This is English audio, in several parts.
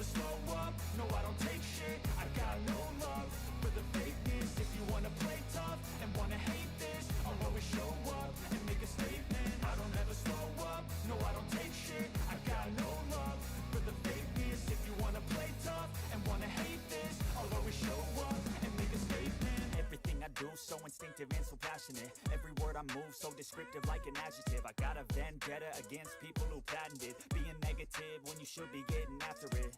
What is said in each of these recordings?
never slow up, no I don't take shit. I got no love for the fakeness. If you wanna play tough and wanna hate this, I'll always show up and make a statement. I don't ever slow up, no I don't take shit. I got no love for the fakeness. If you wanna play tough and wanna hate this, I'll always show up and make a statement. Everything I do so instinctive and so passionate. Every word I move so descriptive like an adjective. I got a vendetta against people who patented being negative when you should be getting after it.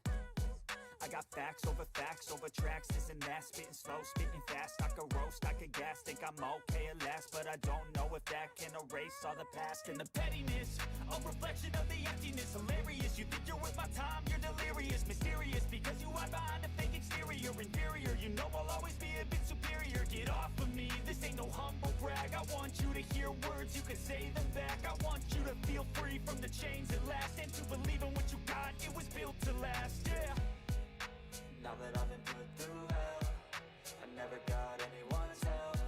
I got facts over tracks, this and that, spitting slow, spitting fast. I could roast, I could gas, think I'm okay at last, but I don't know if that can erase all the past and the pettiness. A reflection of the emptiness, hilarious. You think you're worth my time, you're delirious, mysterious, because you hide behind a fake exterior, inferior. You know I'll always be a bit superior. Get off of me, this ain't no humble brag. I want you to hear words, you can say them back. I want you to feel free from the chains that last, and to believe in what you got, it was built to last, yeah. Now that I've been put through hell, I never got anyone's help.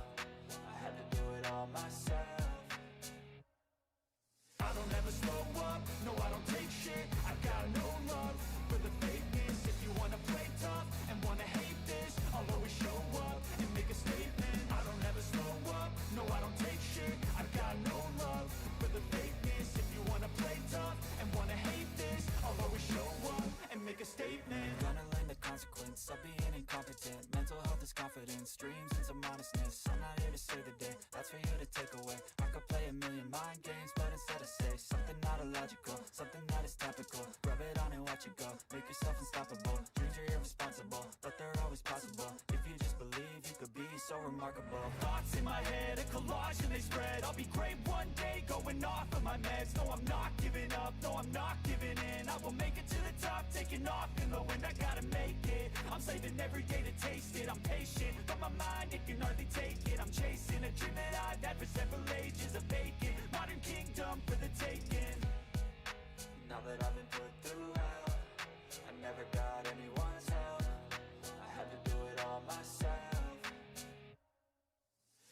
I had to do it all myself. I don't ever slow up, no I don't take shit. I got no love for the fakeness. If you wanna play tough and wanna hate this, I'll always show up and make a statement. I don't ever slow up, no I don't take shit. I got no love for the fakeness. If you wanna play tough and wanna hate this, I'll always show up and make a statement. Gonna learn the consequence of being incompetent. Mental health is confidence, dreams and some honestness. I'm not here to save the day, that's for you to take away. I could play a million mind games, but instead I say something not illogical, something that is topical. Rub it on and watch it go, make yourself unstoppable. Dreams are irresponsible, but they're always possible. If you just believe, you could be so remarkable. Thoughts in my head, a collage and they spread. I'll be great one day, going off of my meds. No, I'm not giving up, no, I'm not giving in. I will make it to the top, taking off in the wind. I gotta make it, I'm saving every day to taste it. I'm patient, but my mind, it can hardly take it. I'm chasing a dream that I've had for several ages, a vacant modern kingdom for the taking. Now that I've been put through hell, I never got anyone's help. I had to do it all myself.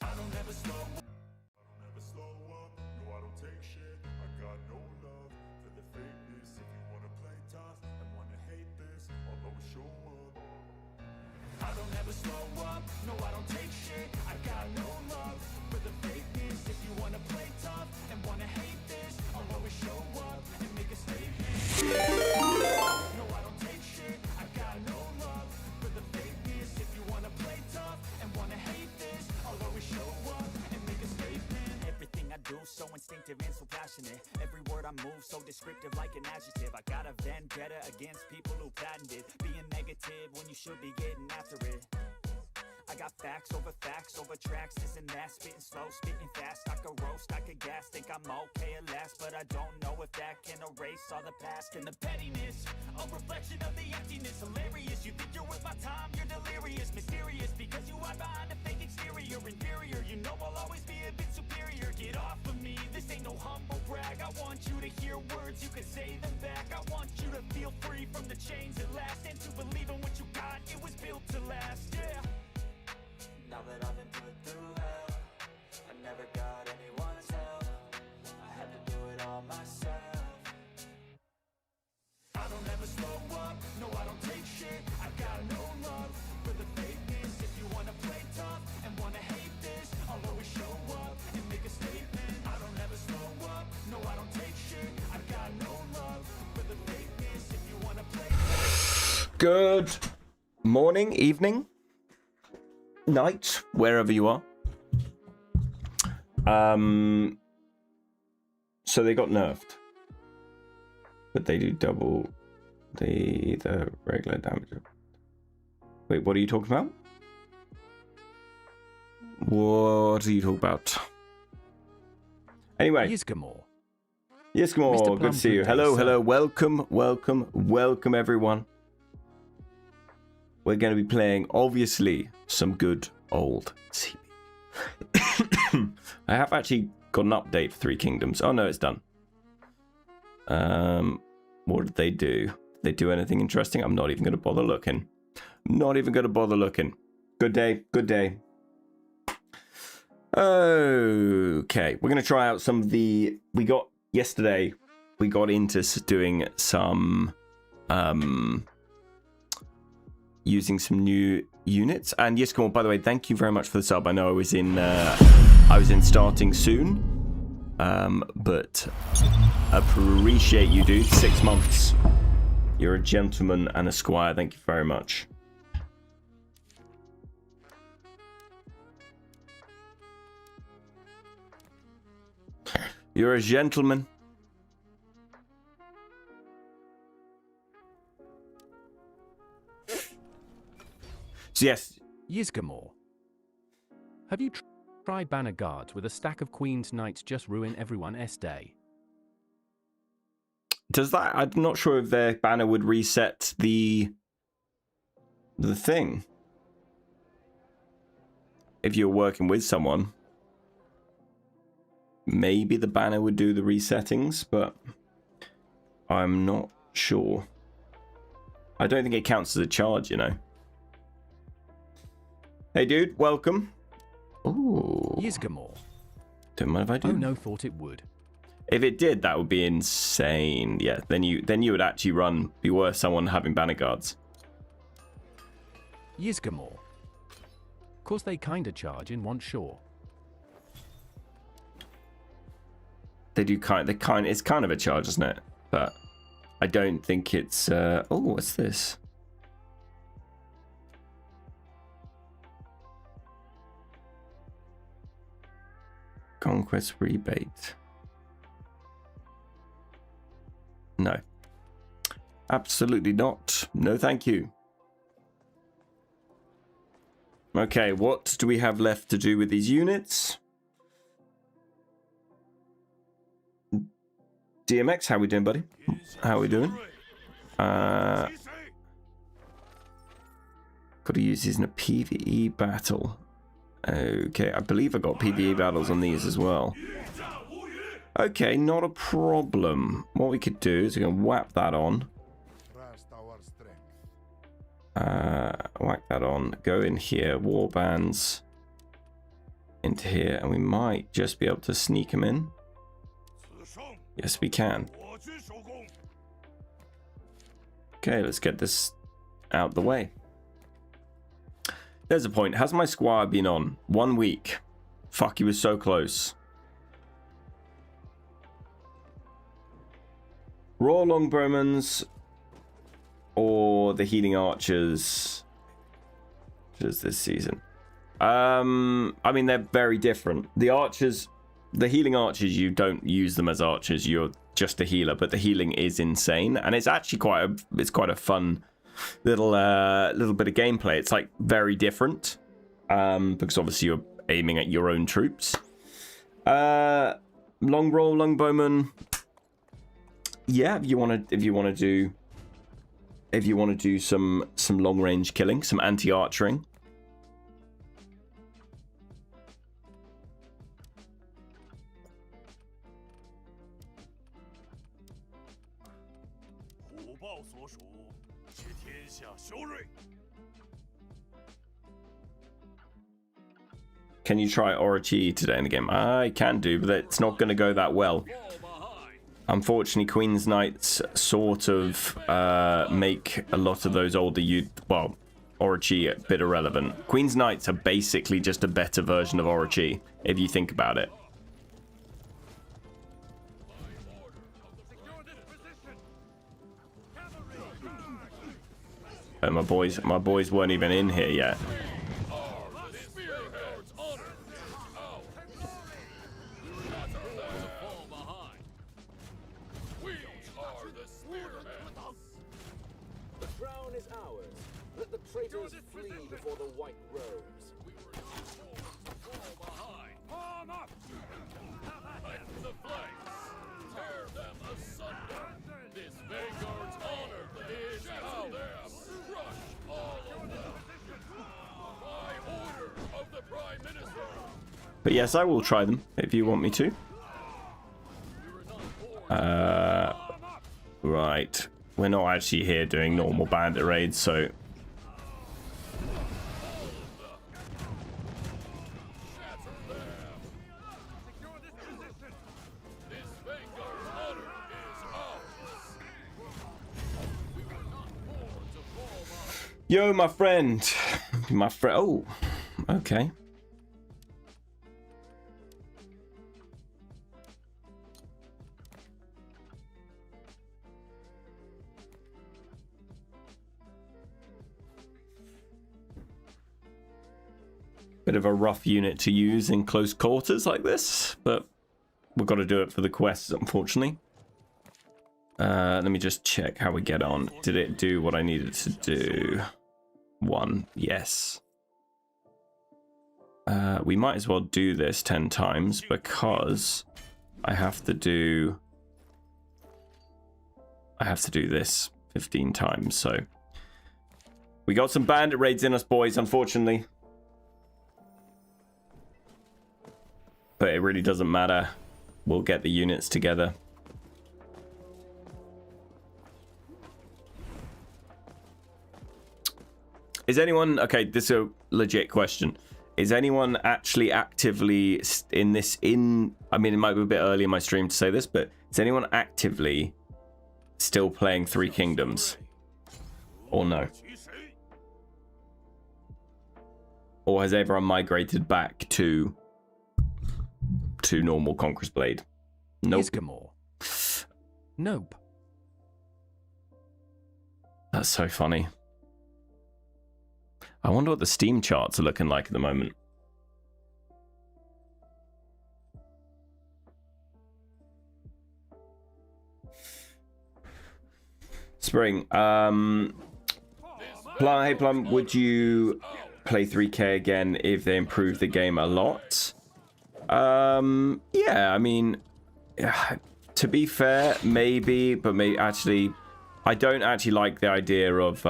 I don't ever slow up, no I don't take shit. I got no love for the fakeness. If you wanna play tough and wanna hate this, I'll always show up. I don't ever slow up, no I don't take shit. I got no love for the fakeness. If you wanna play tough and wanna hate this, I'll always show up and make a statement. No I don't take shit. I got no love for the fakeness. If you wanna play tough and wanna hate this, I'll always show up and make a statement. Everything I do so instinctive and so passionate. Every word I move so descriptive like an adjective. I got a vendetta against people who patented being negative when you should be getting after it. I got facts over tracks, this and that, spitting slow, spitting fast. I could roast, I could gas, think I'm okay at last, but I don't know if that can erase all the past and the pettiness. A reflection of the emptiness, hilarious. You think you're worth my time, you're delirious, mysterious, because you hide behind a fake exterior, inferior. You know I'll always be a bit superior. Get off of me, this ain't no humble brag. I want you to hear words, you can say them back. I want you to feel free from the chains that last, and to believe in what you got, it was built to last, yeah. Now that I've been put through hell, I never got anyone's help. I had to do it all myself. I don't ever slow up, no I don't take shit. I got no love for the fakeness. If you wanna play tough and wanna hate this, I'll always show up and make a statement. I don't ever slow up, no I don't take shit. I got no love for the fakeness. If you wanna play tough. Good morning, evening, night, wherever you are. So they got nerfed, but they do double the regular damage. Wait, what are you talking about? What are you talking about? Anyway, Yiskimore. Yiskimore, good to see you. Hello, welcome everyone. We're going to be playing, obviously, some good old CB. I have actually got an update for Three Kingdoms. Oh no, it's done. What did they do? Did they do anything interesting? I'm not even going to bother looking. Good day. Okay, we're going to try out some of the... Yesterday, we got into doing some using some new units. And yes, come on, by the way, thank you very much for the sub. I know I was in starting soon, but appreciate you, dude. 6 months. You're a gentleman and a squire. Thank you very much. You're a gentleman. So yes. Yizgamore. Have you tried banner guards with a stack of Queen's Knights just ruin everyone's day? Does that? I'm not sure if their banner would reset the thing. If you're working with someone, maybe the banner would do the resettings, but I'm not sure. I don't think it counts as a charge, you know. Hey, dude, welcome. Ooh. Yizgamore. Don't mind if I do. Oh no, thought it would. If it did, that would be insane. Yeah, then you would actually be worth someone having banner guards. Yizgamore. Course they kinda charge in one shore. They do it's kind of a charge, isn't it? But I don't think it's oh, what's this? Conquest rebate. No. Absolutely not. No, thank you. Okay, what do we have left to do with these units? DMX, how we doing, buddy? How we doing? Got to use these in a PvE battle. Okay, I believe I got PvE battles on these as well. Okay, not a problem. What we could do is we can whap that on. Whack that on. Go in here, warbands into here, and we might just be able to sneak them in. Yes, we can. Okay, let's get this out the way. There's a point. Has my squire been on? 1 week. Fuck, he was so close. Raw longbowmans or the healing archers just this season. I mean, they're very different. The archers, the healing archers, you don't use them as archers. You're just a healer, but the healing is insane, and it's actually quite a fun little bit of gameplay. It's like very different because obviously you're aiming at your own troops. Longbowman. Yeah, if you want to do some long range killing, some anti-archering. Can you try Orochi today in the game? I can do, but it's not going to go that well. Unfortunately, Queen's Knights sort of make a lot of those older Orochi a bit irrelevant. Queen's Knights are basically just a better version of Orochi, if you think about it. Oh, my boys weren't even in here yet. But yes, I will try them if you want me to. Right. We're not actually here doing normal bandit raids, so... Yo, my friend. My friend. Oh, okay. Bit of a rough unit to use in close quarters like this, but we've got to do it for the quests, unfortunately. Let me just check how we get on. Did it do what I needed to do? 1, yes. We might as well do this 10 times because I have to do this 15 times, so we got some bandit raids in us, boys, unfortunately. But it really doesn't matter. We'll get the units together. Is anyone... Okay, this is a legit question. Is anyone actually actively in this... I mean, it might be a bit early in my stream to say this, but is anyone actively still playing Three Kingdoms? Or no? Or has everyone migrated back to normal Conquerors Blade? Nope. Nope. That's so funny. I wonder what the Steam charts are looking like at the moment. Spring. Plum, hey Plum, would you play 3K again if they improve the game a lot? Yeah, I mean, to be fair, maybe, but maybe actually, I don't actually like the idea of,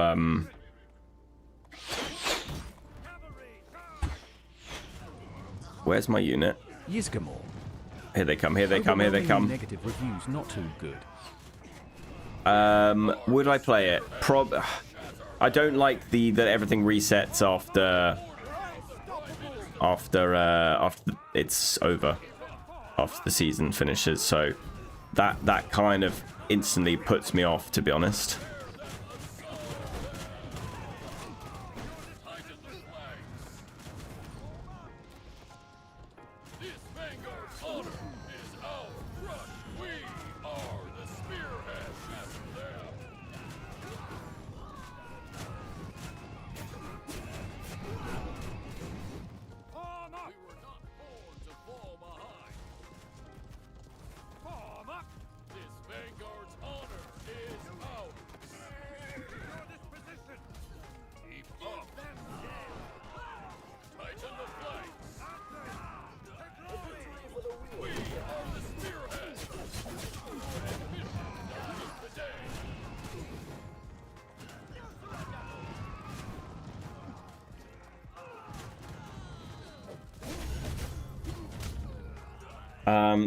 where's my unit? Yizgamore. Here they come, here they come, here they come. Negative reviews, not too good. Would I play it? I don't like that everything resets after it's over, after the season finishes, so that kind of instantly puts me off, to be honest.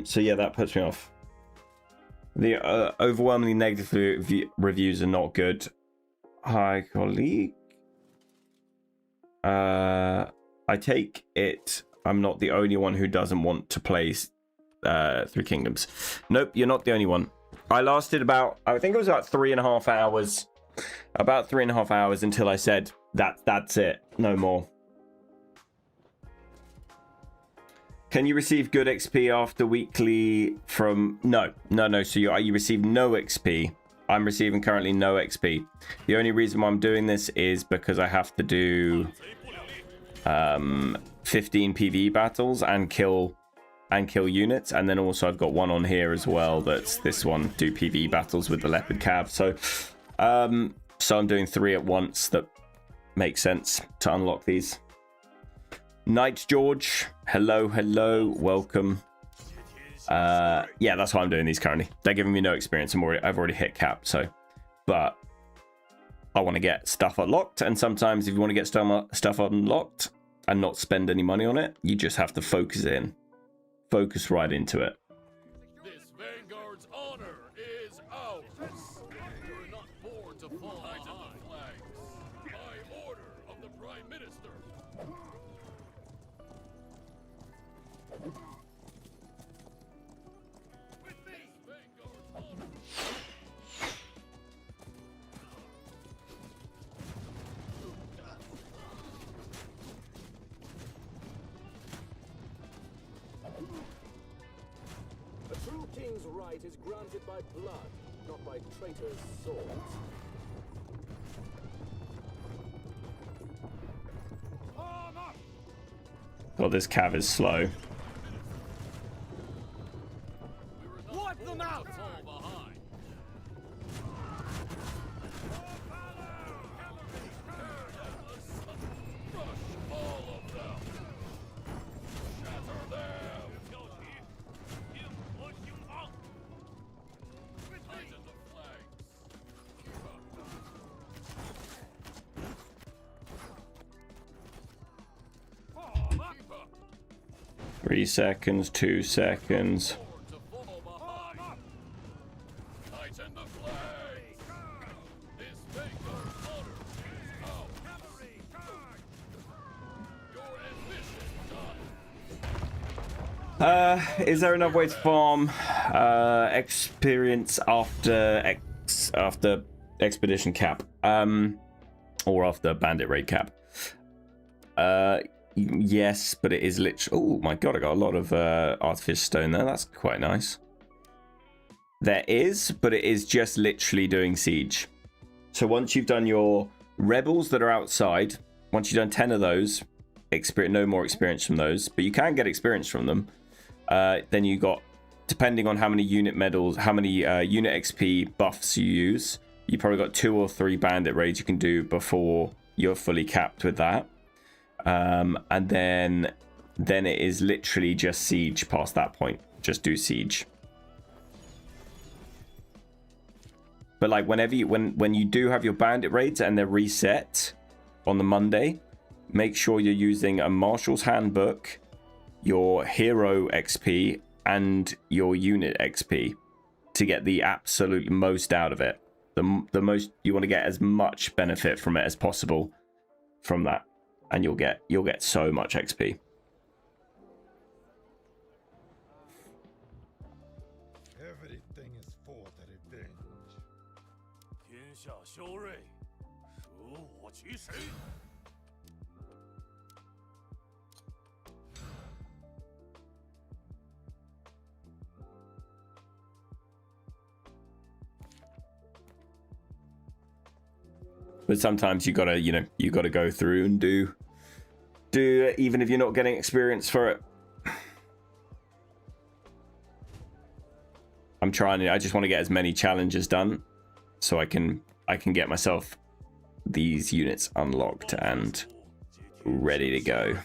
So yeah, that puts me off. The overwhelmingly negative reviews are not good. Hi, colleague. I take it I'm not the only one who doesn't want to play Three Kingdoms. Nope, you're not the only one. I lasted about, I think it was about 3.5 hours. About 3.5 hours until I said, that's it, no more. Can you receive good XP after weekly from... No. So you receive no XP. I'm receiving currently no XP. The only reason why I'm doing this is because I have to do 15 PvE battles and kill units. And then also I've got one on here as well. That's this one. Do PvE battles with the Leopard Cav. So I'm doing 3 at once. That makes sense to unlock these. Knight George, hello, welcome. Yeah, that's why I'm doing these currently. They're giving me no experience. I've already hit cap, so. But I want to get stuff unlocked, and sometimes if you want to get stuff unlocked and not spend any money on it, you just have to focus right into it. This Vanguard's honor is ours. We're not born to fall behind flags. By order of the Prime Minister. king's right is granted by blood, not by traitors' swords. God, this cav is slow. Wipe them out! Fall behind. Crush all of them. Shatter them. Tighten the flanks. 3 seconds, 2 seconds. To fall behind. Tighten the flanks. This Vanguard's honor is ours. Your ambition done. Is there another way to farm experience after expedition cap, or after bandit raid cap? Yes, but it is literally. Oh my god, I got a lot of artificer stone there. That's quite nice. There is, but it is just literally doing siege. So once you've done your rebels that are outside, once you've done 10 of those, no more experience from those, but you can get experience from them. Then you got, depending on how many unit medals, how many unit XP buffs you use, you probably got 2 or 3 bandit raids you can do before you're fully capped with that. And then it is literally just siege past that point. Just do siege. But like whenever you, when you do have your bandit raids and they're reset on the Monday, make sure you're using a Marshal's Handbook, your hero XP, and your unit XP to get the absolute most out of it. The most, you want to get as much benefit from it as possible from that, and you'll get so much XP. Everything is for the revenge. 天下修睿，舍我其谁？ But sometimes you gotta, you gotta go through and do it, even if you're not getting experience for it. I'm trying. I just want to get as many challenges done, so I can get myself these units unlocked and ready to go.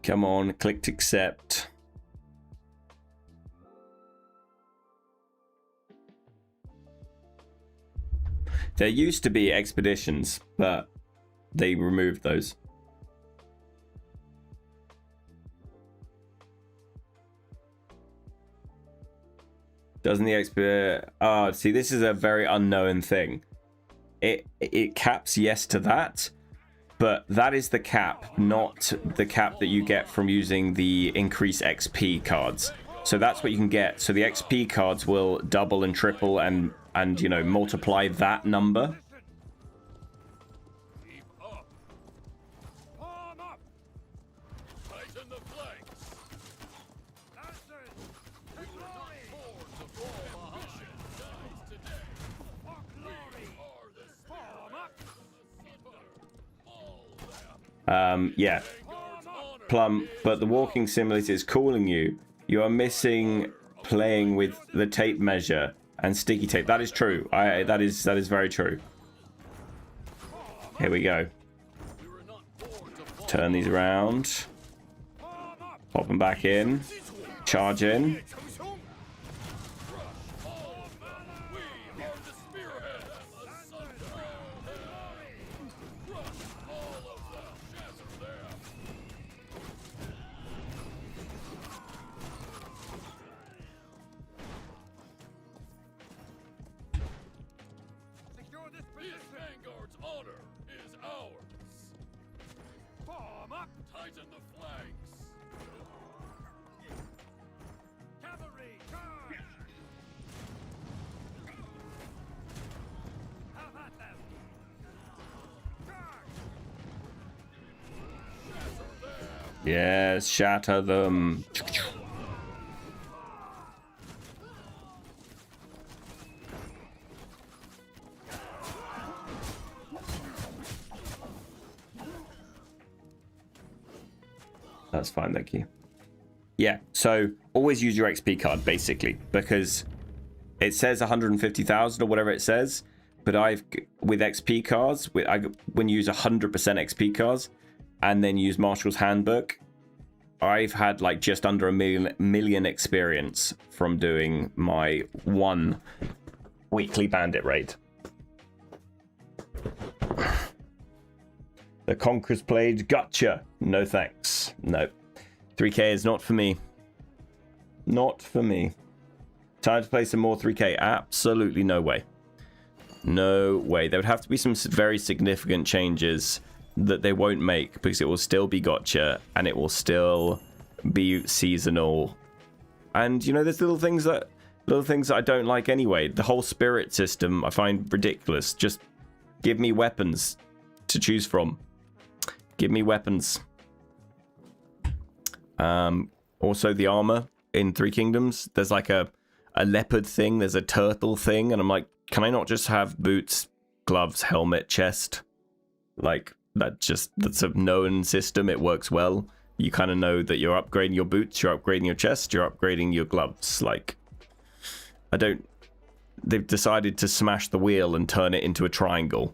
Come on, clicked accept. There used to be expeditions, but they removed those. Doesn't the expert? Oh, see, this is a very unknown thing. It caps yes to that. But that is the cap, not the cap that you get from using the increased XP cards. So that's what you can get. So the XP cards will double and triple and multiply that number. Keep up. Arm up. Tighten the flanks. We were not born to fall behind. Dies today. We are the Yeah. Plum, but the walking simulator is calling you. You are missing playing with the tape measure and sticky tape. That is true. That is very true. Here we go. Turn these around. Pop them back in. Charge in. This Vanguard's honor Form up! Tighten the flanks. Cavalry, charge! Have at them! Charge! Yes, shatter them. That's fine, thank you. Yeah, so always use your XP card, basically, because it says 150,000 or whatever it says, but with XP cards, when you use 100% XP cards and then use Marshal's Handbook, I've had like just under a million experience from doing my one weekly bandit raid. The Conquerors Blade, gotcha. No thanks. No. 3k is not for me. Not for me. Time to play some more 3k. Absolutely no way. No way. There would have to be some very significant changes that they won't make, because it will still be gotcha and it will still be seasonal. And you know, there's little things that I don't like anyway. The whole spirit system I find ridiculous. Just give me weapons to choose from. Give me weapons. Also the armor in Three Kingdoms, there's like a leopard thing, there's a turtle thing, and I'm like, can I not just have boots, gloves, helmet, chest? Like, that's a known system. It works well. You kind of know that you're upgrading your boots, you're upgrading your chest, you're upgrading your gloves. Like, they've decided to smash the wheel and turn it into a triangle.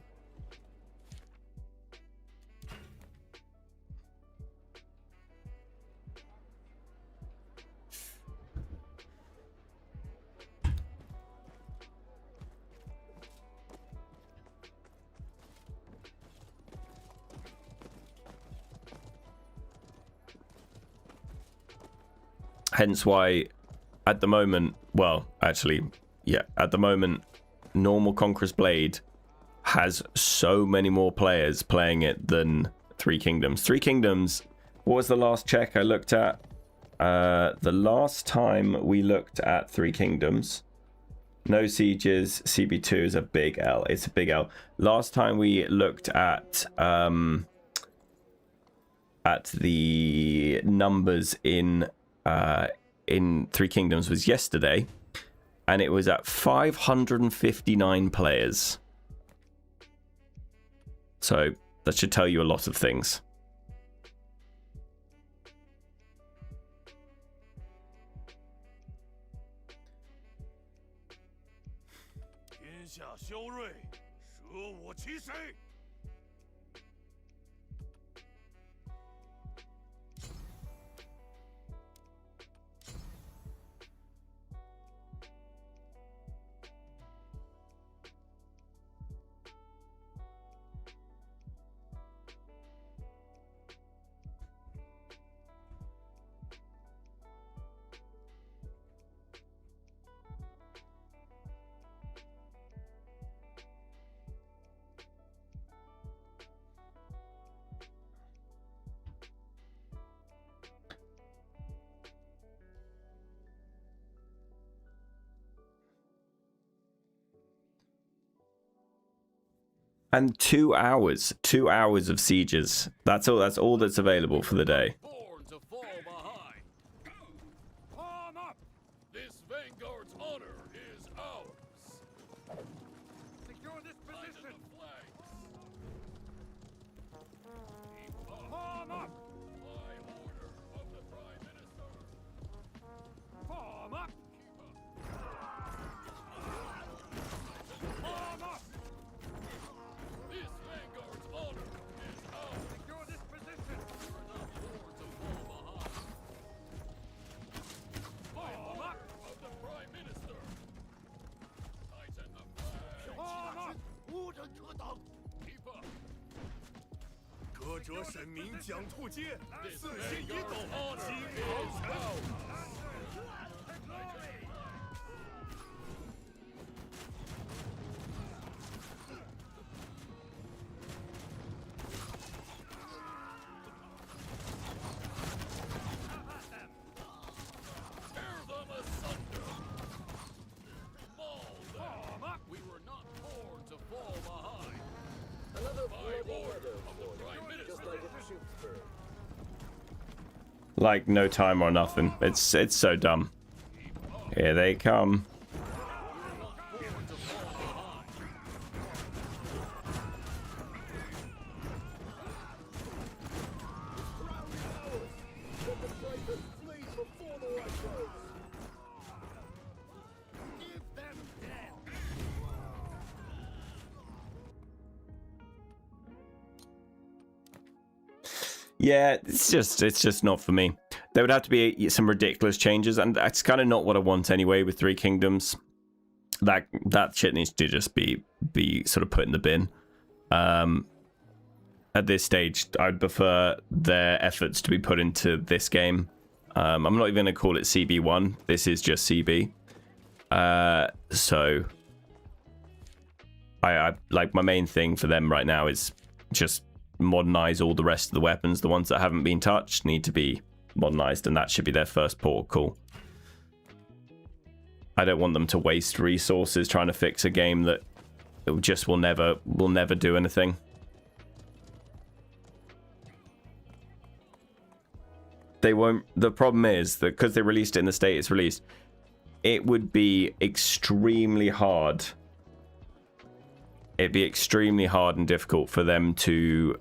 Hence why, at the moment, well, actually, yeah, at the moment, normal Conquerors Blade has so many more players playing it than Three Kingdoms. Three Kingdoms, what was the last check I looked at? The last time we looked at Three Kingdoms, no sieges, CB2 is a big L. It's a big L. Last time we looked at the numbers in Three Kingdoms was yesterday, and it was at 559 players. So that should tell you a lot of things. And 2 hours of sieges. That's all that's available for the day. Born to fall behind. Form up! This vanguard's honor is ours. Secure this Tighten position! the flanks. Form up! By order of the Prime Minister. Form up! Form up! This vanguard's honor is ours. Secure this position! We're not born to fall behind. By Form up! order of the Prime Minister. Tighten the flanks. Form up! Keep up. 歌者神明讲兔街， This 四星一斗， vanguard's honor 金 is 鳌城。 ours. Like no time or nothing. It's so dumb. Here they come. Yeah, it's just not for me. There would have to be some ridiculous changes, and that's kind of not what I want anyway with Three Kingdoms. That shit needs to just be sort of put in the bin. At this stage, I'd prefer their efforts to be put into this game. I'm not even going to call it CB1. This is just CB. So I like, my main thing for them right now is just modernize all the rest of the weapons. The ones that haven't been touched need to be modernized, and that should be their first port of call. I don't want them to waste resources trying to fix a game that just will never do anything. They won't. The problem is that because they released it in the state it's released, it would be extremely hard. It'd be extremely hard and difficult for them to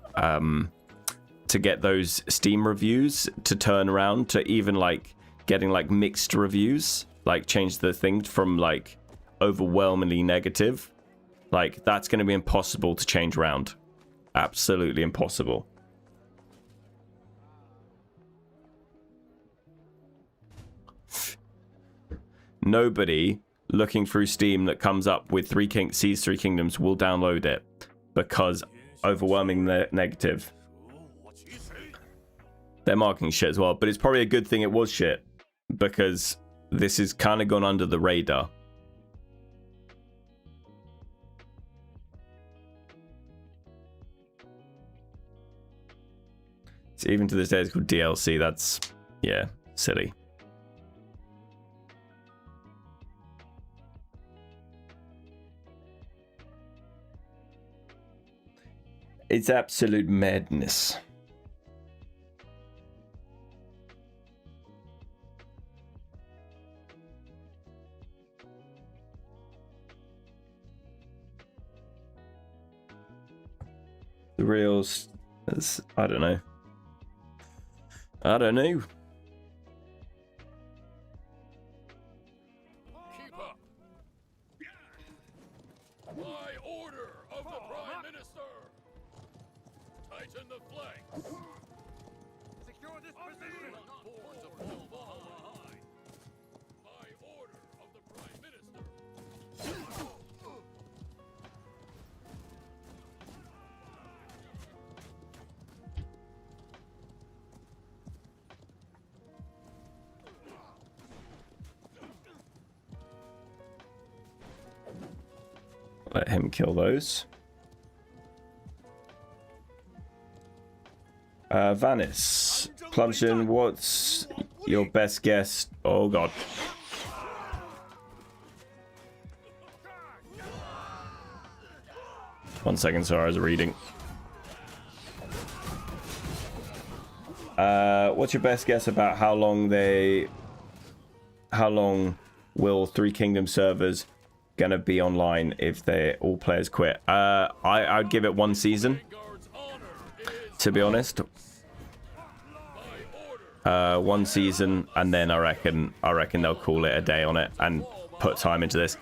get those Steam reviews to turn around to even like getting like mixed reviews, like change the thing from like overwhelmingly negative. Like that's going to be impossible to change around. Absolutely impossible. Nobody looking through Steam that comes up with sees Three Kingdoms will download it because overwhelming negative. They're marking shit as well, but it's probably a good thing it was shit because this has kind of gone under the radar. So even to this day it's called DLC. That's, yeah, silly. It's absolute madness. The reals, I don't know. I don't know. Keep up. By order of the Prime Minister. Tighten the flanks. Secure this position. Not born to fall behind. By order of the Prime Minister. Let him kill those. Vanis, plunge in. What's your best guess? Oh god. One second, sorry, I was reading. What's your best guess about how long will Three Kingdoms servers gonna be online if all players quit? I'd give it 1 season, to be honest. 1 season, and then I reckon they'll call it a day on it and put time into this,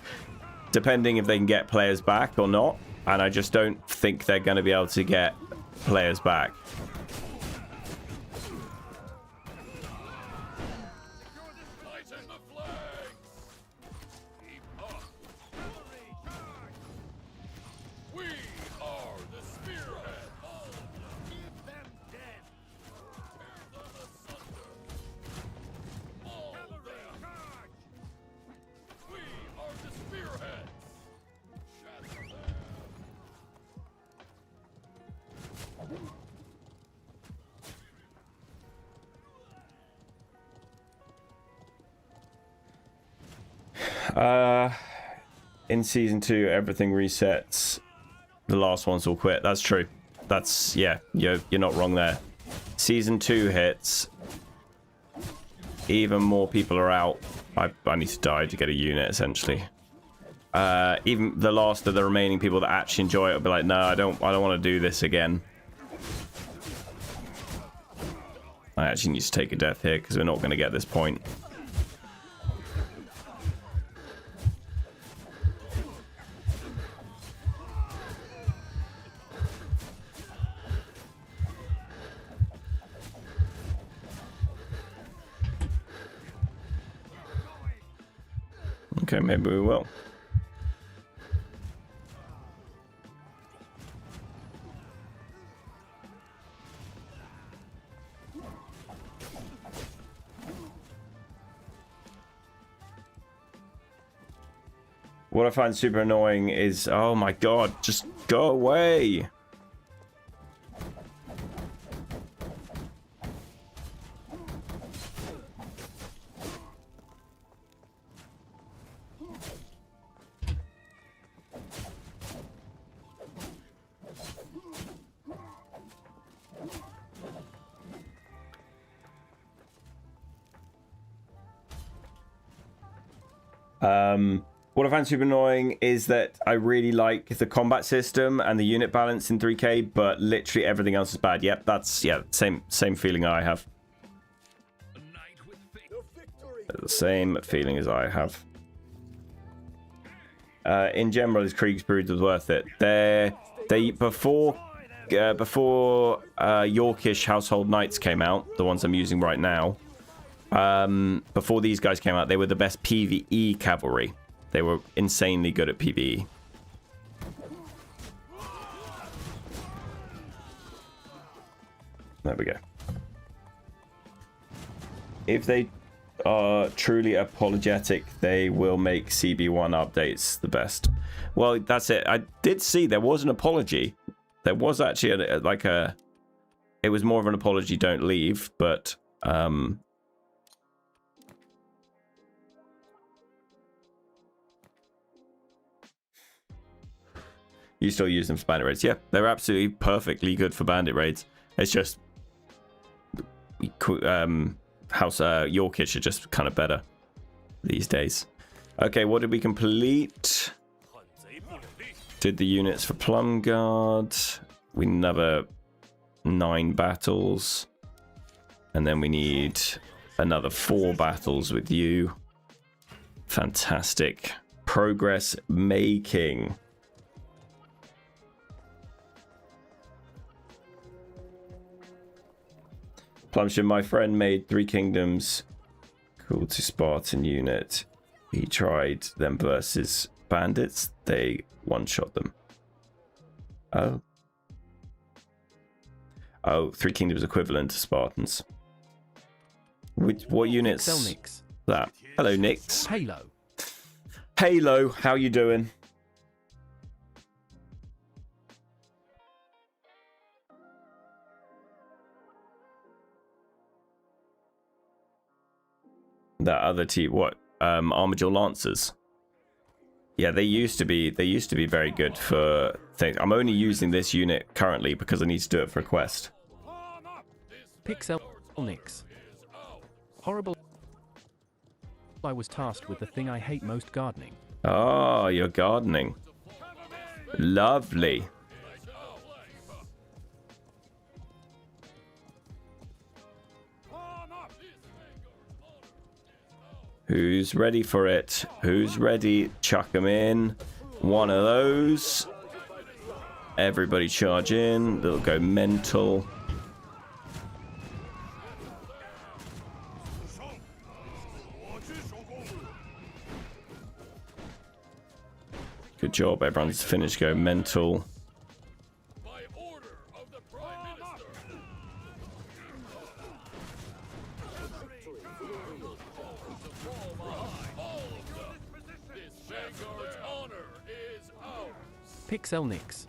depending if they can get players back or not. And I just don't think they're going to be able to get players back. In season 2, everything resets. The last ones will quit. That's true. That's, yeah, you're not wrong there. Season 2 hits, even more people are out. I need to die to get a unit, essentially. Even the last of the remaining people that actually enjoy it will be like, no, I don't want to do this again. I actually need to take a death here because we're not going to get this point. Okay, maybe we will. What I find super annoying is, oh my god, just go away. What I find super annoying is that I really like the combat system and the unit balance in 3K, but literally everything else is bad. Yep, that's same feeling I have. The same feeling as I have. In general, his Kriegsbrüder was worth it. They before Yorkish Household Knights came out, the ones I'm using right now. Before these guys came out, they were the best PvE cavalry. They were insanely good at PvE. There we go. If they are truly apologetic, they will make CB1 updates the best. Well, that's it. I did see there was an apology. There was actually it was more of an apology, don't leave, but you still use them for bandit raids. Yeah, they're absolutely perfectly good for bandit raids. It's just House Yorkish are just kind of better these days. Okay, what did we complete? Did the units for Plume Guard. We need another 9 battles. And then we need another 4 battles with you. Fantastic. Progress making. Plumshire, my friend made 3 Kingdoms cool to Spartan unit. He tried them versus bandits. They one-shot them. Oh, 3 Kingdoms equivalent to Spartans. What units? Nix. That. Hello, Nix. Halo. Halo, how you doing? That other team, what? Armadillo Lancers. Yeah, they used to be very good for things. I'm only using this unit currently because I need to do it for a quest. Pixel Nix. Horrible. I was tasked with the thing I hate most, gardening. Oh, you're gardening. Lovely. Who's ready for it? Who's ready? Chuck them in. One of those. Everybody charge in. They'll go mental. Good job. Everyone's finished. Go mental. By order of the Prime Minister. This Vanguard's honor is ours. Pixel Nix.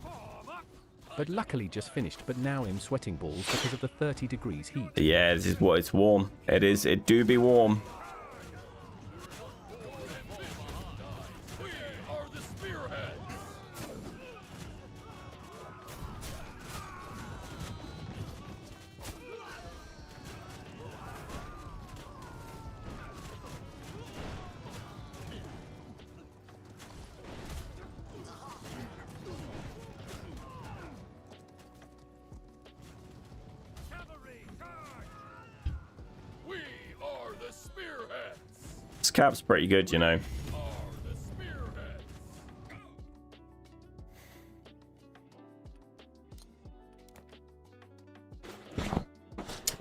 But luckily just finished, but now I'm sweating balls because of the 30 degrees heat. Yeah, this is what it's warm. It is. It do be warm. We are the spearheads. cap's pretty good, you know. Are the spearheads.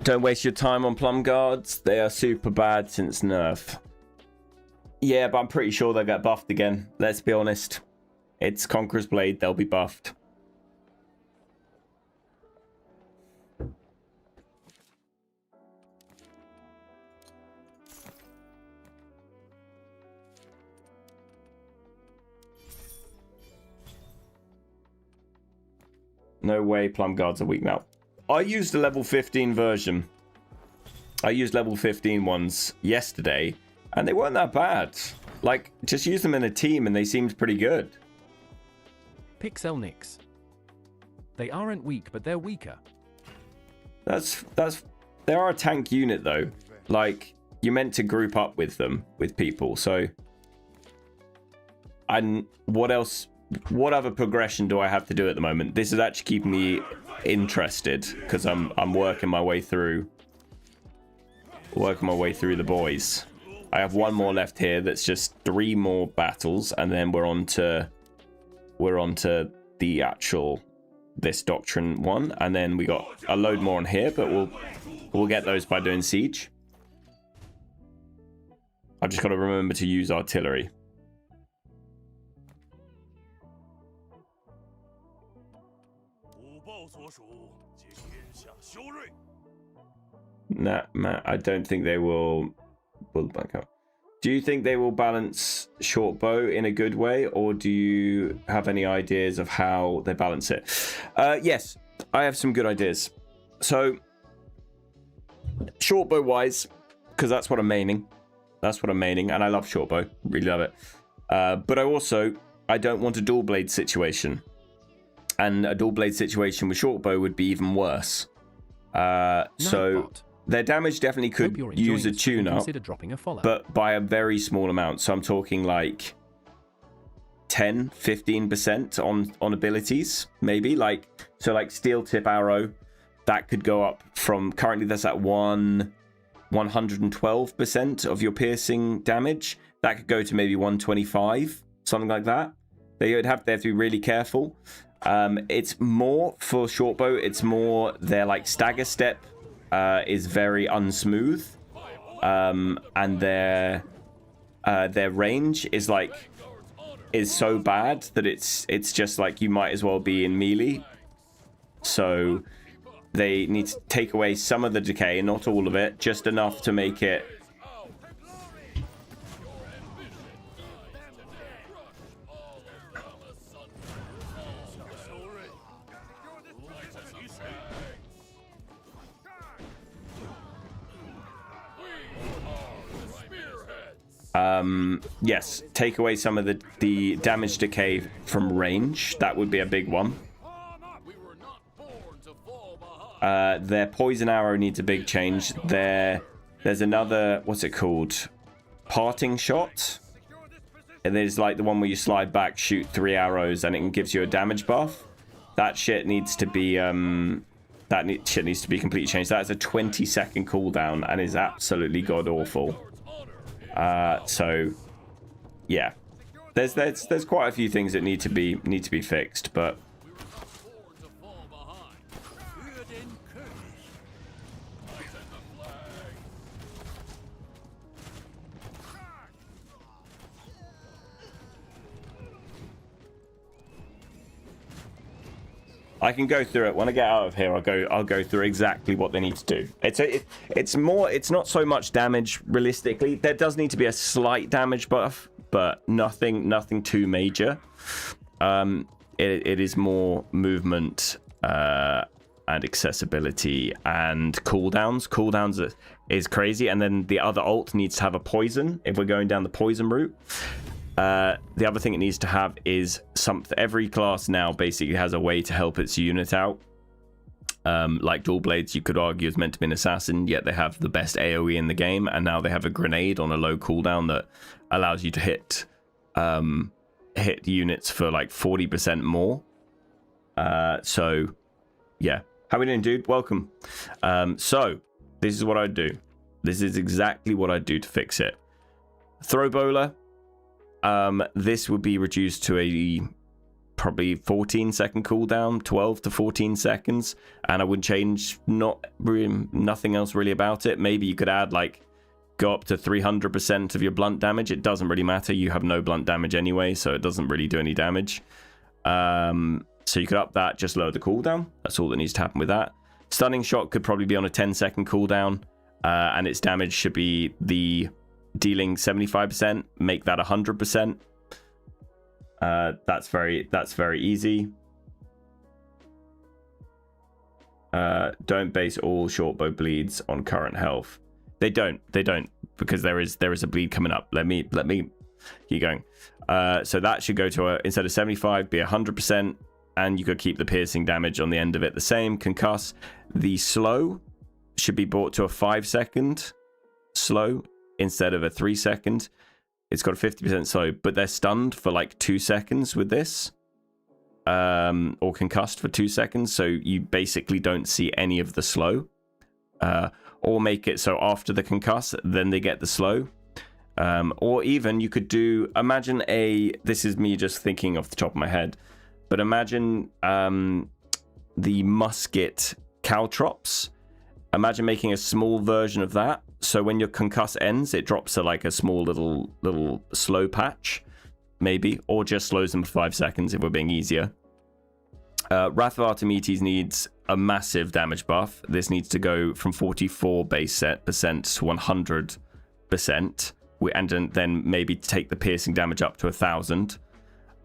Don't waste your time on Plume Guards. They are super bad since nerf. Yeah, but I'm pretty sure they'll get buffed again. Let's be honest. It's Conquerors Blade. They'll be buffed. No way Plume Guards are weak now. I used the level 15 version. I used level 15 ones yesterday, and they weren't that bad. Like, just use them in a team, and they seemed pretty good. Pixelnix. They aren't weak, but they're weaker. They are a tank unit, though. Like, you're meant to group up with them, with people, so... And what else... What other progression do I have to do at the moment? This is actually keeping me interested because I'm working my way through the boys. I have one more left here that's just 3 more battles, and then we're on to the actual this doctrine one, and then we got a load more on here, but we'll get those by doing siege. I've just got to remember to use artillery. Nah, Matt, I don't think they will back up. Do you think they will balance short bow in a good way, or do you have any ideas of how they balance it? Yes, I have some good ideas. So, short bow wise, because that's what I'm maining. And I love short bow, really love it. But I don't want a dual blade situation. And a dual blade situation with short bow would be even worse. So their damage definitely could use a tune-up, but by a very small amount. So I'm talking like 10-15% on abilities, maybe. Like steel tip arrow, that could go up from currently that's at 112% of your piercing damage. That could go to maybe 125, something like that. They have to be really careful. It's more for short bow. It's more their like stagger step is very unsmooth, and their range is so bad that it's just like you might as well be in melee. So they need to take away some of the decay, not all of it, just enough to make it. Yes, take away some of the damage decay from range. That would be a big one. Their poison arrow needs a big change. There's another, what's it called? Parting shot. And there's like the one where you slide back, shoot 3 arrows, and it gives you a damage buff. That shit needs to be shit needs to be completely changed. That is a 20-second cooldown and is absolutely god awful. So yeah, there's quite a few things that need to be fixed, but I can go through it when I get out of here. I'll go through exactly what they need to do. It's not so much damage realistically. There does need to be a slight damage buff, but nothing too major. It is more movement and accessibility and cooldowns. Cooldowns is crazy, and then the other ult needs to have a poison if we're going down the poison route. The other thing it needs to have is something. Every class now basically has a way to help its unit out. Like dual blades, you could argue is meant to be an assassin, yet they have the best AoE in the game, and now they have a grenade on a low cooldown that allows you to hit units for like 40% more. So yeah, how we doing, dude? Welcome. So this is what I'd do. This is exactly what I'd do to fix it. Throw bowler. This would be reduced to a probably 14-second cooldown, 12 to 14 seconds, and I would change nothing else really about it. Maybe you could add like go up to 300% of your blunt damage. It doesn't really matter. You have no blunt damage anyway, so it doesn't really do any damage. So you could up that, just lower the cooldown. That's all that needs to happen with that. Stunning shot could probably be on a 10-second cooldown, and its damage should be the dealing 75%. Make that 100%. That's very easy. Don't base all shortbow bleeds on current health. They don't because there is a bleed coming up. Let me keep going. So that should go to instead of 75 be 100%, and you could keep the piercing damage on the end of it the same. Concuss. The slow should be brought to a 5-second slow instead of a 3-second. It's got a 50% slow, but they're stunned for like 2 seconds with this, or concussed for 2 seconds. So you basically don't see any of the slow, or make it so after the concuss, then they get the slow. Or even you could do, imagine this is me just thinking off the top of my head, but imagine the musket caltrops. Imagine making a small version of that. So when your concuss ends, it drops to like a small little slow patch, maybe, or just slows them for 5 seconds if we're being easier. Wrath of Archimedes needs a massive damage buff. This needs to go from 44 base set percent to 100%, and then maybe take the piercing damage up to 1,000.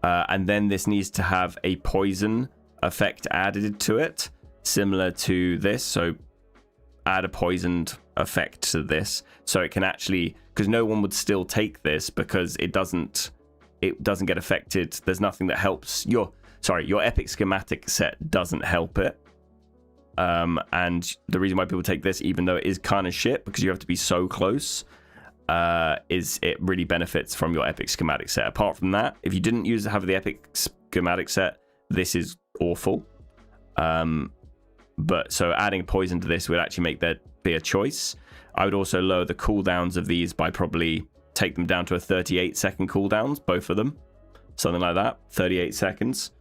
And then this needs to have a poison effect added to it, similar to this. So add a poisoned effect to this, so it can actually, because no one would still take this because it doesn't get affected. There's nothing that helps your epic schematic set doesn't help it. And the reason why people take this, even though it is kind of shit because you have to be so close, is it really benefits from your epic schematic set. Apart from that, if you didn't have the epic schematic set, this is awful. But so adding poison to this would actually make that be a choice. I would also lower the cooldowns of these by probably take them down to a 38-second cooldowns, both of them. Something like that, 38 seconds.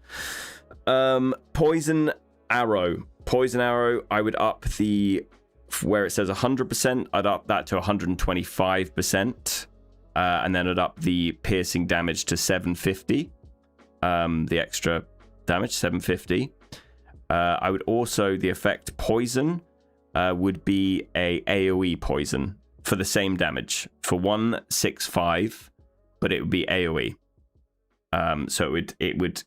Poison arrow. Poison arrow, I would up where it says 100%, I'd up that to 125%. And then I'd up the piercing damage to 750. The extra damage, 750. I would also, the effect poison would be a AoE poison for the same damage for 165, but it would be AoE. So it would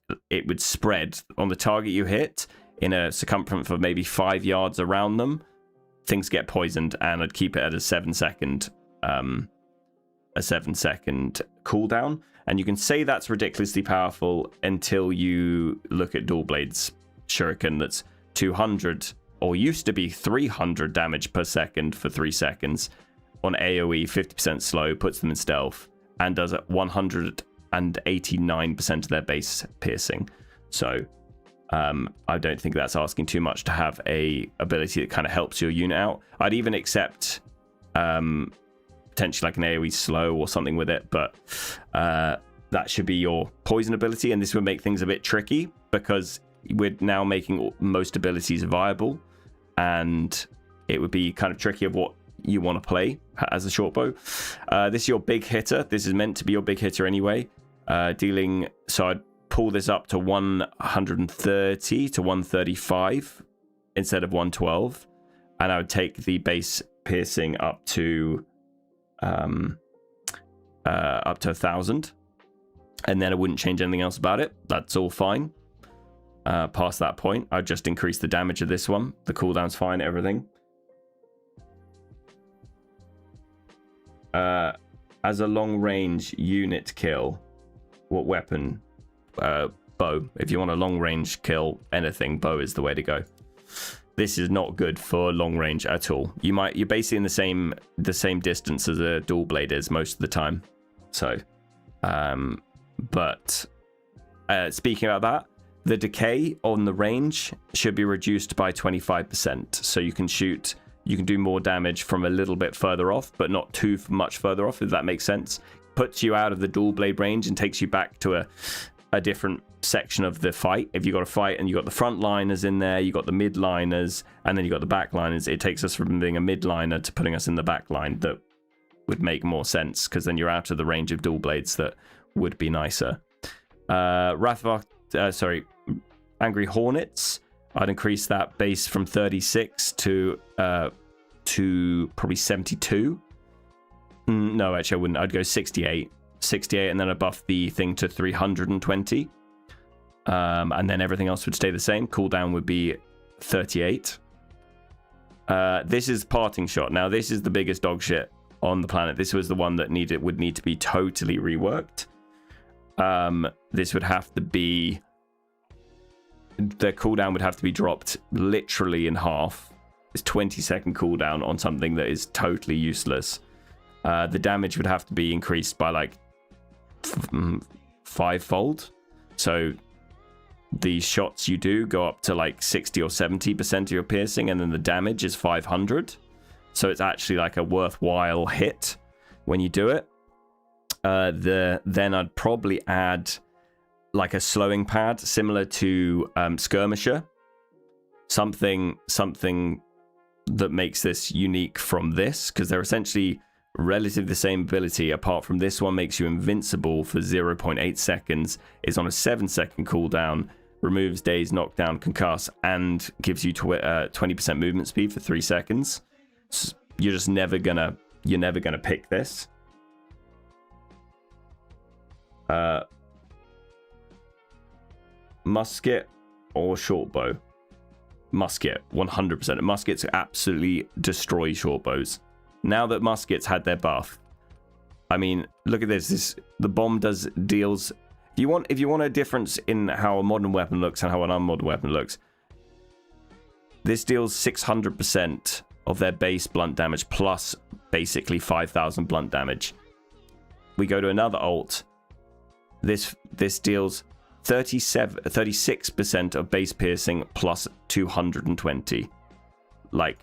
spread on the target you hit in a circumference of maybe 5 yards around them. Things get poisoned, and I'd keep it at a 7-second cooldown. And you can say that's ridiculously powerful until you look at Dual Blade's Shuriken. That's 200, or used to be 300 damage per second for 3 seconds on AoE, 50% slow, puts them in stealth, and does it 189% of their base piercing. So I don't think that's asking too much to have a ability that kind of helps your unit out. I'd even accept potentially like an AoE slow or something with it, but that should be your poison ability, and this would make things a bit tricky because we're now making most abilities viable, and it would be kind of tricky of what you want to play as a short bow. This is your big hitter. This is meant to be your big hitter anyway. Dealing, so I'd pull this up to 130 to 135 instead of 112, and I would take the base piercing up to 1,000, and then I wouldn't change anything else about it. That's all fine. Past that point, I'd just increase the damage of this one. The cooldown's fine, everything. As a long range unit kill, what weapon? Bow. If you want a long range kill anything, bow is the way to go. This is not good for long range at all. You're basically in the same distance as a dual blade is most of the time. So, but speaking about that, the decay on the range should be reduced by 25%. So you can do more damage from a little bit further off, but not too much further off, if that makes sense. puts you out of the dual blade range and takes you back to a different section of the fight. If you got a fight and you got the front liners in there, you got the mid liners, and then you got the back liners, it takes us from being a mid liner to putting us in the back line. That would make more sense, because then you're out of the range of dual blades. That would be nicer. Angry Hornets, I'd increase that base from 36 to probably 72. No, actually I wouldn't. I'd go 68, and then I'd buff the thing to 320. And then everything else would stay the same. Cooldown would be 38. This is Parting Shot. Now, this is the biggest dog shit on the planet. This was the one that would need to be totally reworked. This would have to be... The cooldown would have to be dropped literally in half. It's 20-second cooldown on something that is totally useless. The damage would have to be increased by like 5-fold. So the shots you do go up to like 60 or 70% of your piercing, and then the damage is 500. So it's actually like a worthwhile hit when you do it. Then I'd probably add like a slowing pad similar to Skirmisher. Something that makes this unique from this, because they're essentially relatively the same ability, apart from this one makes you invincible for 0.8 seconds, is on a 7-second cooldown, removes daze, knockdown, concuss, and gives you 20% movement speed for 3 seconds. So you're just never gonna pick this. Musket or short bow? Musket, 100%. Muskets absolutely destroy short bows. Now that muskets had their buff, I mean, look at this. The bomb deals. If you want a difference in how a modern weapon looks and how an unmodern weapon looks, this deals 600% of their base blunt damage plus basically 5,000 blunt damage. We go to another ult. This deals 36% of base piercing plus 220. Like,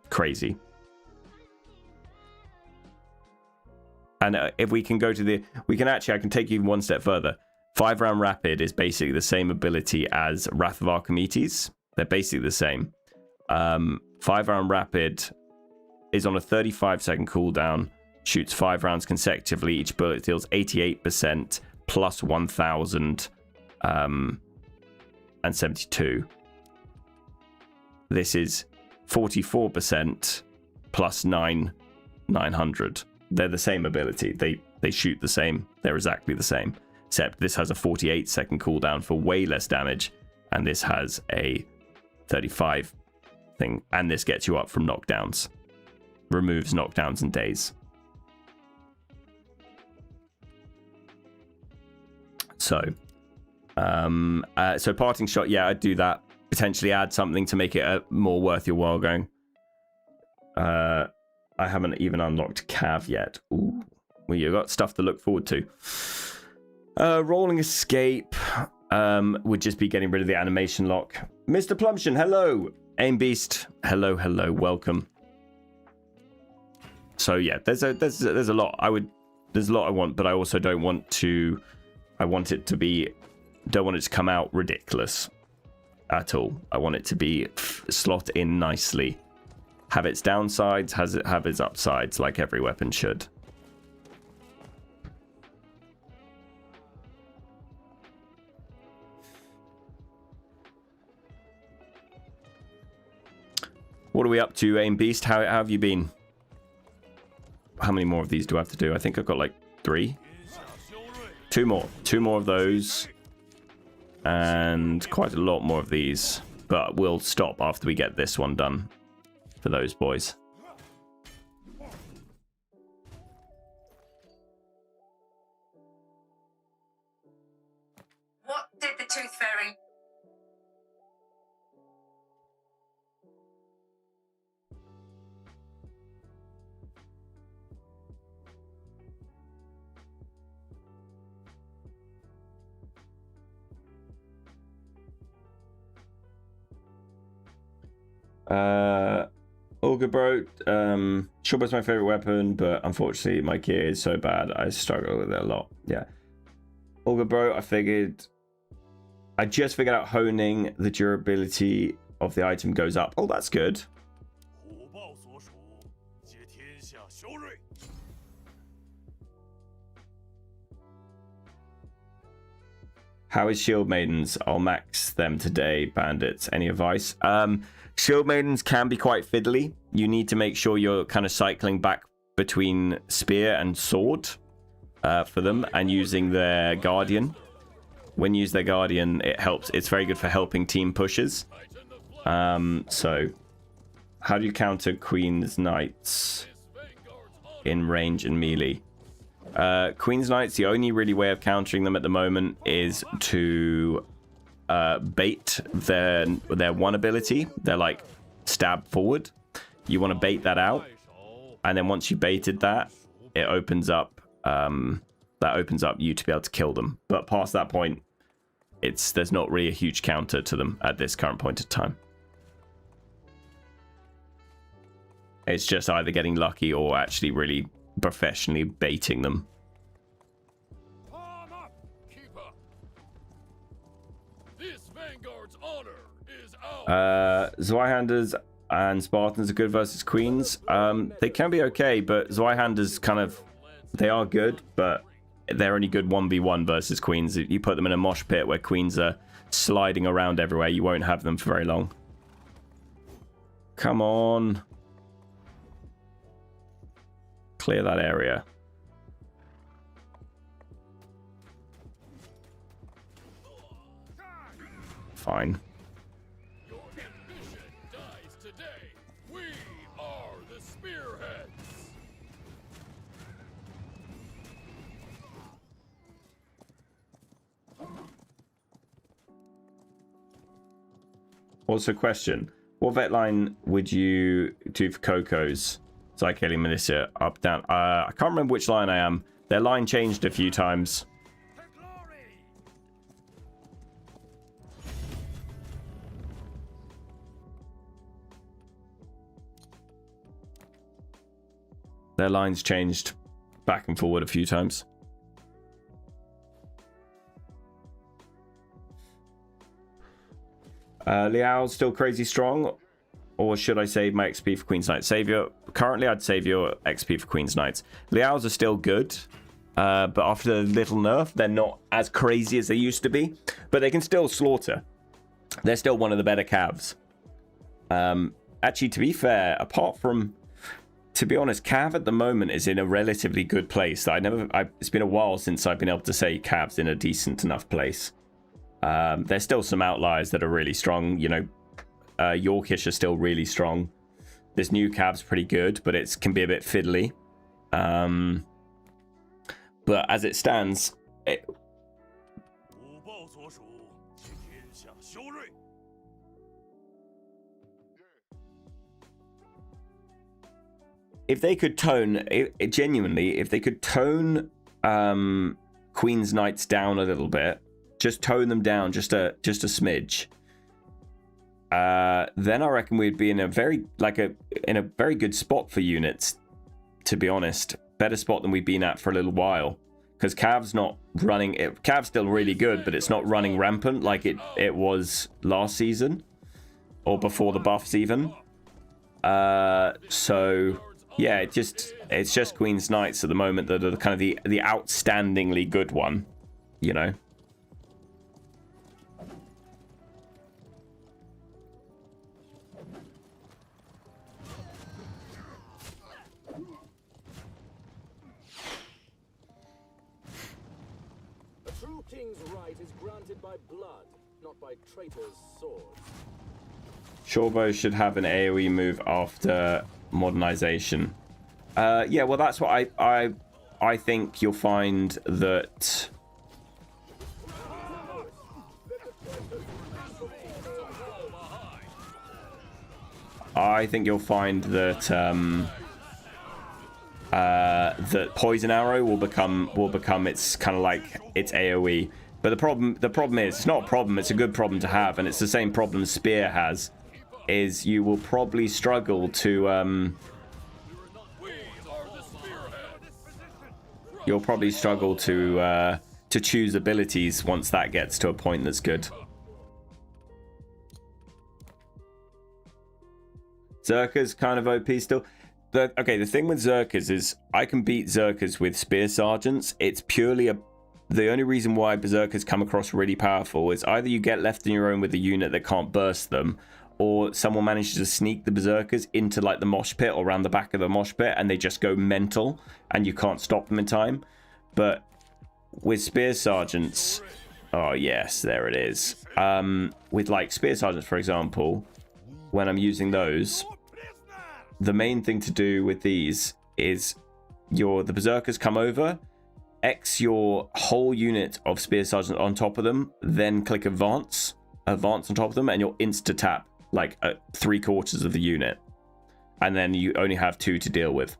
crazy. And if we can go to I can take you one step further. 5-round rapid is basically the same ability as Wrath of Archimedes. They're basically the same. 5-round rapid is on a 35-second cooldown, shoots 5 rounds consecutively. Each bullet deals 88% plus 1,000 and 72. This is 44% plus 900. They're the same ability. They shoot the same. They're exactly the same. Except this has a 48-second cooldown for way less damage, and this has a 35 thing, and this gets you up from knockdowns. Removes knockdowns and daze. So Parting Shot, yeah, I'd do that. Potentially add something to make it more worth your while going. I haven't even unlocked Cav yet. Ooh. Well, you got stuff to look forward to. Rolling Escape would just be getting rid of the animation lock. Mr. Plumption, hello. Aim Beast, hello, welcome. So yeah, there's a lot there's a lot I want, but I also don't want it to come out ridiculous at all. I want it to be slot in nicely. Have its downsides, have its upsides, like every weapon should. What are we up to, Aim Beast? How have you been? How many more of these do I have to do? I think I've got like 3. 2 more. 2 more of those. And quite a lot more of these. But we'll stop after we get this one done. For those boys. What did the Tooth Fairy? All good, bro. Shortbow's my favorite weapon, but unfortunately my gear is so bad I struggle with it a lot. Yeah. All good, bro. I just figured out honing the durability of the item goes up. Oh, that's good. 虎豹所属，皆天下修睿。 How is Shield Maidens? I'll max them today, bandits. Any advice? Shield Maidens can be quite fiddly. You need to make sure you're kind of cycling back between spear and sword for them and using their Guardian. When you use their Guardian, it helps. It's very good for helping team pushes. So, how do you counter Queen's Knights in range and melee? Queen's Knights, the only really way of countering them at the moment is to bait their one ability. They're like stab forward. You want to bait that out, and then once you baited that, it opens up you to be able to kill them. But past that point, there's not really a huge counter to them at this current point of time. It's just either getting lucky or actually really professionally baiting them. Palm up, keeper. This Vanguard's honor is ours. Zweihanders and Spartans are good versus Queens. They can be okay, but Zweihanders they are good, but they're only good 1v1 versus Queens. If you put them in a mosh pit where Queens are sliding around everywhere, you won't have them for very long. Come on. Clear that area. Fine. Your ambition dies today. We are the spearheads. Also, question: what vet line would you do for Coco's? Psyche Militia, up, down. I can't remember which line I am. Their line changed a few times. Their lines changed back and forward a few times. Liao's still crazy strong. Or should I save my XP for Queen's Knights? Currently, I'd save your XP for Queen's Knights. Liao's are still good, but after a little nerf, they're not as crazy as they used to be. But they can still slaughter. They're still one of the better calves. Actually, to be fair, apart from, to be honest, Cav at the moment is in a relatively good place. It's been a while since I've been able to say Cav's in a decent enough place. There's still some outliers that are really strong, you know. Yorkish are still really strong. This new Cav's pretty good, but it can be a bit fiddly. But as it stands, if they could tone, genuinely, if they could tone Queen's Knights down a little bit, just tone them down just a smidge. Then I reckon we'd be in a very good spot for units, to be honest. Better spot than we've been at for a little while. Because Cav's not running it. Cav's still really good, but it's not running rampant like it was last season. Or before the buffs even. So yeah, it's just Queen's Knights at the moment that are kind of the outstandingly good one, you know. By traitors' swords. Shorebow should have an AoE move after modernization. Yeah, well, that's what I think you'll find that. I think you'll find that that poison arrow will become its kind of like its AoE. But the problem is, it's not a problem, it's a good problem to have, and it's the same problem Spear has. is you will probably struggle to you'll probably struggle to choose abilities once that gets to a point that's good. Zerka's kind of OP still. Okay, the thing with Zerkas is I can beat Zerkas with Spear Sergeants. It's purely the only reason why Berserkers come across really powerful is either you get left on your own with a unit that can't burst them, or someone manages to sneak the Berserkers into like the mosh pit or around the back of the mosh pit and they just go mental and you can't stop them in time. But with Spear Sergeants, oh yes, there it is. With like Spear Sergeants, for example, when I'm using those, the main thing to do with these is the Berserkers come over, X your whole unit of Spear Sergeant on top of them, then click advance on top of them, and you'll insta-tap like 3/4 of the unit. And then you only have 2 to deal with.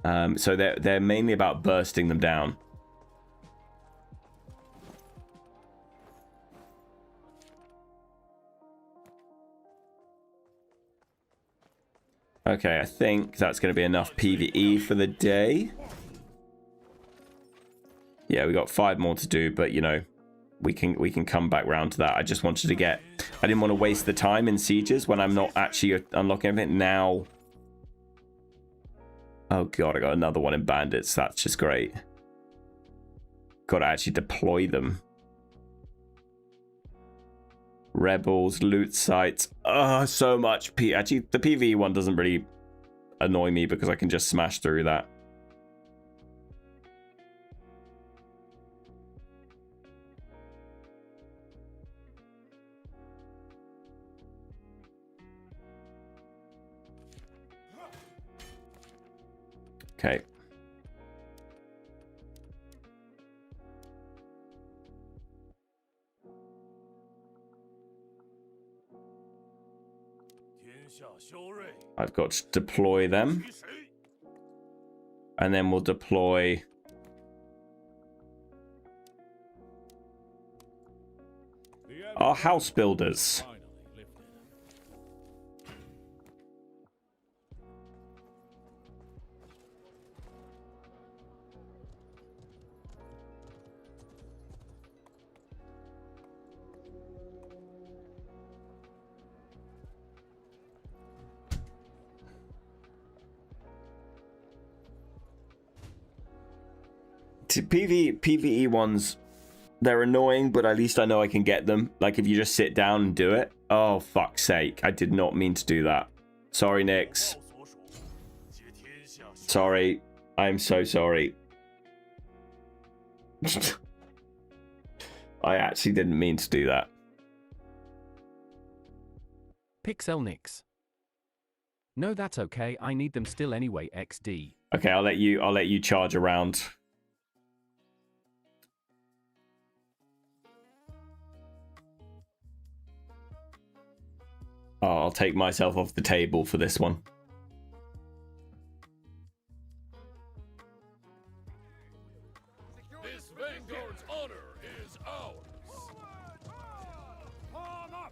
So they're mainly about bursting them down. Okay, I think that's going to be enough PvE for the day. Yeah, we got 5 more to do, but you know, we can come back round to that. I just wanted to get, I didn't want to waste the time in sieges when I'm not actually unlocking everything now. Oh god, I got another one in bandits. That's just great. Got to actually deploy them. Rebels, loot sites. Oh, so much. Actually, the PvE one doesn't really annoy me because I can just smash through that. Okay. I've got to deploy them. And then we'll deploy our house builders. PvE ones, they're annoying, but at least I know I can get them. Like if you just sit down and do it. Oh, fuck's sake. I did not mean to do that. Sorry, Nix. Sorry. I'm so sorry. I actually didn't mean to do that. Pixel Nix. No, that's okay. I need them still anyway, XD. Okay, I'll let you charge around. Oh, I'll take myself off the table for this one. This Vanguard's honor is ours. Form up.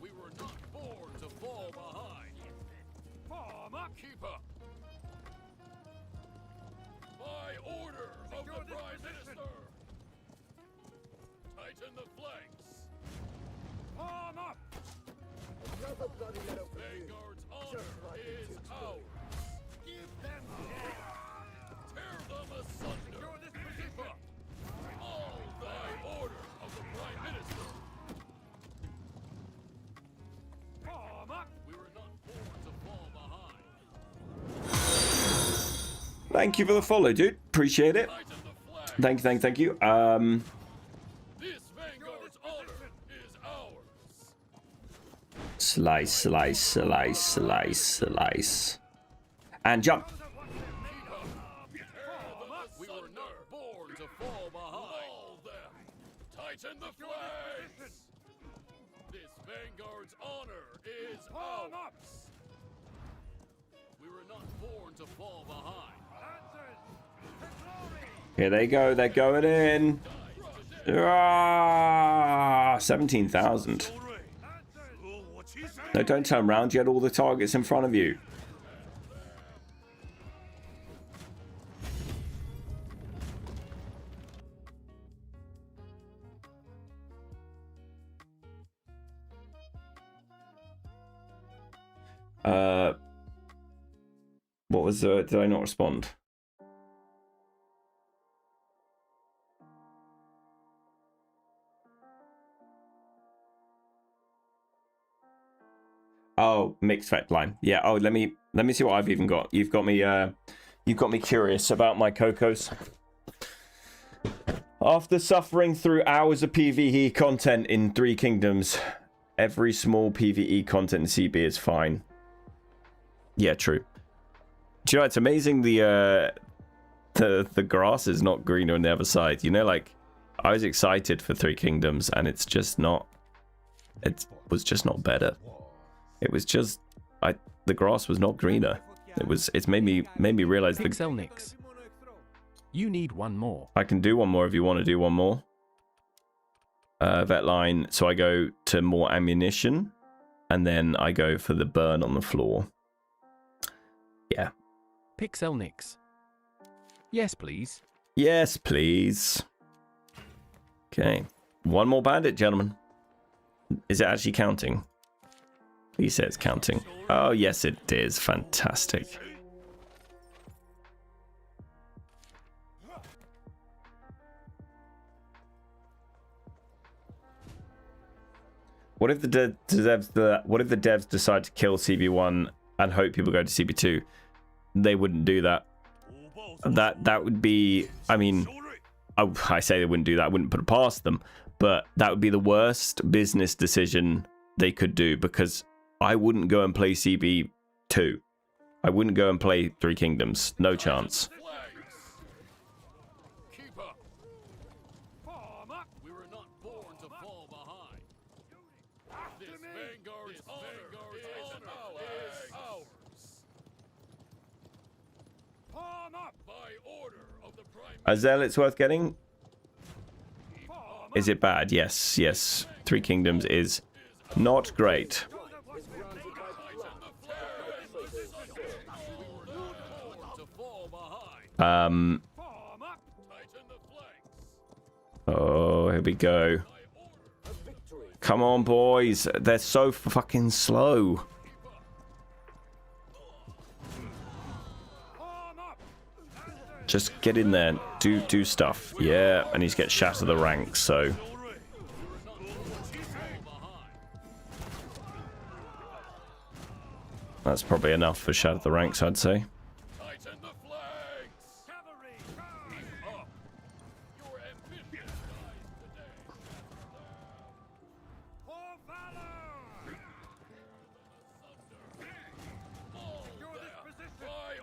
We were not born to fall behind. Form up. Keep up. By order of the Prime Minister. Tighten the flanks. Form up. Vanguard's honor is ours. Give them tear them asunder. Keep up. All by order of the Prime Minister. Form up. We were not born to fall behind. Thank you for the follow, dude. Appreciate it. Thank you. This Vanguard's honor is ours. Slice. And jump. We were not born to fall behind. All them. Tighten the flanks. This Vanguard's honor is ours. We were not born to fall behind. Here they go. They're going in. Die today. 17,000. No, don't turn around. You had all the targets in front of you. What was did I not respond? Oh, mixed fact line. Yeah. Oh, let me see what I've even got. You've got me curious about my Cocos. After suffering through hours of PvE content in Three Kingdoms, every small PvE content in CB is fine. Yeah, true. Do you know, it's amazing the grass is not greener on the other side. You know, like, I was excited for Three Kingdoms, and it's just not. It was just not better. It was just, the grass was not greener. It's made me realize that. Pixel Nix. You need one more. I can do one more if you want to do one more. Vet line. So I go to more ammunition, and then I go for the burn on the floor. Yeah. Pixel Nix. Yes, please. Yes, please. Okay. One more bandit, gentlemen. Is it actually counting? He says counting. Oh, yes, it is. Fantastic. What if the devs decide to kill CB1 and hope people go to CB2? They wouldn't do that. That would be, I mean, I say they wouldn't do that. I wouldn't put it past them, but that would be the worst business decision they could do, because I wouldn't go and play CB2. I wouldn't go and play Three Kingdoms. No chance. Keep up. We were not born to fall behind. This Vanguard's honor is ours. Palm up by order of the Prime A Zealot's worth getting? Is it bad? Yes, yes. Three Kingdoms is not great. Oh, here we go. Come on, boys. They're so fucking slow. Just get in there. Do stuff. Yeah, and he's get shattered the ranks, so. That's probably enough for shatter the ranks, I'd say.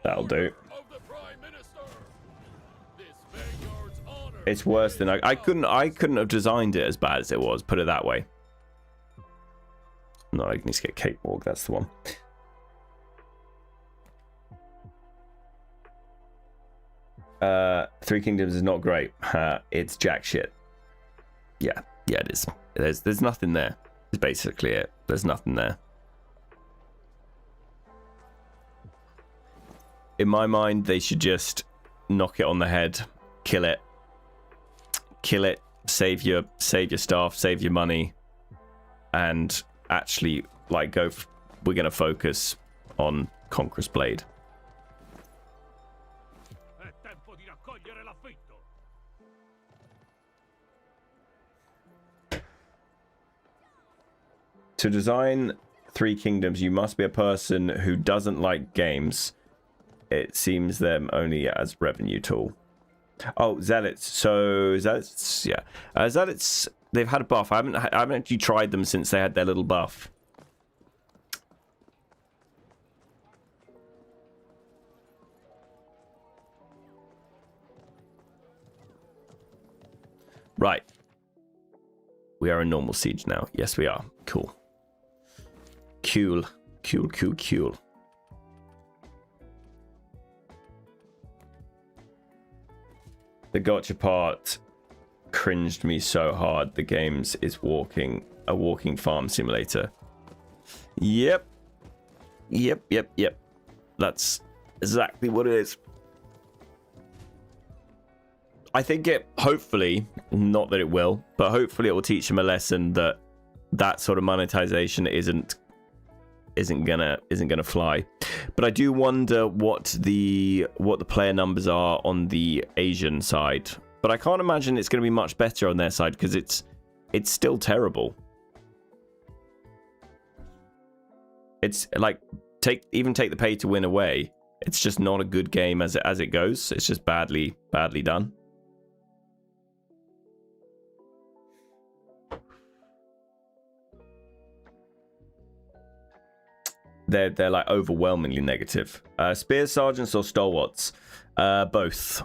That'll do. It's worse than I couldn't have designed it as bad as it was, put it that way. No, I need to get Cakewalk, that's the one. Three Kingdoms is not great. It's jack shit. Yeah, it is. There's nothing there. It's basically it. There's nothing there. In my mind, they should just knock it on the head, kill it, save your staff, save your money, and actually like we're gonna focus on Conquerors Blade. To design Three Kingdoms, you must be a person who doesn't like games. It seems them only as revenue tool. Oh, Zealots. So Zealots, yeah. Zealots, they've had a buff. I haven't actually tried them since they had their little buff. Right. We are in normal siege now. Yes, we are. Cool. Cool. The gotcha part cringed me so hard. The games is a walking farm simulator. Yep. That's exactly what it is. I think it, hopefully, not that it will, but hopefully it will teach them a lesson that that sort of monetization isn't gonna fly. But I do wonder what the player numbers are on the Asian side. But I can't imagine it's gonna be much better on their side because it's still terrible. It's like take the pay to win away. It's just not a good game as it goes. It's just badly done. They're like overwhelmingly negative. Spear sergeants or stalwarts? Both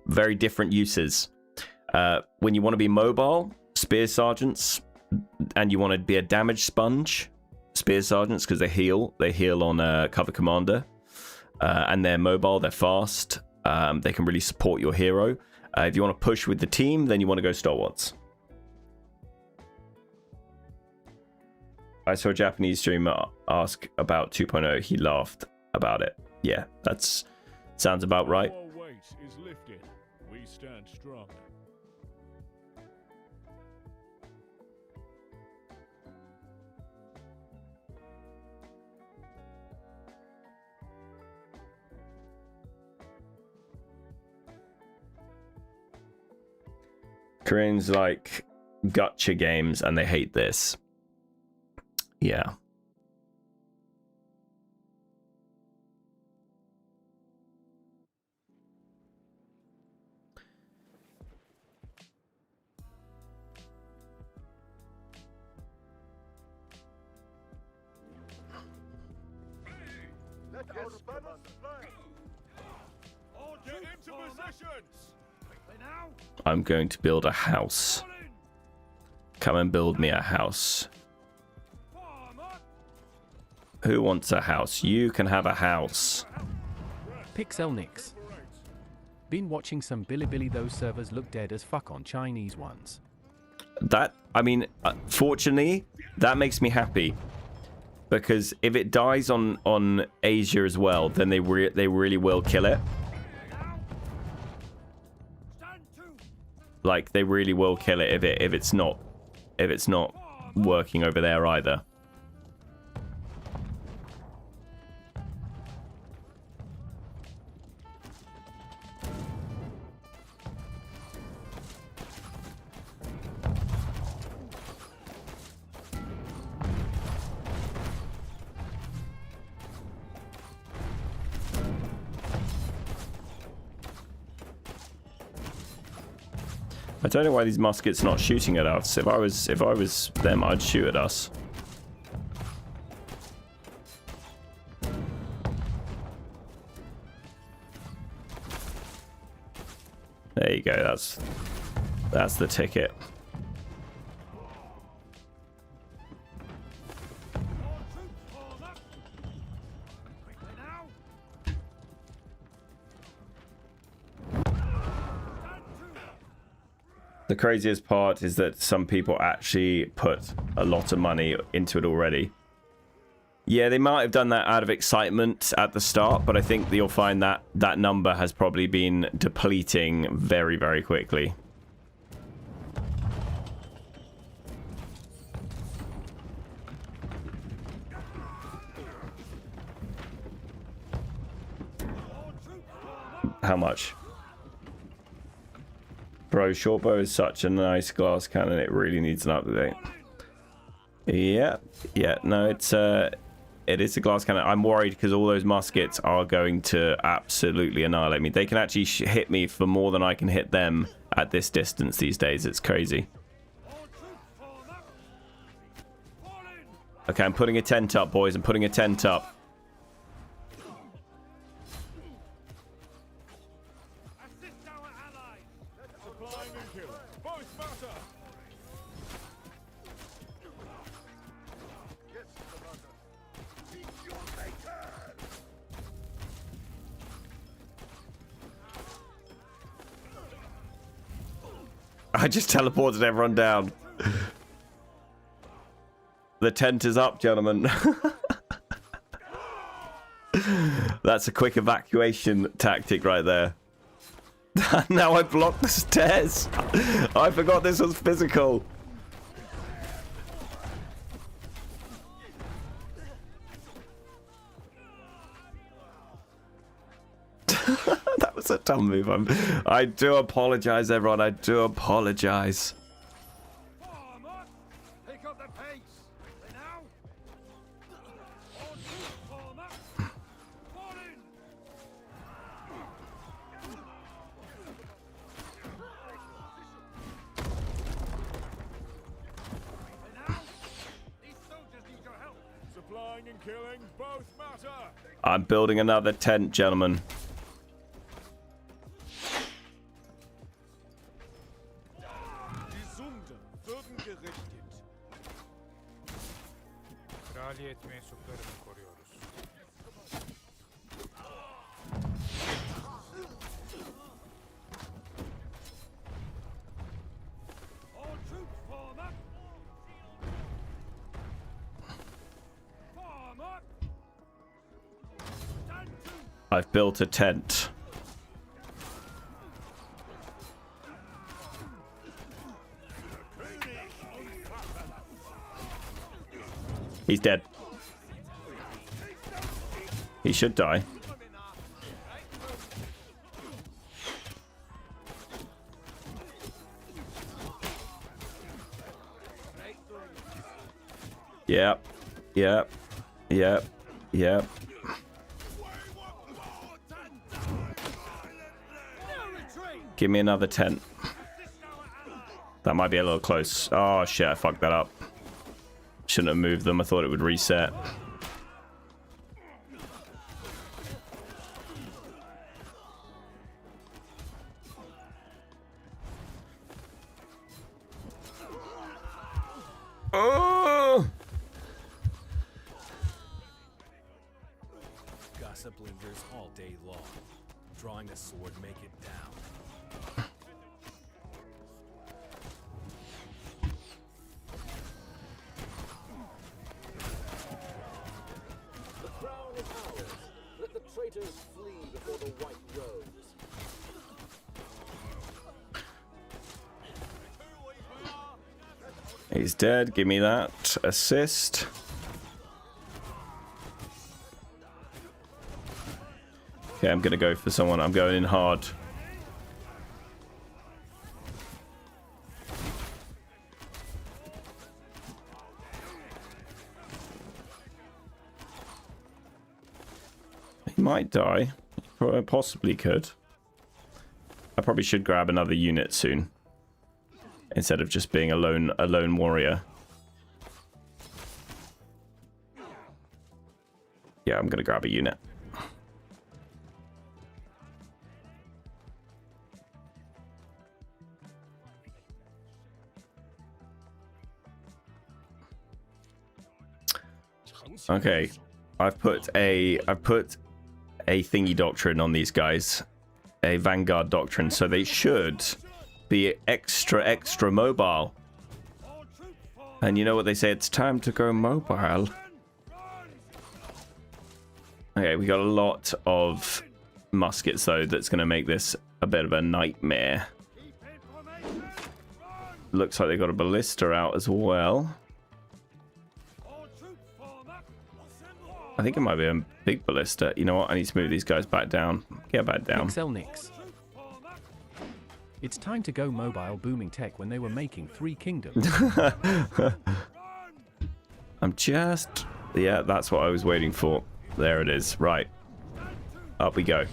very different uses. When you want to be mobile, spear sergeants, and you want to be a damage sponge, spear sergeants, because they heal on cover commander, and they're mobile, they're fast, they can really support your hero. If you want to push with the team, then you want to go stalwarts. I saw a Japanese streamer ask about 2.0. He laughed about it. Yeah, that's sounds about right. Our weight is lifted. We stand strong. Koreans like gacha games and they hate this. Yeah. Get into positions. I'm going to build a house. Come and build me a house. Who wants a house? You can have a house. Pixelnix. Been watching some Bilibili. Those servers look dead as fuck on Chinese ones. That, I mean, fortunately, that makes me happy. Because if it dies on Asia as well, then they really will kill it. Like, they really will kill it if it's not working over there either. I don't know why these muskets are not shooting at us. If I was them, I'd shoot at us. There you go. That's the ticket. The craziest part is that some people actually put a lot of money into it already. Yeah, they might have done that out of excitement at the start, but I think you'll find that that number has probably been depleting very, very quickly. How much? Bro, shortbow is such a nice glass cannon. It really needs an update. Yeah, no, it is a glass cannon. I'm worried because all those muskets are going to absolutely annihilate me. They can actually hit me for more than I can hit them at this distance these days. It's crazy. Okay, I'm putting a tent up, boys. I'm putting a tent up. I just teleported everyone down. The tent is up, gentlemen. That's a quick evacuation tactic right there. Now I blocked the stairs. I forgot this was physical. That was a dumb move. I do apologize, everyone. I do apologize. Pick up the pace. Now. Fall in. Now. These soldiers need your help. Supplying and killing both matter. I'm building another tent, gentlemen. Die Sunde würden gerichtet. Kraliyet mensuplarını koruyoruz. All troops form up. Form up. Stand to. I've built a tent. He's dead. He should die. Yep. Yep. Yep. Yep. Give me another tent. That might be a little close. Oh shit, I fucked that up. Shouldn't have moved them. I thought it would reset. Oh! Gossip lingers all day long. Drawing a sword, make it down. The crown is ours. Let the traitors flee before the white rose. He's dead. Give me that assist. Okay, I'm gonna go for someone. I'm going in hard. He might die. Possibly could. I probably should grab another unit soon, instead of just being a lone warrior. Yeah, I'm gonna grab a unit. Okay, I've put a thingy doctrine on these guys, a Vanguard doctrine, so they should be extra mobile. And you know what they say? It's time to go mobile. Okay, we got a lot of muskets though. That's going to make this a bit of a nightmare. Looks like they got a ballista out as well. I think it might be a big ballista. You know what? I need to move these guys back down. Get back down. Pixelnix. It's time to go mobile booming tech when they were making 3 kingdoms. I'm just... Yeah, that's what I was waiting for. There it is. Right. Up we go.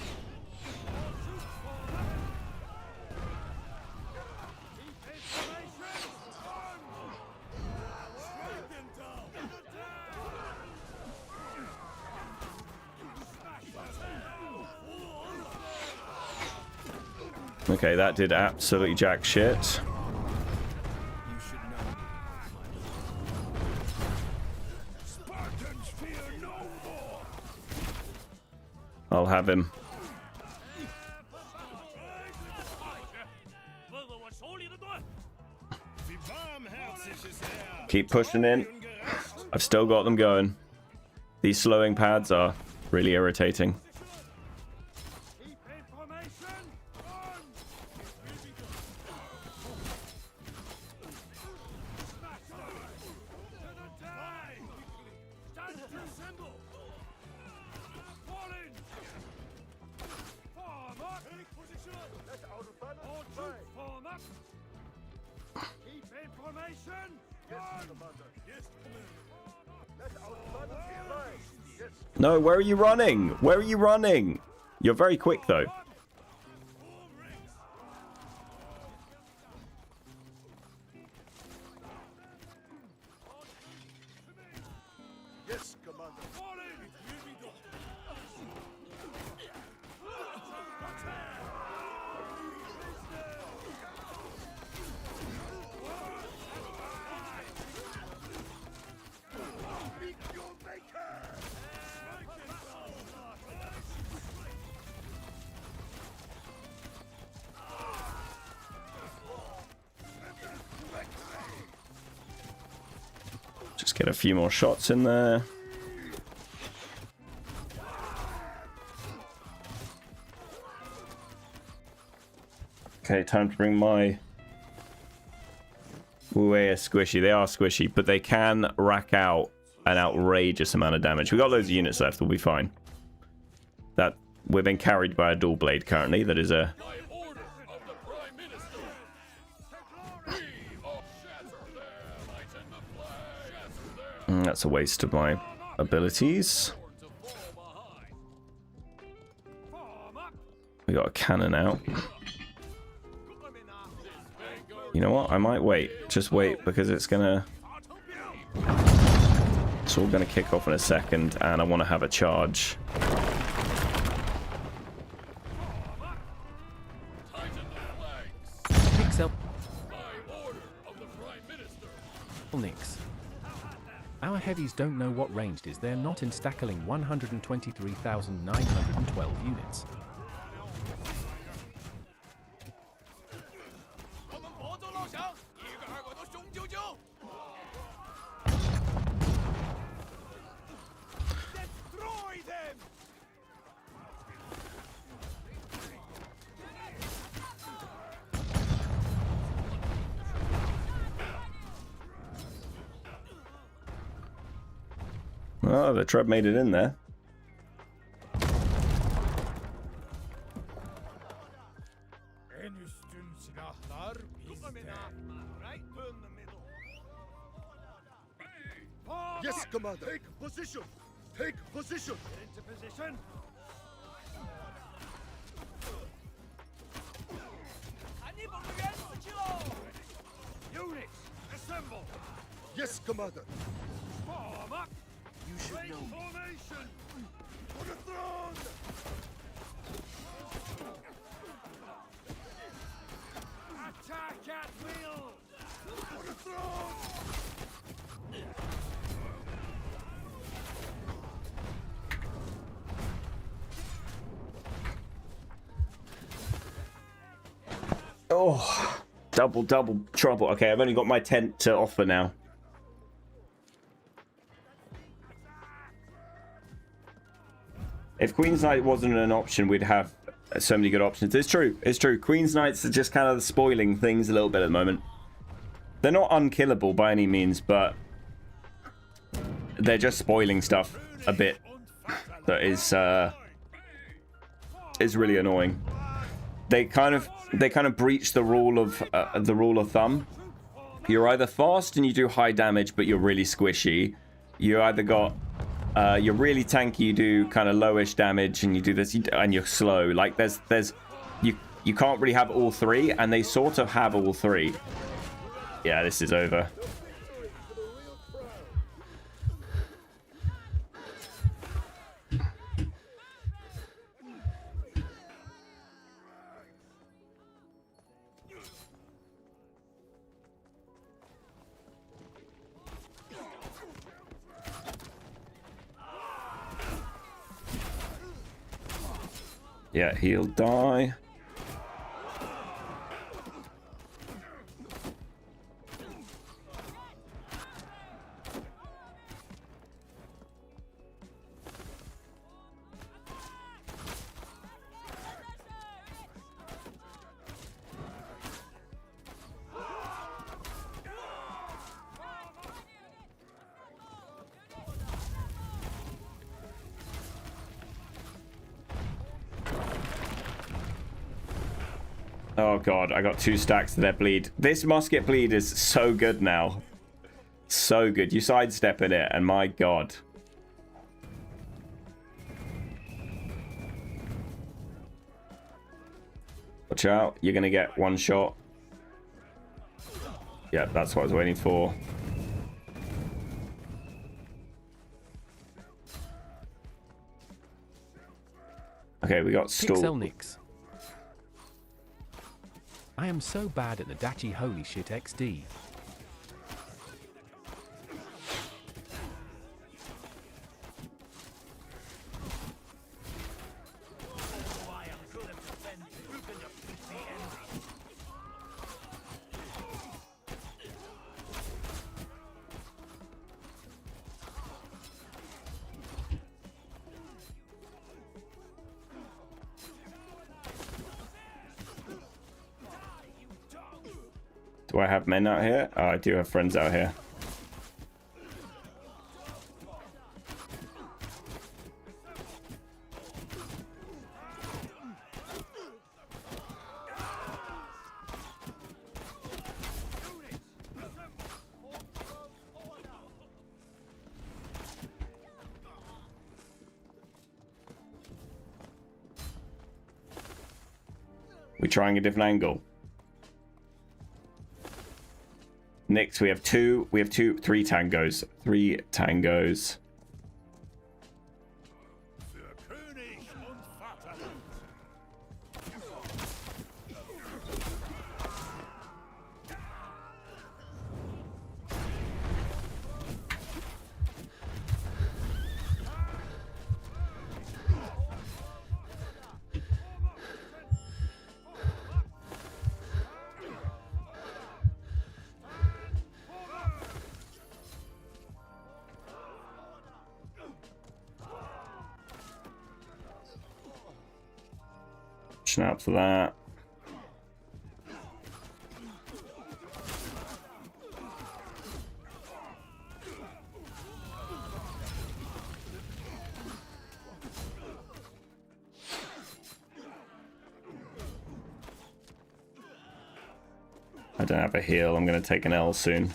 Okay, that did absolutely jack shit. You should know. Spartans fear no more. I'll have him. Keep pushing in. I've still got them going. These slowing pads are really irritating. Keep in formation. Run. Smash on. To the die. Stand to assemble. Fall in. Form up. Take position. All troops form up. Keep in formation. Run. Yes, No, where are you running? Where are you running? You're very quick, though. Yes, Commander. Fall in. Just get a few more shots in there. Okay, time to bring my Wue squishy. They are squishy, but they can rack out an outrageous amount of damage. We got loads of units left, we'll be fine. That we're being carried by a dual blade currently. That is a By order of the Prime Minister. We all shatter them. Lighten the flame. Shatter them. that's a waste of my abilities. To fall behind. Form up. We got a cannon out. You know what? I might wait. Just wait because it's gonna. It's all gonna kick off in a second, and I want to have a charge. Tighten the flanks. Pixel By order of the Prime Minister. Nix. Our heavies don't know what ranged is. They're not in stackling 123,912 units. Destroy them. Oh, the Treb made it in there. Yes, Commander. Take position. Take position. Get into position. Units, assemble. Yes, Commander. Form up. You should Break know. formation. For the throne. Attack at will. For the throne. Oh, double trouble. Okay, I've only got my tent to offer now. If Queen's Knight wasn't an option, we'd have so many good options. It's true. It's true. Queen's Knights are just kind of spoiling things a little bit at the moment. They're not unkillable by any means, but they're just spoiling stuff a bit. That is really annoying. They kind of breach the rule of thumb. You're either fast and you do high damage, but you're really squishy. You either got you're really tanky, you do kind of lowish damage, and you do this, and you're slow. Like you can't really have all three, and they sort of have all three. Yeah, this is over. Yeah, he'll die. Oh god, I got 2 stacks of their bleed. This musket bleed is so good now. So good. You sidestep in it, and my god. Watch out, you're gonna get one shot. Yeah, that's what I was waiting for. Okay, we got stall. Pixelnix. I am so bad at the Dachi holy shit XD. Do I have men out here? Oh, I do have friends out here. We're trying a different angle. Next, we have three tangos. 3 tangos. Out for that. I don't have a heal. I'm going to take an L soon.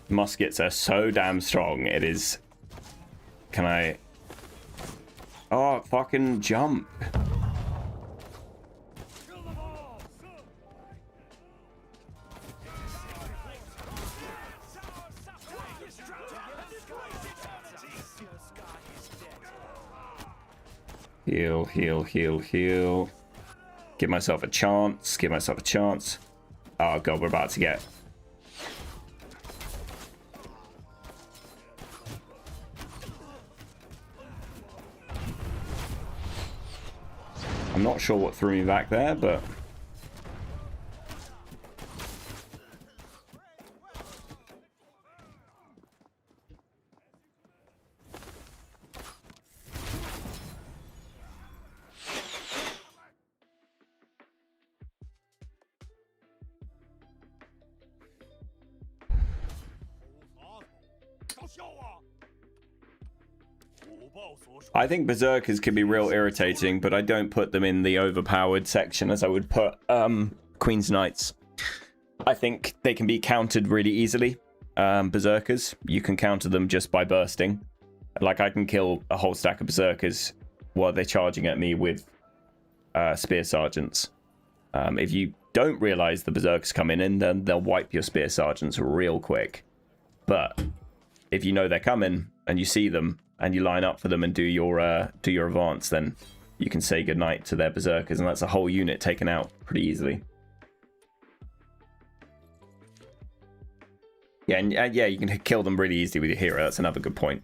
Muskets are so damn strong. It is. Can I? Oh, fucking jump. Heal, heal, heal, heal. Give myself a chance. Give myself a chance. Oh god, we're about to get. I'm not sure what threw me back there, but I think Berserkers can be real irritating, but I don't put them in the overpowered section as I would put Queen's Knights. I think they can be countered really easily. Berserkers, you can counter them just by bursting. Like, I can kill a whole stack of Berserkers while they're charging at me with Spear Sergeants. If you don't realize the Berserkers come in, then they'll wipe your Spear Sergeants real quick. But if you know they're coming and you see them and you line up for them and do your advance, then you can say goodnight to their Berserkers, and that's a whole unit taken out pretty easily. Yeah, and yeah, you can kill them really easily with your hero. That's another good point.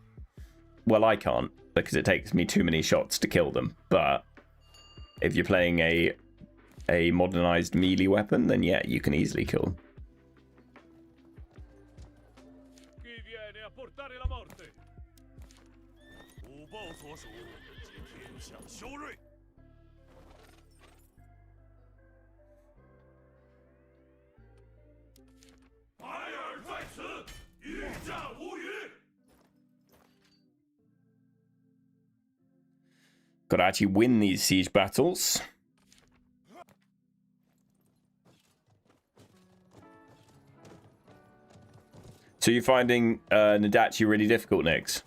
Well, I can't, because it takes me too many shots to kill them. But if you're playing a modernized melee weapon, then yeah, you can easily kill them. Got to actually win these siege battles. So you're finding Nadachi really difficult, Nix?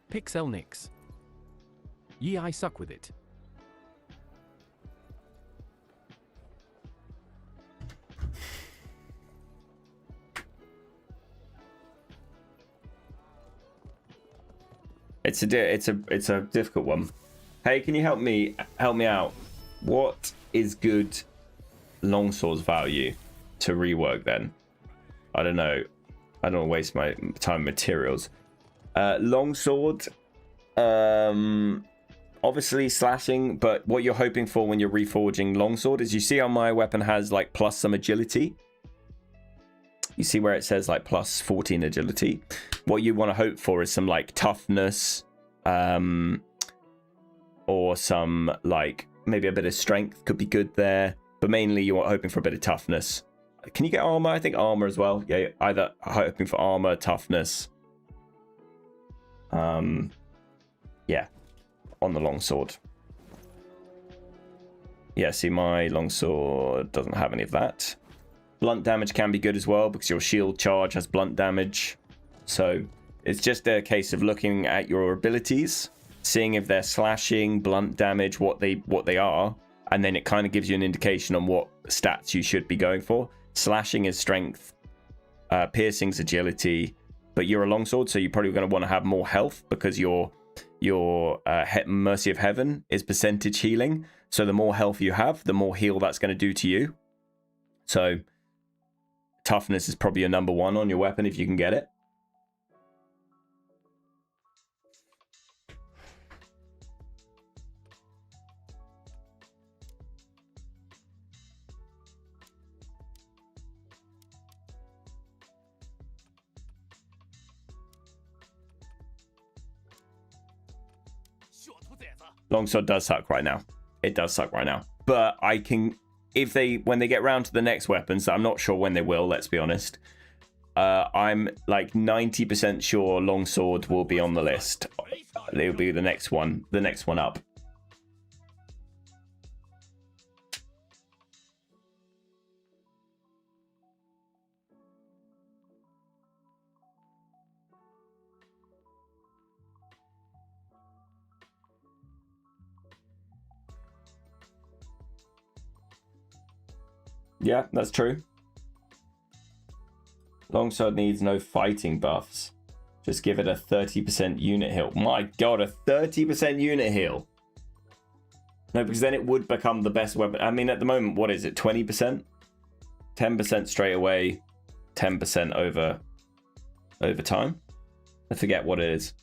Pixel Nix. Ye I suck with it. It's a difficult one. Hey, can you help me out? What is good longsword's value to rework then? I don't know. I don't want to waste my time and materials. Longsword, obviously slashing, but what you're hoping for when you're reforging longsword is, you see how my weapon has like plus some agility. You see where it says like plus 14 agility. What you want to hope for is some like toughness, or some like maybe a bit of strength could be good there, but mainly you're hoping for a bit of toughness. Can you get armor? I think armor as well. Yeah, either hoping for armor, toughness. Yeah, on the longsword. Yeah, see, my longsword doesn't have any of that. Blunt damage can be good as well because your shield charge has blunt damage. So it's just a case of looking at your abilities, seeing if they're slashing, blunt damage, what they are, and then it kind of gives you an indication on what stats you should be going for. Slashing is strength, piercing's agility, but you're a longsword, so you're probably going to want to have more health because your Mercy of Heaven is percentage healing. So the more health you have, the more heal that's going to do to you. So toughness is probably your number one on your weapon if you can get it. Longsword does suck right now. It does suck right now. But I can, when they get round to the next weapons, I'm not sure when they will, let's be honest. I'm like 90% sure longsword will be on the list. It'll be the next one up. Yeah, that's true. Longsword needs no fighting buffs. Just give it a 30% unit heal. My god, a 30% unit heal. No, because then it would become the best weapon. I mean, at the moment, what is it? 20%? 10% straight away. 10% over time. I forget what it is.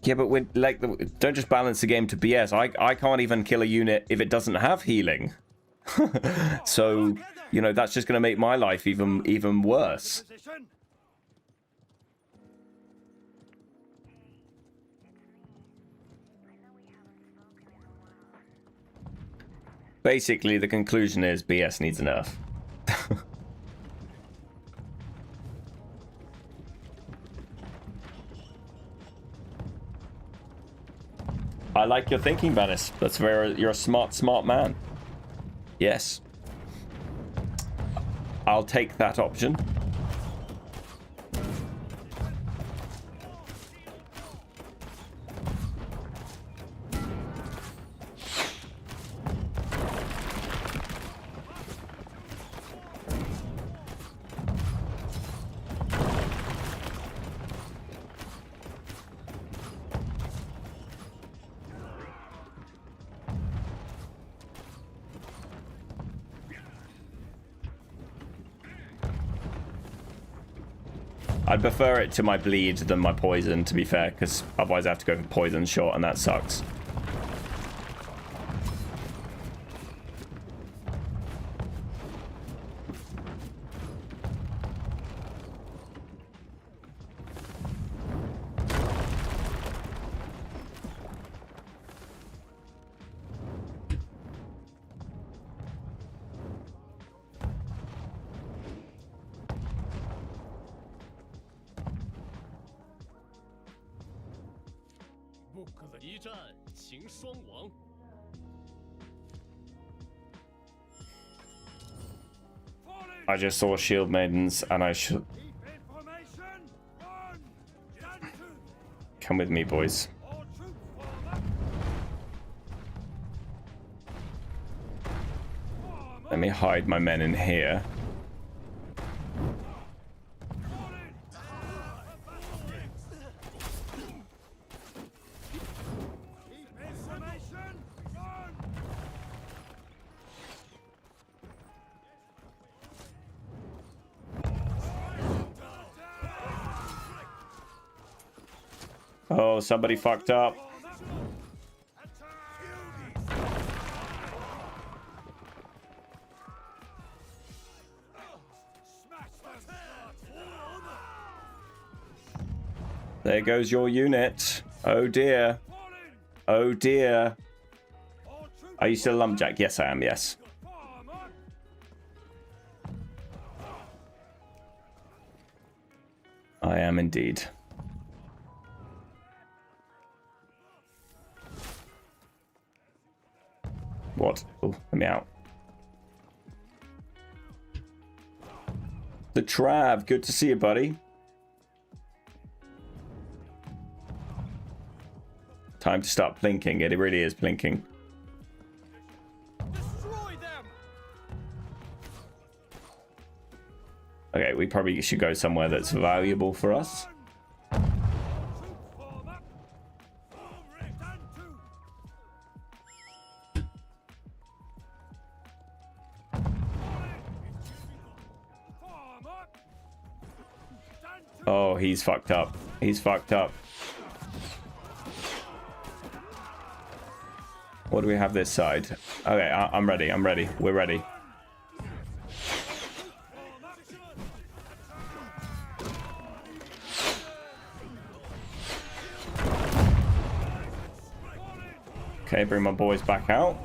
Yeah, but don't just balance the game to BS. I can't even kill a unit if it doesn't have healing. So, you know, that's just going to make my life even worse. Basically, the conclusion is BS needs a nerf. I like your thinking, Banis. You're a smart man. Yes. I'll take that option. I'd prefer it to my bleed than my poison, to be fair, because otherwise I have to go for poison shot, and that sucks. 战秦双王。 I just saw shield maidens, and I should come with me, boys. Let me hide my men in here. Oh, somebody fucked up. There goes your unit. Oh dear. Oh dear. Are you still a lumberjack? Yes, I am, yes. I am indeed. What? Oh, let me out. The Trav, good to see you, buddy. Time to start blinking. It really is blinking. Destroy them! Okay, we probably should go somewhere that's valuable for us. Oh, he's fucked up. He's fucked up. What do we have this side? Okay, I'm ready. I'm ready. We're ready. Okay, bring my boys back out.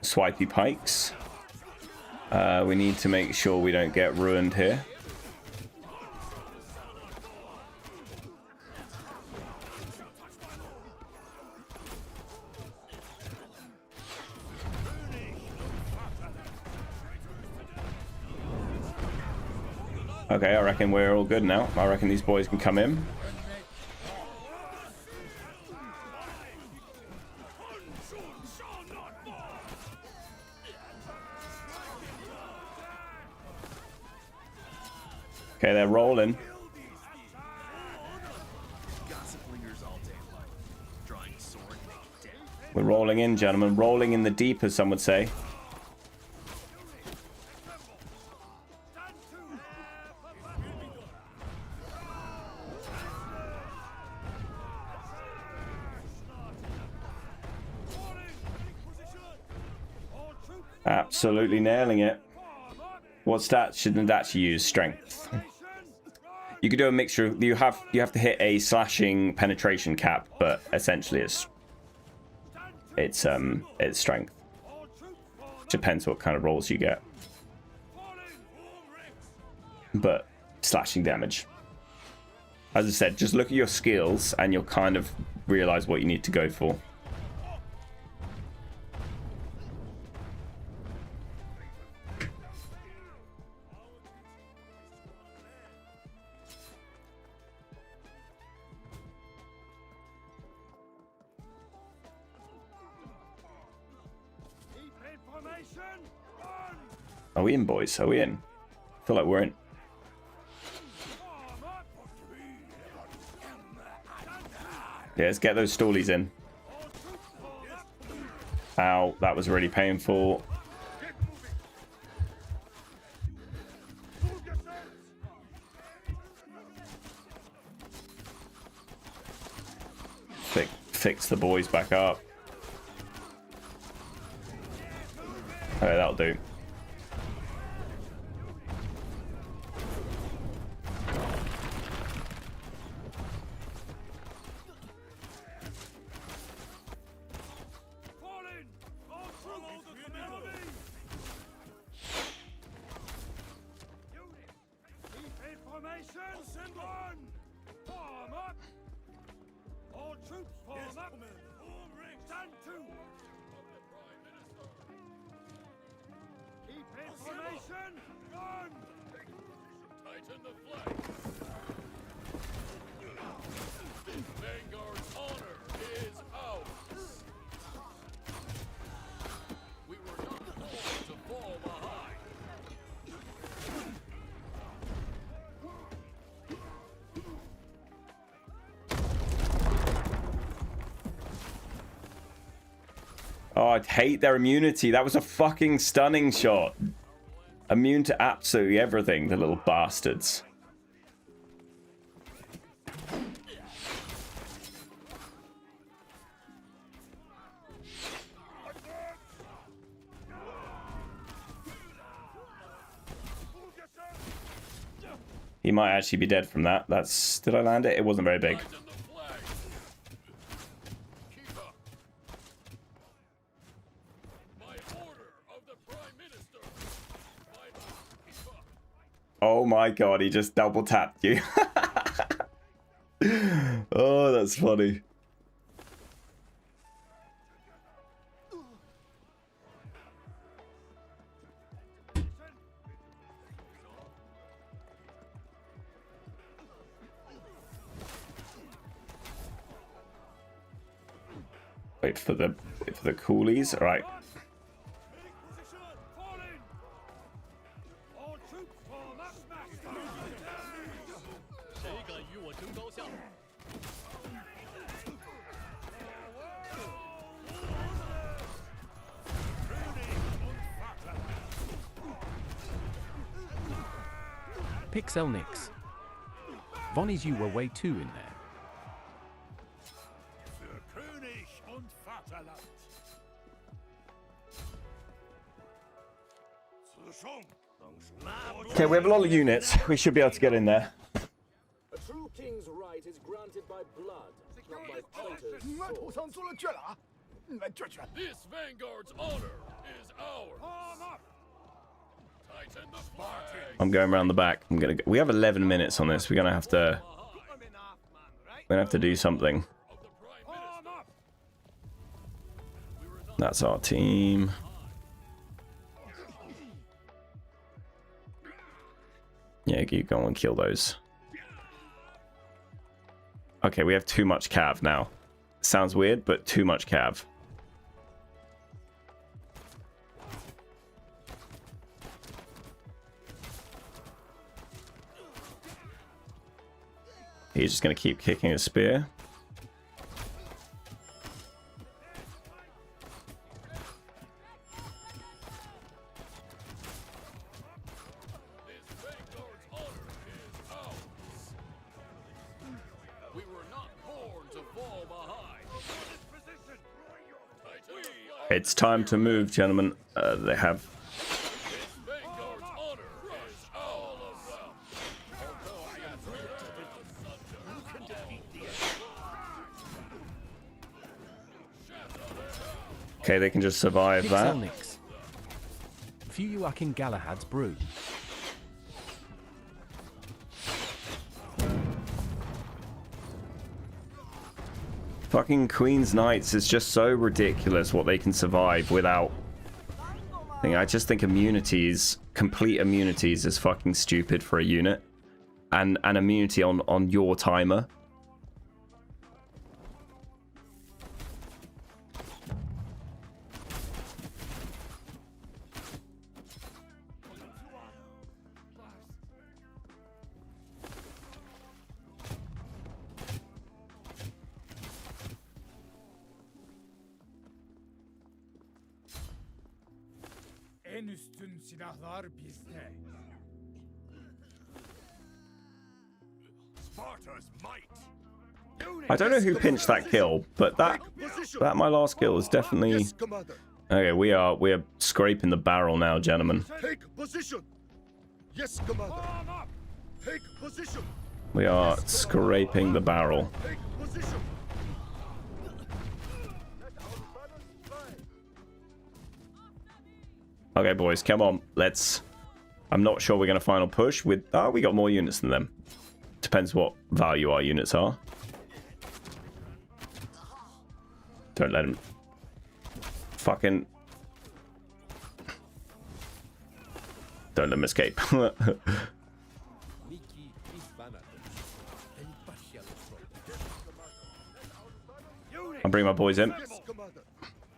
Swipey pikes. We need to make sure we don't get ruined here. Okay, I reckon we're all good now. I reckon these boys can come in. Okay, they're rolling. We're rolling in, gentlemen. Rolling in the deep, as some would say. Absolutely nailing it. What stats shouldn't actually use? Strength. You could do a mixture. You have to hit a slashing penetration cap, but essentially it's strength. Depends what kind of rolls you get. But slashing damage. As I said, just look at your skills and you'll kind of realize what you need to go for. Are we in, boys? Are we in? I feel like we're in. Yeah, let's get those stoolies in. Ow, that was really painful. Fix the boys back up. Okay, that'll do. Tighten the flank. Vanguard's honor is ours. We were not born to fall behind. Oh, I'd hate their immunity. That was a fucking stunning shot. Immune to absolutely everything, the little bastards. He might actually be dead from that. That's... Did I land it? It wasn't very big. Tighten the flag. Keep up. By order of the Prime Minister. Keep up. Oh my god, he just double tapped you. Oh, that's funny. Wait for the coolies. All right. Pixelnix. Vonnie's you were way too in there. Okay, we have a lot of units. We should be able to get in there. A true king's right is granted by blood, not by traitors' swords. This Vanguard's honor is ours. Tighten the flag. I'm going around the back. I'm gonna. We have 11 minutes on this. We're gonna have to. We're gonna have to do something. Of the Prime Minister. That's our team. Yeah, you go and kill those. Okay, we have too much cav now. Sounds weird, but too much cav. He's just going to keep kicking his spear. This Vanguard's honor is ours. We were not born to fall behind. Tighten the flag. It's time to move, gentlemen. They have... This Vanguard's honor is all of them. Although I have returned the subject. Okay, they can just survive that. Pixelnix. Few you are King Galahad's brew. Fucking Queen's Knights is just so ridiculous what they can survive without... I just think immunities, complete immunities is fucking stupid for a unit. And an immunity on your timer. En üstün silahlar bizde. Sparta's might. I don't know who pinched that kill, but that my last kill is definitely... Okay, we are scraping the barrel now, gentlemen. Take position. Yes, commander. Take position. We are scraping the barrel. Take position. Okay, boys, come on. Let's... I'm not sure we're going to final push with... Oh, we got more units than them. Depends what value our units are. Don't let him... Fucking... Don't let him escape. bring my boys in. Yes, Commander.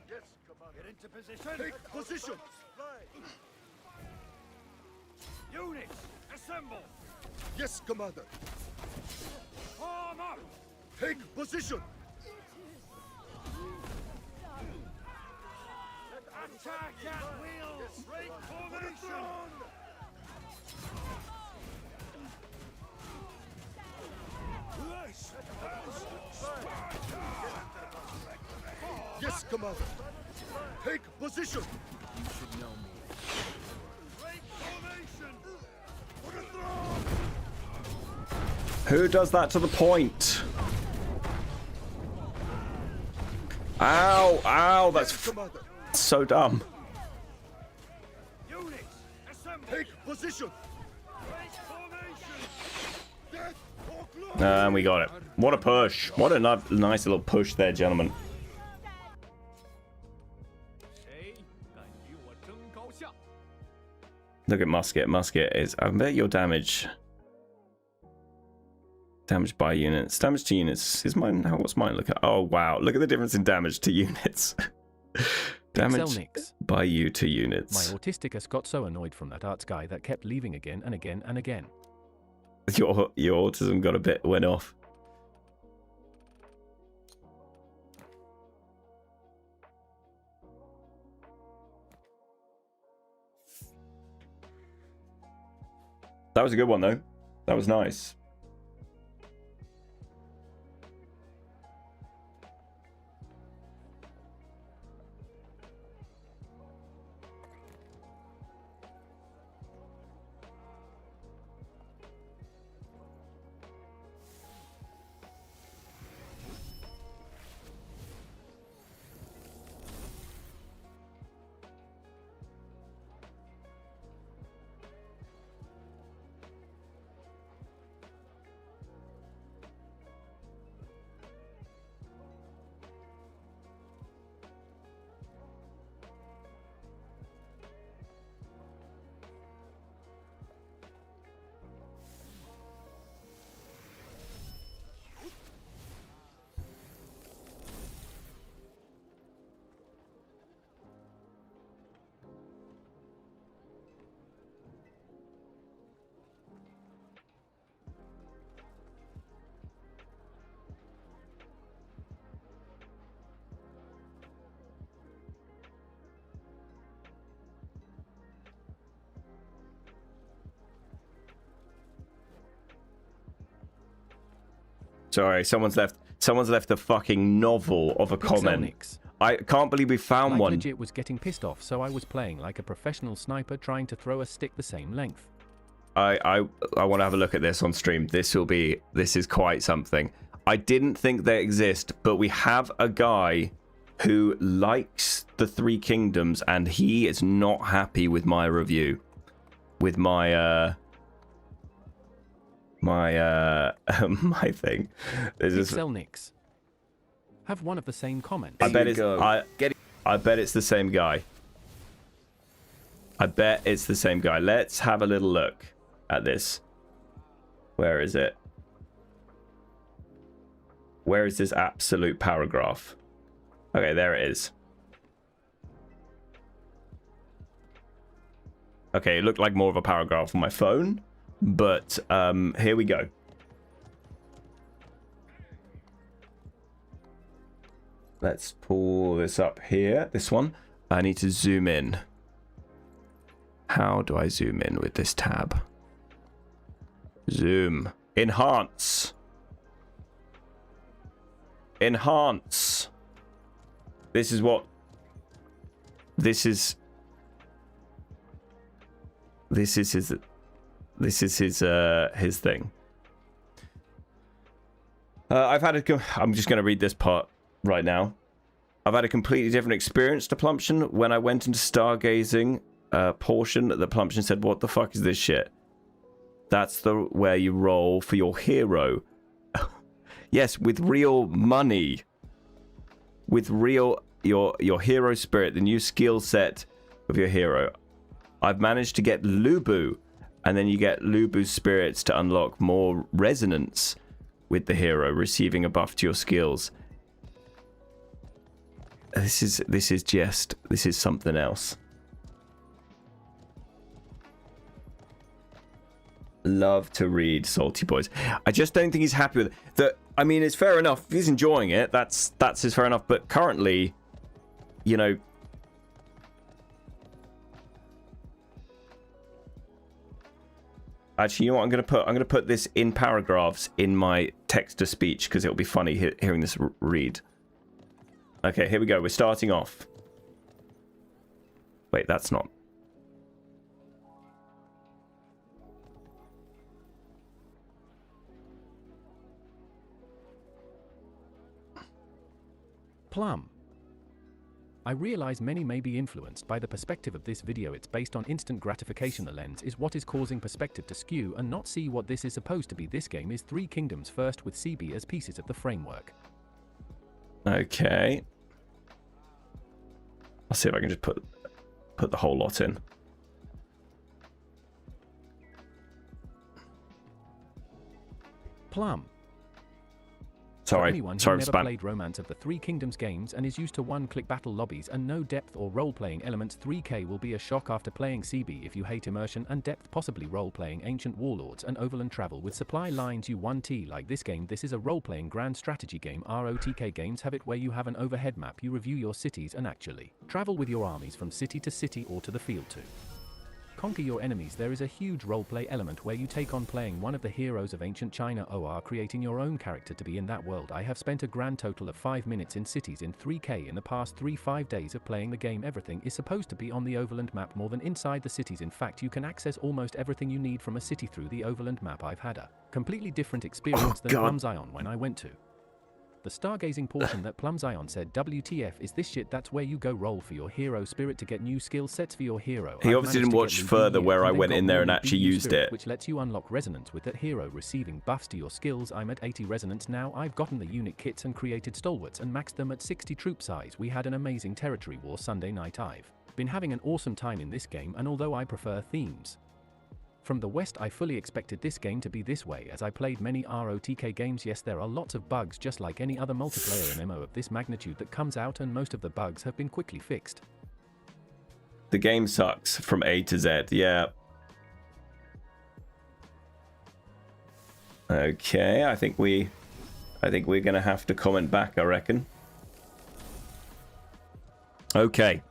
Yes, Commander. Get into position. Take position. Units, assemble! Yes, Commander. Form up! Take position. Attack at will! Break formation! Yes, Commander. Take position. Break formation! Who does that to the point? Ow, ow, that's Commander. so dumb. Units, assemble! Take position. Break formation! Death or glory. And we got it. What a push. What a nice little push there, gentlemen. 谁敢与我争高下？ Look at Musket. Musket is... I bet your damage... Damage by units. Damage to units. Is mine... What's mine look at? Oh, wow. Look at the difference in damage to units. Damage Pixelnix. by you to My units. autisticus got so annoyed from that arts guy that kept leaving again and again and again. Your autism got a bit... went off. That was a good one, though. That was nice. Sorry, someone's left a fucking novel of a comment. Pixelnix. I can't believe we found Like one. legit was getting pissed off, so I was playing like a professional sniper trying to throw a stick the same length. I want to have a look at this on stream. This is quite something. I didn't think they exist, but we have a guy who likes the Three Kingdoms, and he is not happy with my review, with my my thing. There's this, Pixelnix. Have one of the same comments. I bet it's I bet it's the same guy. I bet it's the same guy. Let's have a little look at this. Where is it? Where is this absolute paragraph? Okay, there it is. Okay, it looked like more of a paragraph on my phone, but here we go. Let's pull this up here. This one. I need to zoom in. How do I zoom in with this tab? Zoom. Enhance. Enhance. This is what... This is his... This is his thing. I've had a... I'm just going to read this part right now. I've had a completely different experience to Plumption. When I went into stargazing portion, the Plumption said, "What the fuck is this shit?" That's the where you roll for your hero. Yes, with real money. With real your hero spirit, the new skill set of your hero. I've managed to get Lubu, and then you get Lubu's spirits to unlock more resonance with the hero, receiving a buff to your skills. This is something else. Love to read Salty Boys. I just don't think he's happy with it. That, I mean, it's fair enough. If he's enjoying it, that's his fair enough. But currently, you know, actually, you know what? I'm gonna put this in paragraphs in my text to speech because it'll be funny hearing this read. Okay, here we go. We're starting off. Wait, that's not. Plum. I realize many may be influenced by the perspective of this video. It's based on instant gratification. The lens is what is causing perspective to skew and not see what this is supposed to be. This game is Three Kingdoms first with CB as pieces of the framework. Okay. I'll see if I can just put the whole lot in. Plum. Sorry, anyone who never played Romance of the Three Kingdoms games and is used to one-click battle lobbies and no depth or role-playing elements, 3K will be a shock after playing CB. If you hate immersion and depth, possibly role-playing ancient warlords and overland travel with supply lines, you 1T like this game. This is a role-playing grand strategy game. ROTK games have it where you have an overhead map, you review your cities and actually travel with your armies from city to city or to the field to conquer your enemies. There is a huge roleplay element where you take on playing one of the heroes of ancient China or creating your own character to be in that world. I have spent a grand total of 5 minutes in cities in 3K in the past 5 days of playing the game. Everything is supposed to be on the overland map more than inside the cities. In fact, you can access almost everything you need from a city through the overland map. I've had a completely different experience than Plum Zion when I went to the stargazing portion. That Plum Zion said, WTF is this shit? That's where you go roll for your hero spirit to get new skill sets for your hero. He obviously didn't watch further where I went in there and actually used it, which lets you unlock resonance with that hero, receiving buffs to your skills. I'm at 80 resonance now. I've gotten the unit kits and created stalwarts and maxed them at 60 troop size. We had an amazing territory war Sunday night. I've been having an awesome time in this game, and although I prefer themes from the West, I fully expected this game to be this way as I played many ROTK games. Yes, there are lots of bugs just like any other multiplayer MMO of this magnitude that comes out, and most of the bugs have been quickly fixed. The game sucks from A to Z. Yeah. Okay, I think we're gonna have to comment back, I reckon. Okay.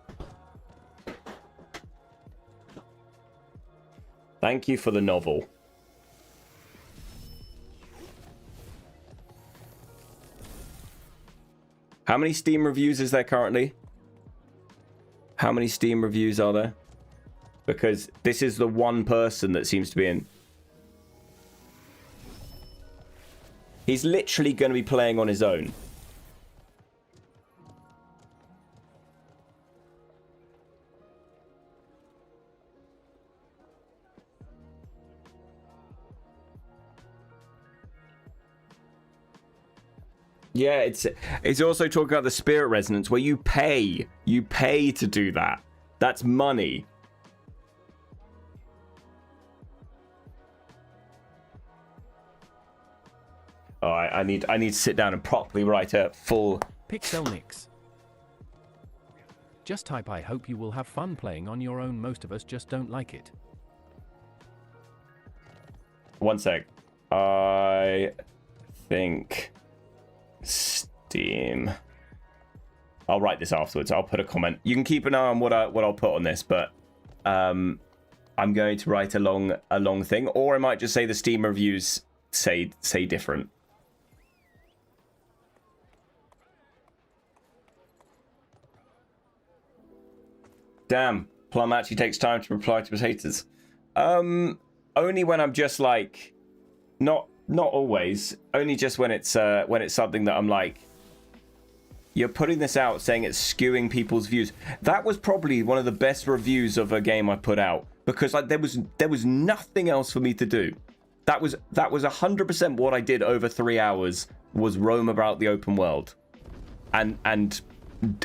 Thank you for the novel. How many Steam reviews is there currently? How many Steam reviews are there? Because this is the one person that seems to be in. He's literally going to be playing on his own. Yeah, it's also talking about the spirit resonance where you pay to do that. That's money. Oh, I need to sit down and properly write a full Pixel Nix. Just type I hope you will have fun playing on your own. Most of us just don't like it. One sec. I think Steam. I'll write this afterwards. I'll put a comment. You can keep an eye on what I'll put on this, but I'm going to write a long thing, or I might just say the Steam reviews say different. Damn, Plum actually takes time to reply to his haters. Only when I'm just like, not always. Only just when it's something that I'm like, you're putting this out saying it's skewing people's views. That was probably one of the best reviews of a game I put out because like there was nothing else for me to do. That was 100% what I did over 3 hours was roam about the open world, and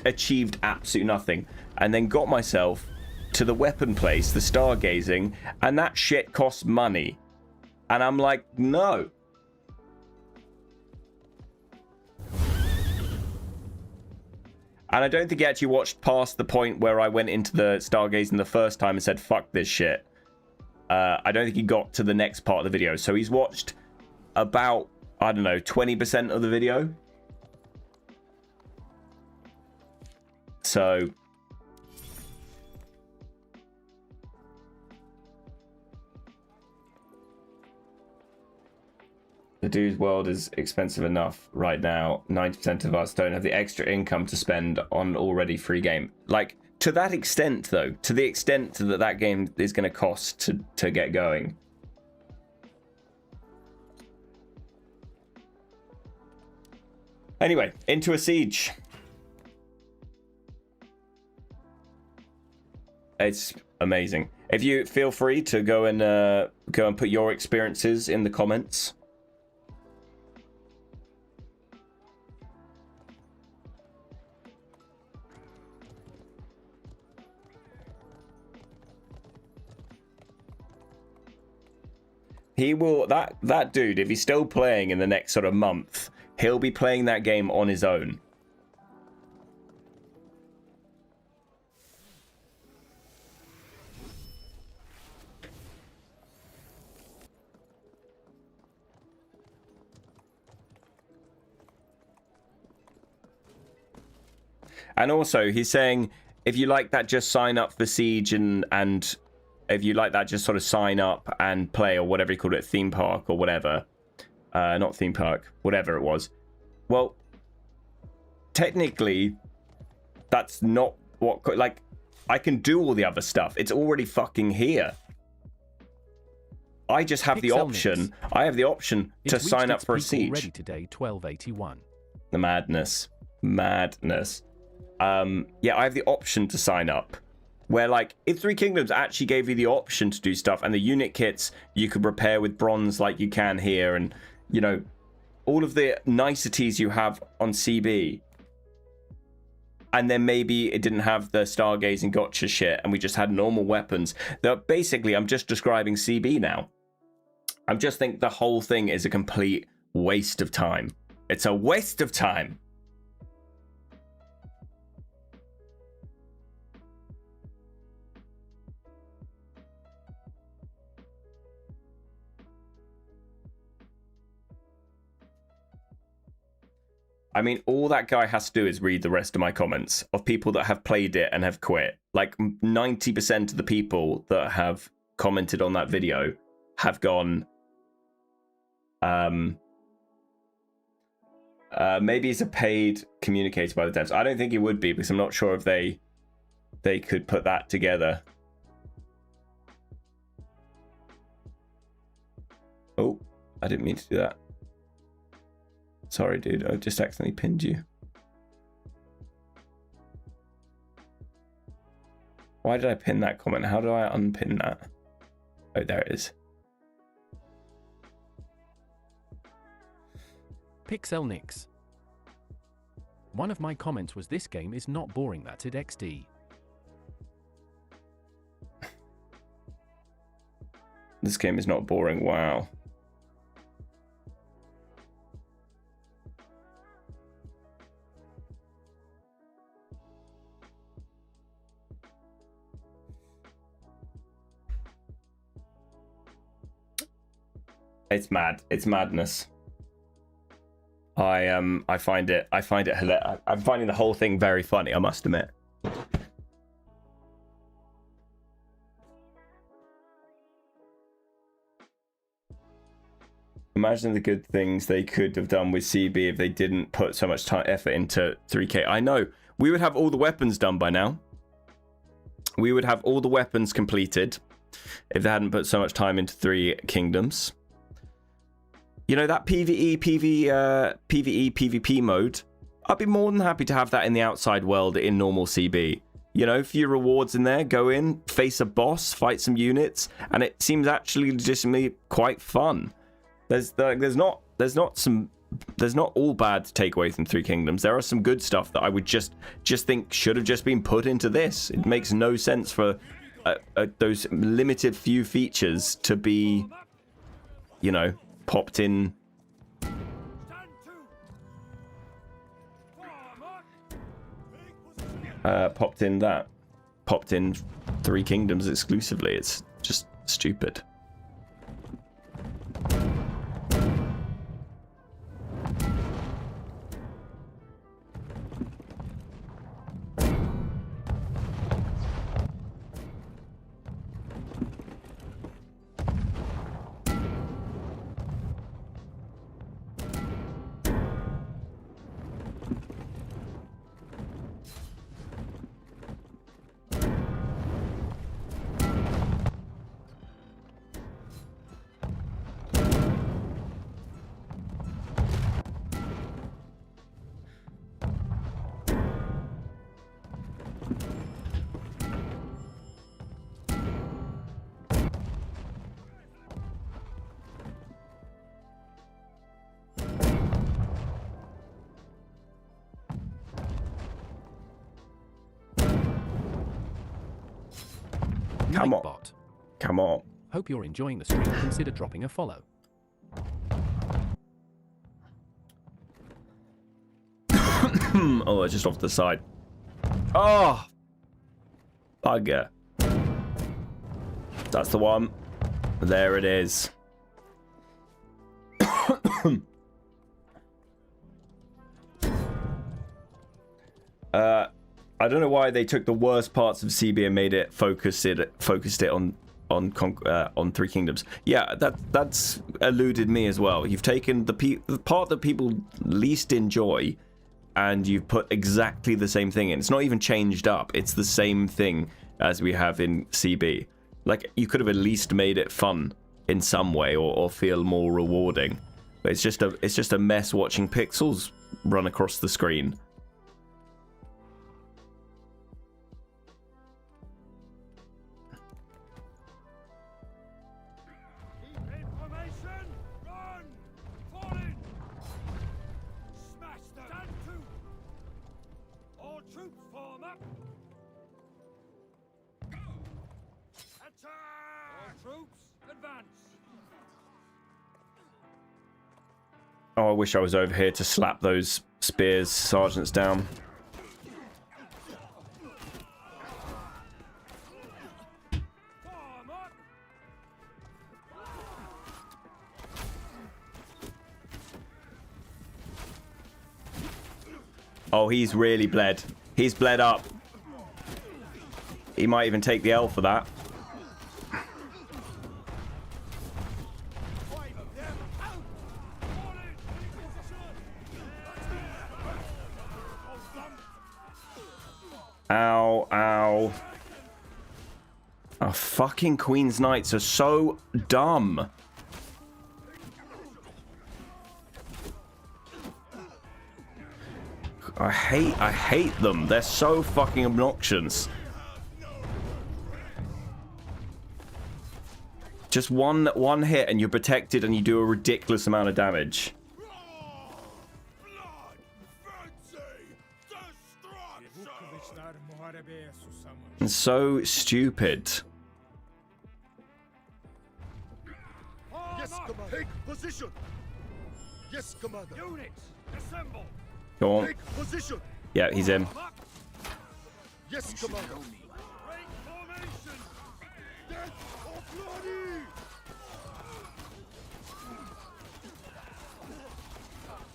achieved absolutely nothing. And then got myself to the weapon place, the stargazing, and that shit costs money. And I'm like, no. And I don't think he actually watched past the point where I went into the stargazing the first time and said, fuck this shit. I don't think he got to the next part of the video. So he's watched about, I don't know, 20% of the video. So... the dude's world is expensive enough right now. 90% of us don't have the extra income to spend on already free game. Like, to that extent, though, to the extent that that game is going to cost to get going. Anyway, into a siege. It's amazing. If you feel free to go and put your experiences in the comments. He will, that dude, if he's still playing in the next sort of month, he'll be playing that game on his own. And also, he's saying, if you like that, just sign up for Siege and if you like that, just sort of sign up and play, or whatever he called it, theme park or whatever. Not theme park, whatever it was. Well, technically, that's not what... like, I can do all the other stuff. It's already fucking here. I just have the option. I have the option to sign up for a Siege. Ready today, 1281. The madness. Madness. Yeah, I have the option to sign up. Where, like, if Three Kingdoms actually gave you the option to do stuff, and the unit kits you could repair with bronze like you can here, and, you know, all of the niceties you have on CB, and then maybe it didn't have the stargazing gotcha shit, and we just had normal weapons. That basically, I'm just describing CB now. I just think the whole thing is a complete waste of time. It's a waste of time. I mean, all that guy has to do is read the rest of my comments of people that have played it and have quit. Like 90% of the people that have commented on that video have gone, maybe he's a paid communicator by the devs. I don't think he would be, because I'm not sure if they could put that together. Oh, I didn't mean to do that. Sorry, dude. I just accidentally pinned you. Why did I pin that comment? How do I unpin that? Oh, there it is. Pixel Nix. One of my comments was, this game is not boring, that's it XD. This game is not boring. Wow. It's mad. It's madness. I find it hilarious. I'm finding the whole thing very funny, I must admit. Imagine the good things they could have done with CB if they didn't put so much effort into 3K. I know. We would have all the weapons done by now. We would have all the weapons completed if they hadn't put so much time into Three Kingdoms. You know, that PvP mode, I'd be more than happy to have that in the outside world in normal CB. You know, a few rewards in there, go in, face a boss, fight some units, and it seems actually legitimately quite fun. There's not all bad to take away from Three Kingdoms. There are some good stuff that I would just think should have just been put into this. It makes no sense for those limited few features to be, you know, popped in. popped in Three Kingdoms exclusively. It's just stupid. Come on. Nightbot. Come on. Hope you're enjoying the stream. Consider dropping a follow. Oh, just off the side. Oh! Bugger. That's the one. There it is. I don't know why they took the worst parts of CB and made it focused it on Three Kingdoms. Yeah, that's eluded me as well. You've taken the part that people least enjoy, and you've put exactly the same thing in. It's not even changed up. It's the same thing as we have in CB. Like, you could have at least made it fun in some way, or feel more rewarding. But it's just a mess watching pixels run across the screen. Oh, I wish I was over here to slap those spears sergeants down. Oh, he's really bled. He's bled up. He might even take the L for that. Ow, ow. Our fucking Queen's Knights are so dumb. I hate them. They're so fucking obnoxious. Just one hit and you're protected and you do a ridiculous amount of damage. It's so stupid. Yes, Commander. Take position. Yes, Commander. Units, assemble. Go on. Take position. Yeah, he's in. Yes, Commander. Break formation. Death or bloody.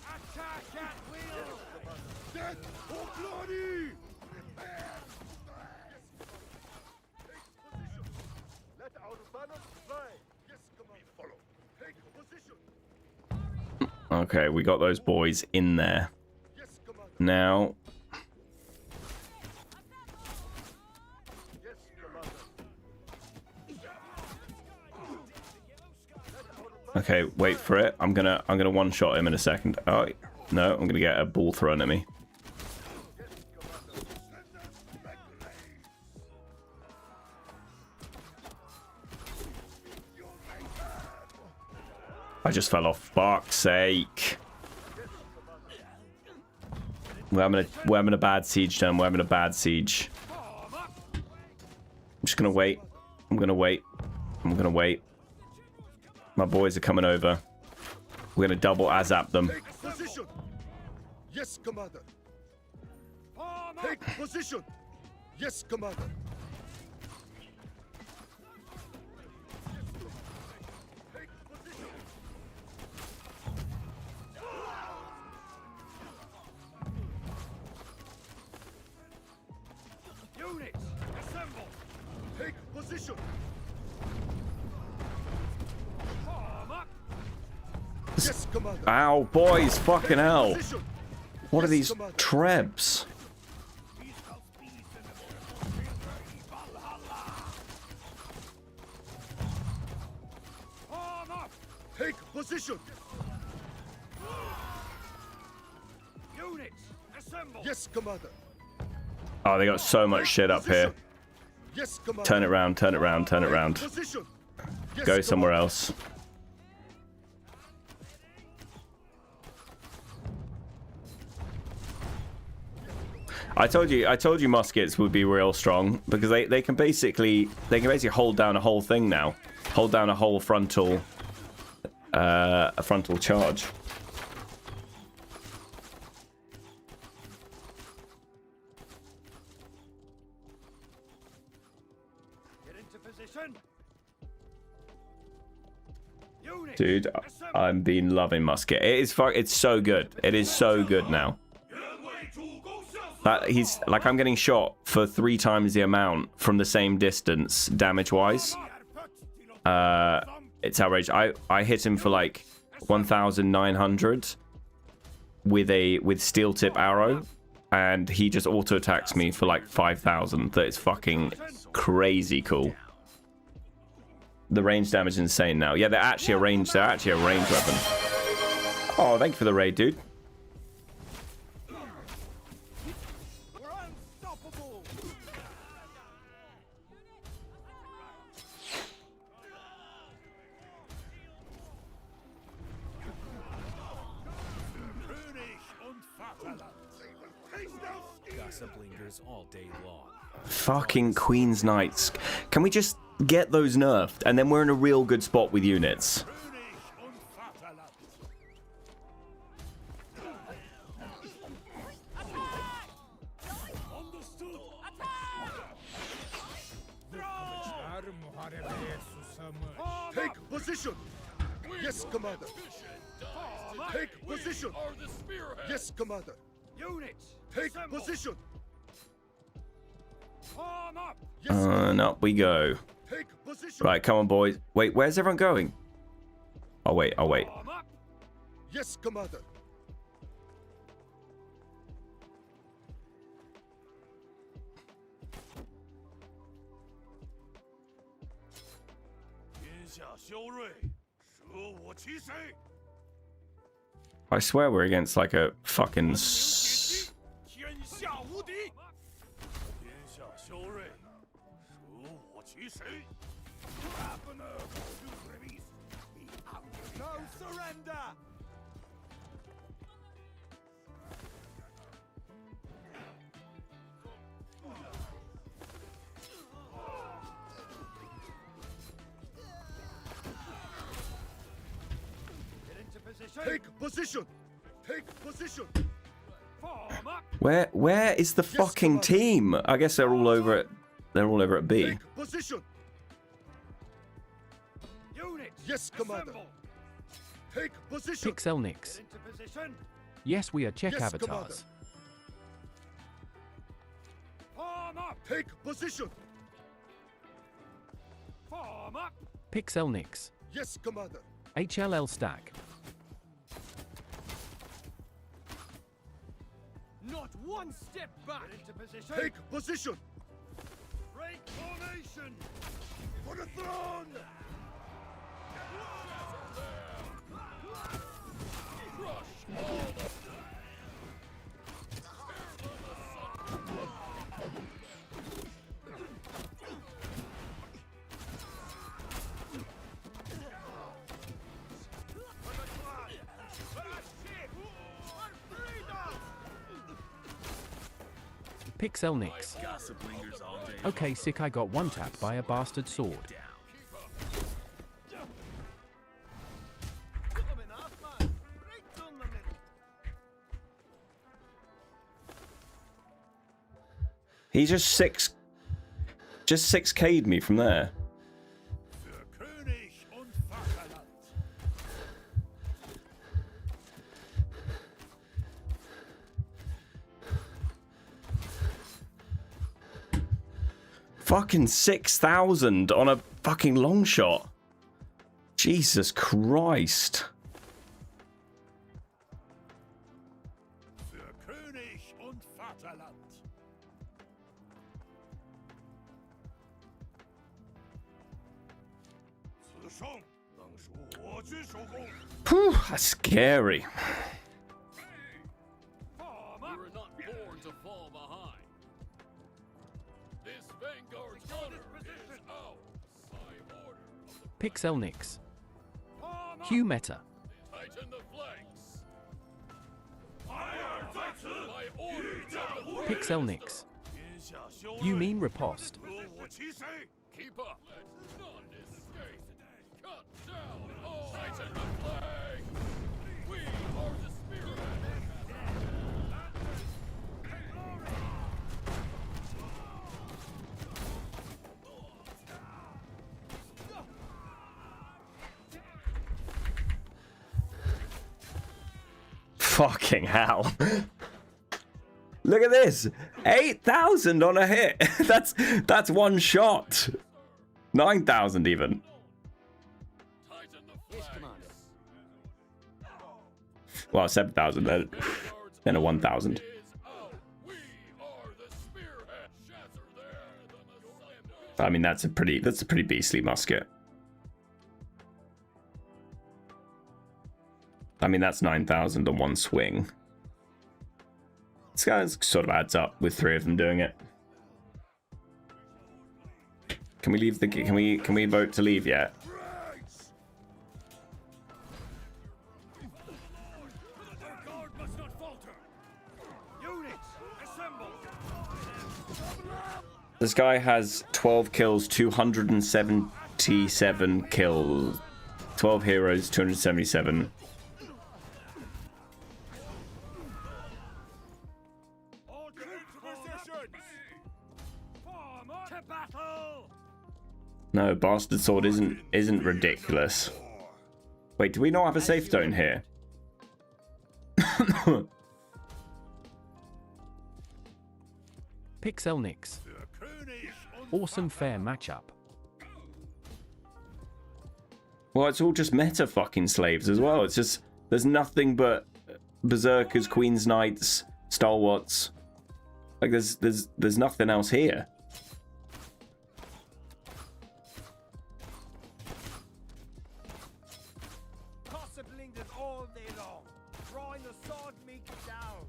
Attack at will. Death or bloody. Let our banners fly. Yes, Commander. Follow. Take position. Okay, we got those boys in there. Yes, Commander. Now, Yes, Commander. okay, wait for it. I'm gonna one-shot him in a second. Oh no, I'm gonna get a ball thrown at me. I just fell off. Fuck's sake. We're having a bad siege turn. We're having a bad siege. I'm just gonna wait. I'm gonna wait. My boys are coming over. We're gonna double Azap them. Take position. Yes, Commander. Take position. Yes, Commander. Take position. Units, assemble! Take position. Form up! Yes, Commander. Ow, boys, fucking hell. Position. What are Yes, these Commander. trebs? Form up! Take position. Units, assemble! Yes, Commander. Oh, they got so much shit up here. Yes, Commander. Turn it round, turn it round, turn it round. Position. Yes, Go somewhere Commander. else. I told you muskets would be real strong because they can basically hold down a whole thing now. Hold down a whole frontal charge. Get into position! Units, Dude, assemble! I've been loving musket. It's so good. It is so good now. That he's like I'm getting shot for 3 times the amount from the same distance damage wise. It's outrageous. I hit him for like 1,900 with steel tip arrow, and he just auto attacks me for like 5,000. That is fucking crazy cool. The range damage is insane now. Yeah, they're actually a range weapon. Oh, thank you for the raid, dude. We're unstoppable! Gossip lingers all day long. Fucking Queen's Knights. Can we just get those nerfed? And then we're in a real good spot with units. Take position. Yes, Commander. Take position. Are the spearhead! Yes, Commander. Units, Take assemble! position. Form up! Yes, And up we go. take position. Right, come on, boys. Wait, where's everyone going? I'll wait. Form up! Yes, Commander. I swear we're against like a fucking... 天下无敌！天下修睿，舍我其谁？ No surrender! Get into position! Take position. Take position. Form up! Where is the fucking Commander. team? I guess they're all over at B. Take position. Units, Yes, Commander. assemble! Take position. Pixel Nix. Get into position! Yes, we are Czech Yes, avatars. Form up! Take position. Form up! Pixel Nix. Yes, Commander. HLL stack. Not one step back! Get into position! Take position. Break formation! For the throne. Pixel Nix. Gossip lingers all day. Okay, sick, I got one tapped by a bastard sword. He just 6K'd me from there. Für König und Vaterland. Fucking 6,000 on a fucking long shot. Jesus Christ. Für König und Vaterland.此胜能属我军首功。 Whew, that's scary. We were not born to fall behind. This Vanguard's honor is ours. By order of the Pixel Nix. Hugh Meta. tighten the flanks. 孩儿在此， By order of the Pixel Nix. 天下修 You 睿， mean riposte. 歌我其谁？ keep up. Let none escape. Cut down all. Tighten the flank. We are the spirit. Fucking hell. Look at this. 8,000 on a hit. That's one shot. 9,000 even. Tighten the flanks. Well, 7,000 then a 1,000. Is out. We are the spearhead. Shatter there than the slam. I mean, that's a pretty beastly musket. I mean, that's 9,000 on one swing. This guy sort of adds up with 3 of them doing it. Can we leave the? Can we vote to leave yet? Our guard must not falter. Units, assemble. This guy has 12 kills, 277 kills, 12 heroes, 277. All troops to positions. Form to battle. No, bastard sword isn't ridiculous. Wait, do we not have a safe zone here? Pixel Nix. Für König und Awesome fair matchup. Well, it's all just meta fucking slaves as well. It's just there's nothing but berserkers, queens knights, stalwarts. Like there's nothing else here. Possibly all day long, drawing the sword maker down.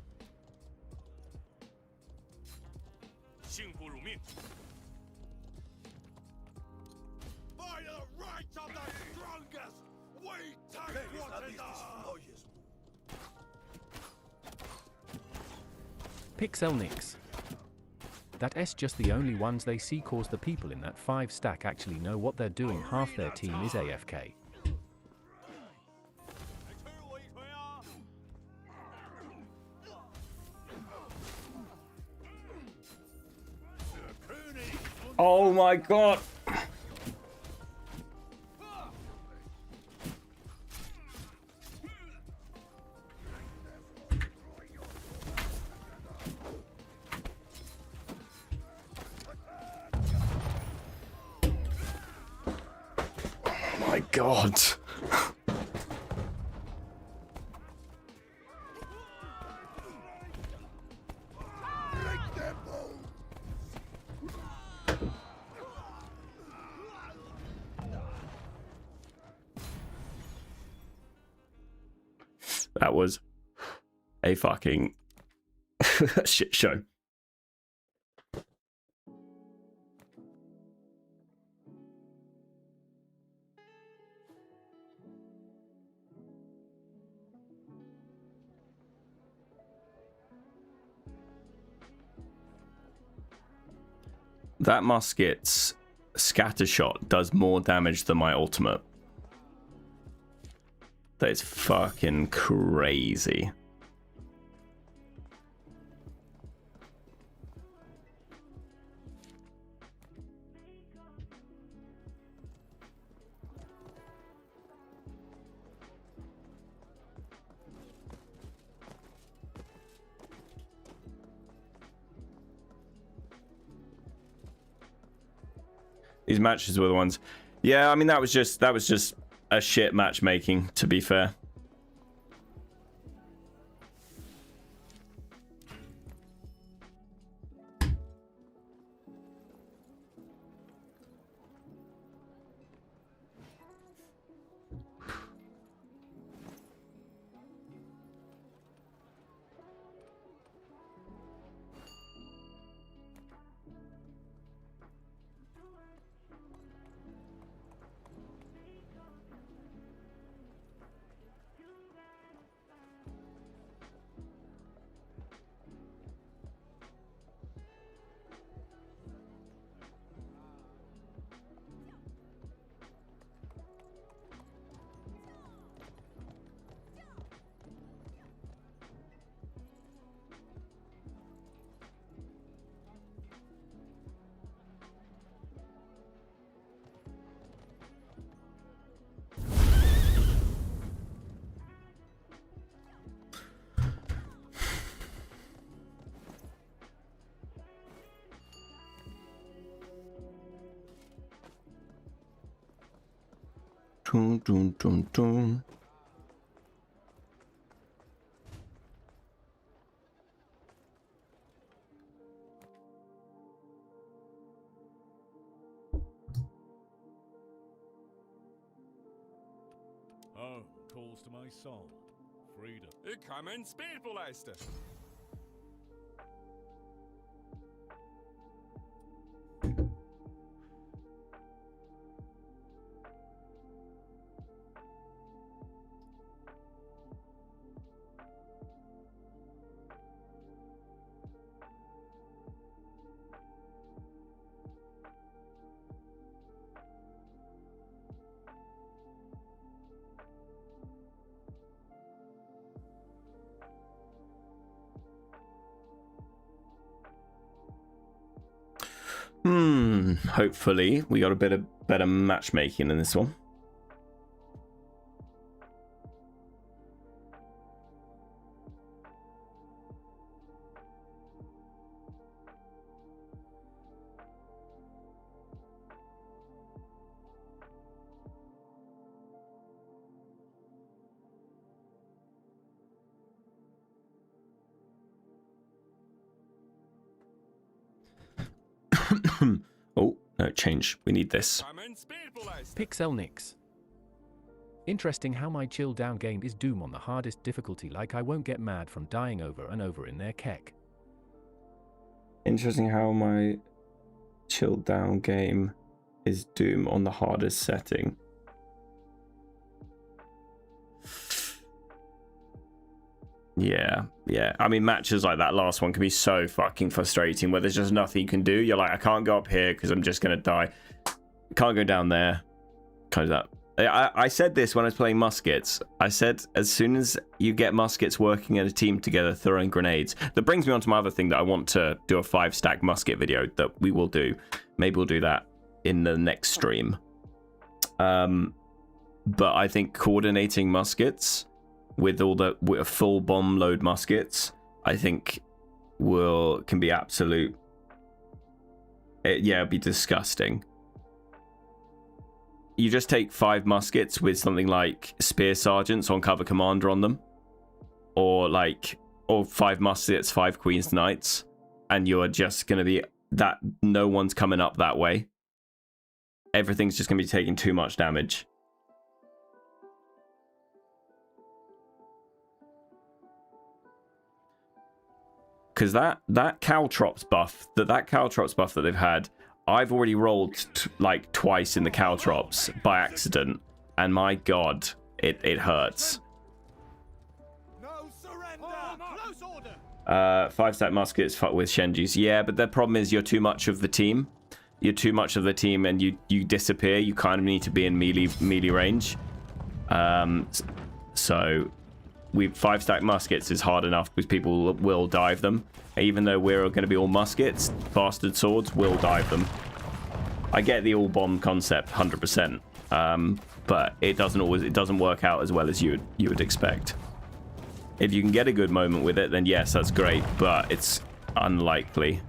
幸不辱命。By the rights of the strongest, we take what is ours. Pixel Nix. That S just the only ones they see cause the people in that 5 stack actually know what they're doing. Half their team is AFK. 吹我一锤啊！ Oh my god. Oh my god. That was a fucking shit show. That musket's scatter shot does more damage than my ultimate. That is fucking crazy. These matches were the ones. Yeah, I mean that was just a shit matchmaking, to be fair. Dun, dun, dun, dun. Home calls to my soul. Freedom. Ik ga mijn speel leisten. Hopefully we got a bit of better matchmaking in this one. Oh, no, change. We need this. Ga mijn speel leisten. Pixel Nix. Interesting how my chill down game is Doom on the hardest difficulty, like I won't get mad from dying over and over in their kek. Interesting how my chilled down game is Doom on the hardest setting. Yeah. I mean, matches like that last one can be so fucking frustrating where there's just nothing you can do. You're like, I can't go up here because I'm just going to die. Can't go down there. Can't do that. I said this when I was playing muskets. I said, as soon as you get muskets working in a team together, throwing grenades. That brings me on to my other thing that I want to do a 5-stack musket video that we will do. Maybe we'll do that in the next stream. But I think coordinating muskets with all the full bomb load muskets, I think can be absolute. It'd be disgusting. You just take 5 muskets with something like spear sergeants on cover commander on them, or 5 muskets, 5 queens knights, and you're just going to be that no one's coming up that way. Everything's just going to be taking too much damage. Because that caltrops buff that they've had, I've already rolled like twice in the caltrops by accident, and my god, it hurts. No surrender! Close order! 5-stack muskets with Shenjis. Yeah, but the problem is you're too much of the team. You're too much of the team, and you disappear. You kind of need to be in melee range. So 5-stack muskets is hard enough because people will dive them. Even though we're going to be all muskets, bastard swords will dive them. I get the all bomb concept 100%, but it doesn't work out as well as you would expect. If you can get a good moment with it, then yes, that's great, but it's unlikely.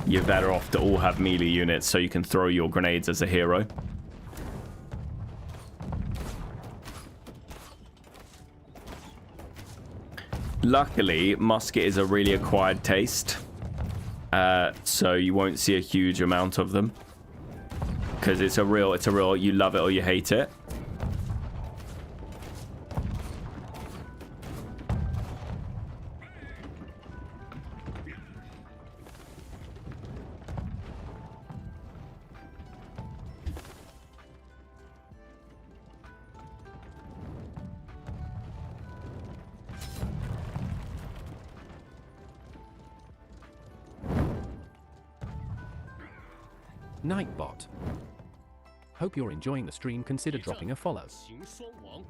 you're better off to all have melee units so you can throw your grenades as a hero. Luckily, musket is a really acquired taste, so you won't see a huge amount of them because it's a real you love it or you hate it. Nightbot. Hope you're enjoying the stream. Consider dropping a follow. 行双王。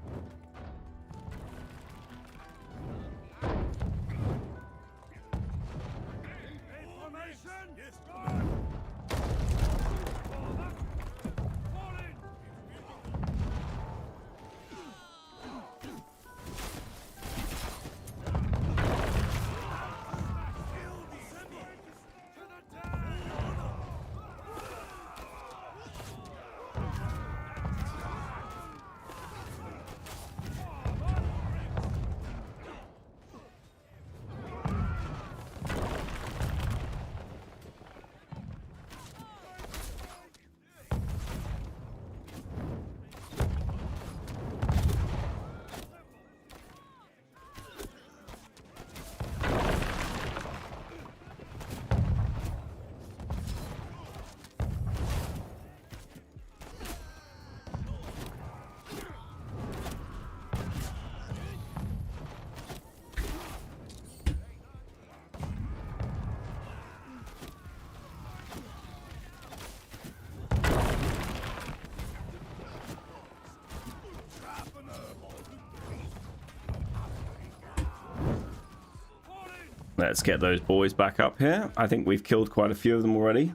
Let's get those boys back up here. I think we've killed quite a few of them already.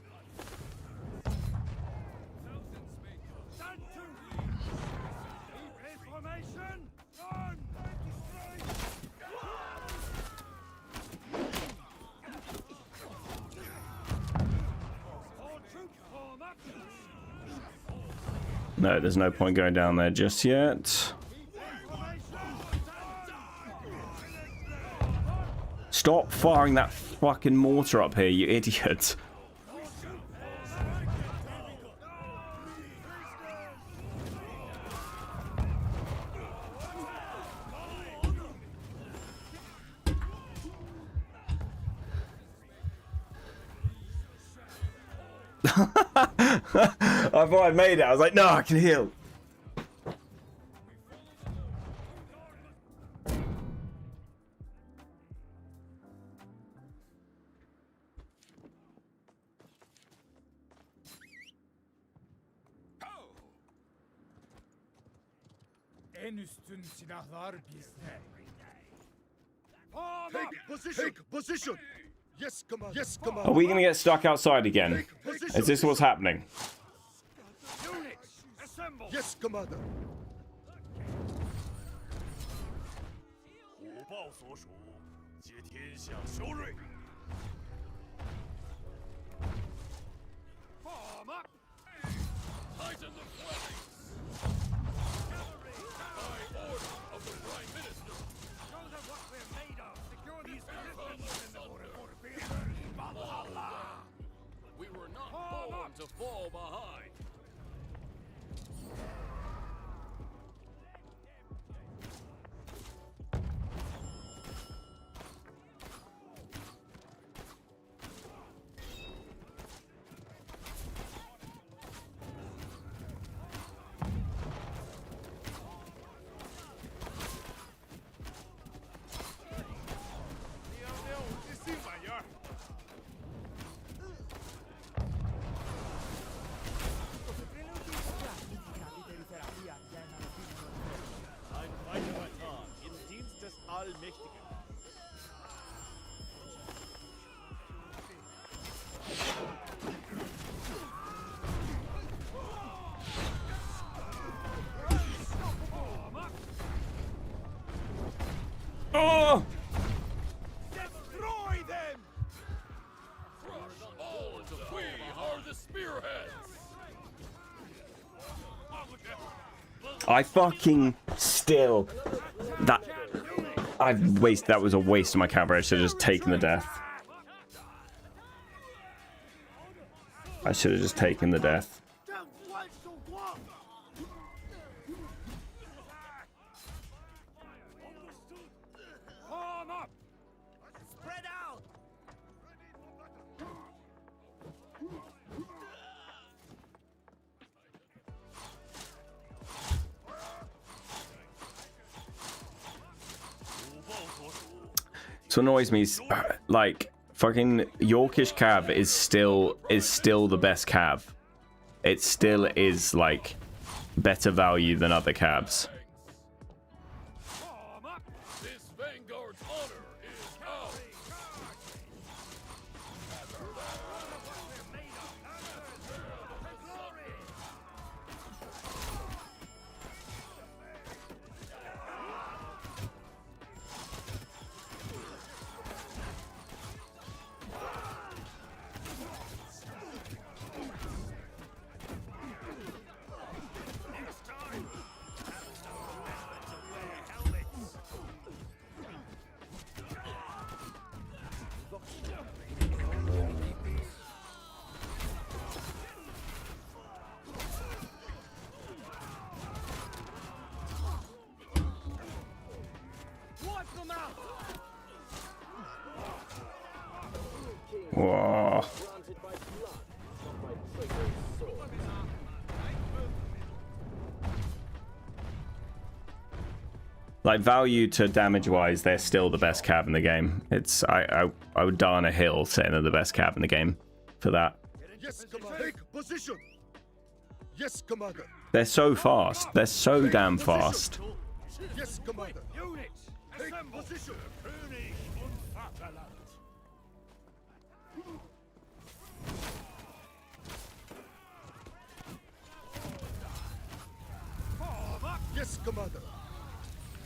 No, there's no point going down there just yet. Stop firing that fucking mortar up here, you idiot. I thought I made it. I was like, no, I can heal. En üstün silahlar bizde. Take position. Take position. Yes, Commander. Yes, Commander. Are we going to get stuck outside again? Is this what's happening? Units, assemble. Yes, Commander. 虎豹所属，皆天下修睿。 Form up! Tighten the flanks! By order of the Prime Minister! Show them what we're made of. Secure these positions in the order for We were not born to fall behind! I fucking still... That was a waste of my cavalry. I should have just taken the death. I should have just taken the death. So annoys me is, like, fucking Yorkish Cav is still the best Cav. It still is like better value than other Cavs. This vanguard's honor is ours. Whoa. Granted by blood, not by traitor's sword. Like, value to damage wise, they're still the best Cav in the game. It's I would die on a hill saying they're the best Cav in the game for that. Yes, Commander. Take position. Yes, Commander. They're so fast. They're so damn fast. Yes, Commander. Units, Take assemble. position. König und Vaterland. Yes, Commander.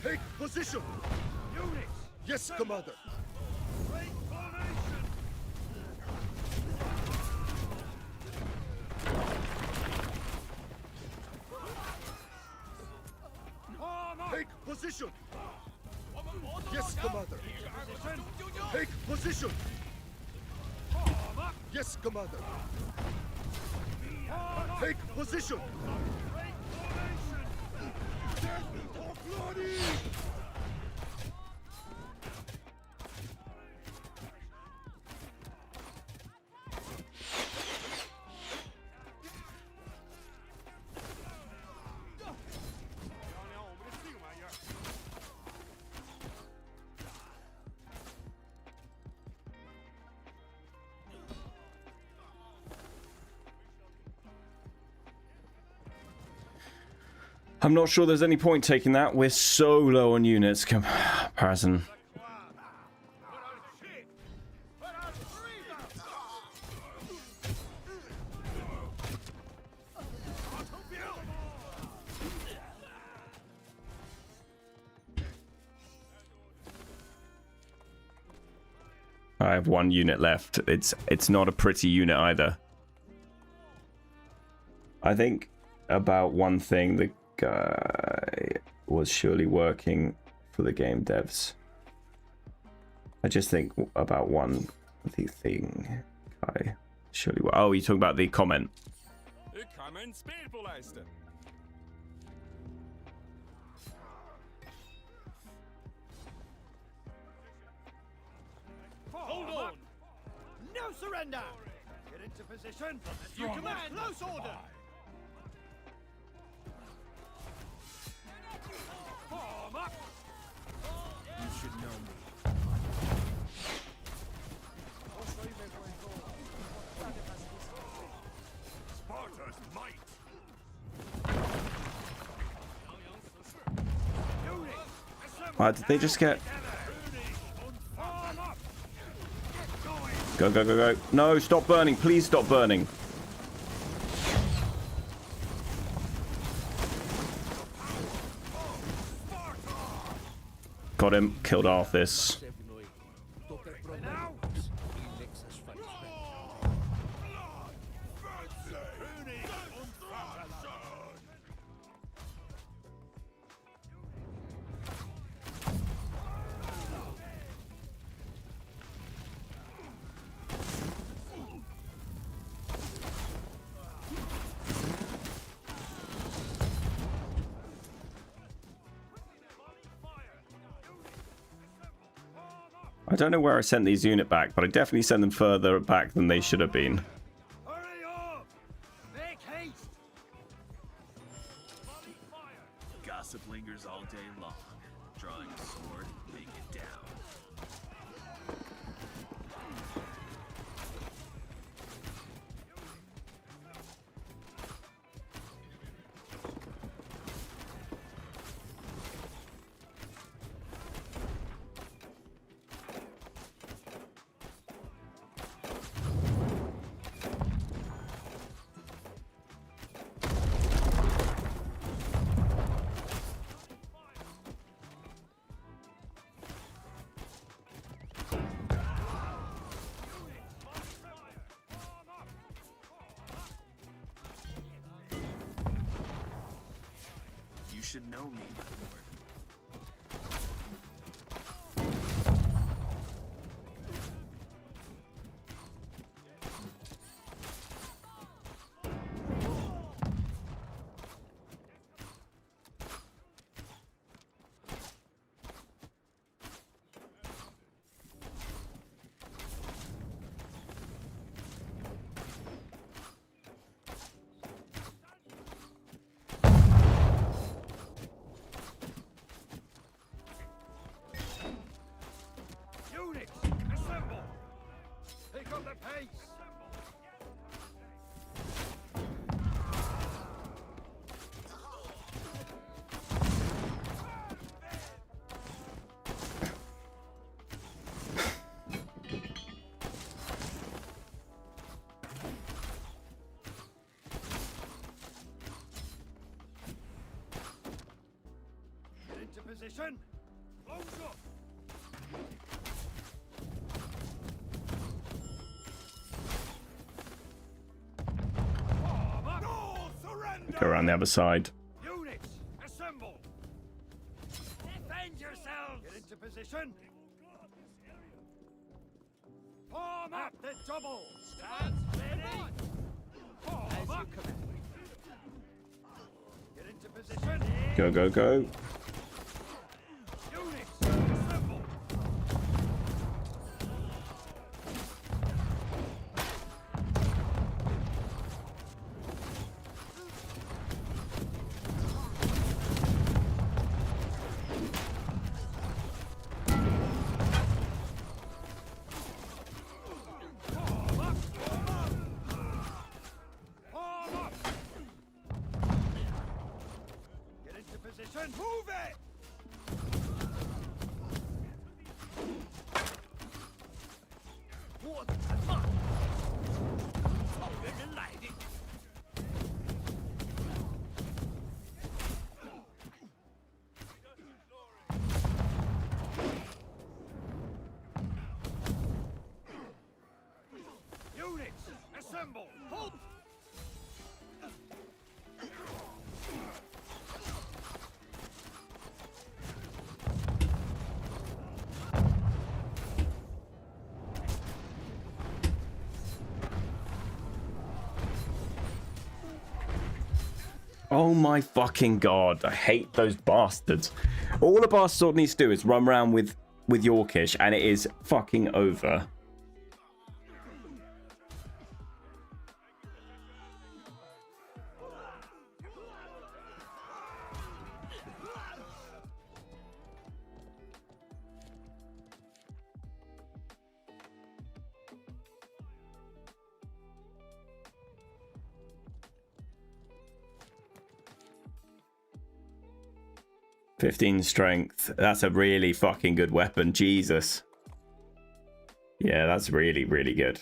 Take position. Units, Yes, Commander. great formation. Take position. Yes, Commander. Take position. Yes, Commander. Take position. I'm not sure there's any point taking that. We're so low on units comparison. I have one unit left. It's not a pretty unit either. I think about one thing the guy was surely working for the game devs. I just think about one thing guy surely. Oh, you're talking about the comment. Ik ga mijn speel polijsten. Hold on. No surrender. Get into position. You command close order. Form up. You should know me. Sparta's might. Did they just get? Form up. Go, go, go, go. No, stop burning. Please stop burning. Got him. Killed Arthas. I don't know where I sent these unit back, but I definitely sent them further back than they should have been. Hurry up! Make haste! Gossip lingers all day long. Drawing a sword, make it down. You should know me, my lord. Units, assemble! Pick up the pace! Get into position! Close up! No surrender! Go around the other side. Units, assemble! Defend yourselves! Get into position! Form up the double! Stand ready! Form up! Get into position! Go, go, go. Units, assemble! Form up! Form up! Get into position! Move it! What the fuck? 草原人来的。Units, assemble! Hold! Oh my fucking god. I hate those bastards. All a bastard needs to do is run around with Yorkish and it is fucking over. $15 strength. That's a really fucking good weapon. Jesus. Yeah, that's really, really good.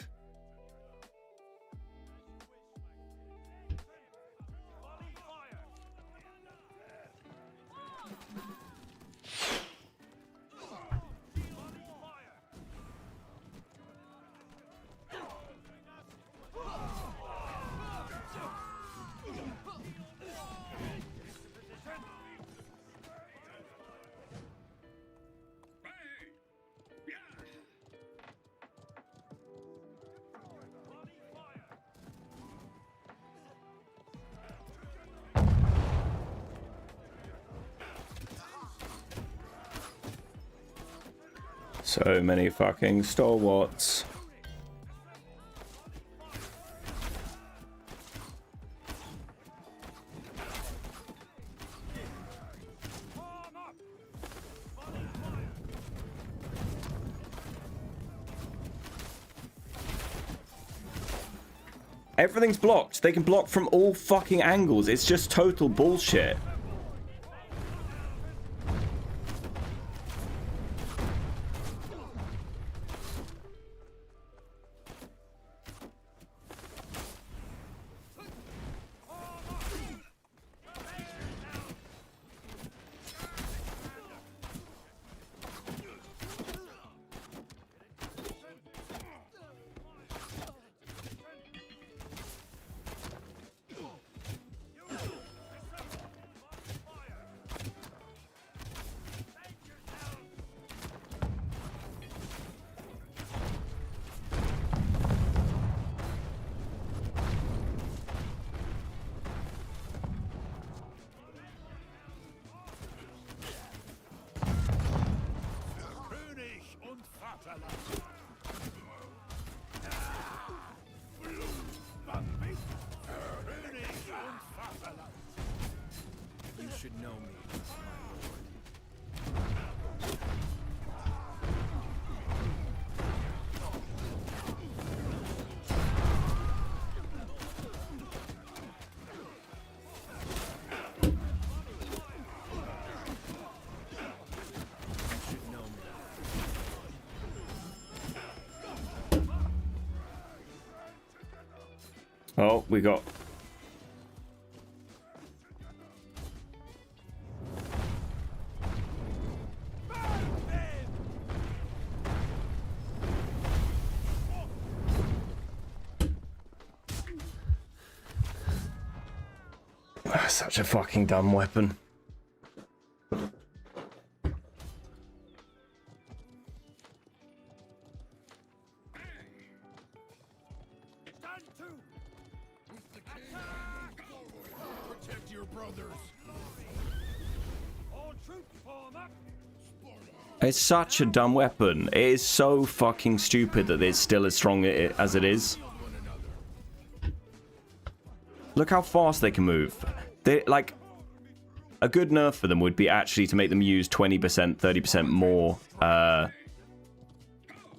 So many fucking stalwarts. Everything's blocked. They can block from all fucking angles. It's just total bullshit. You should know me, Oh, we got... Such a fucking dumb weapon. Protect your brothers. All troops form up. It's such a dumb weapon. It is so fucking stupid that it's still as strong as it is. Look how fast they can move. They like a good nerf for them would be actually to make them use 20%, 30%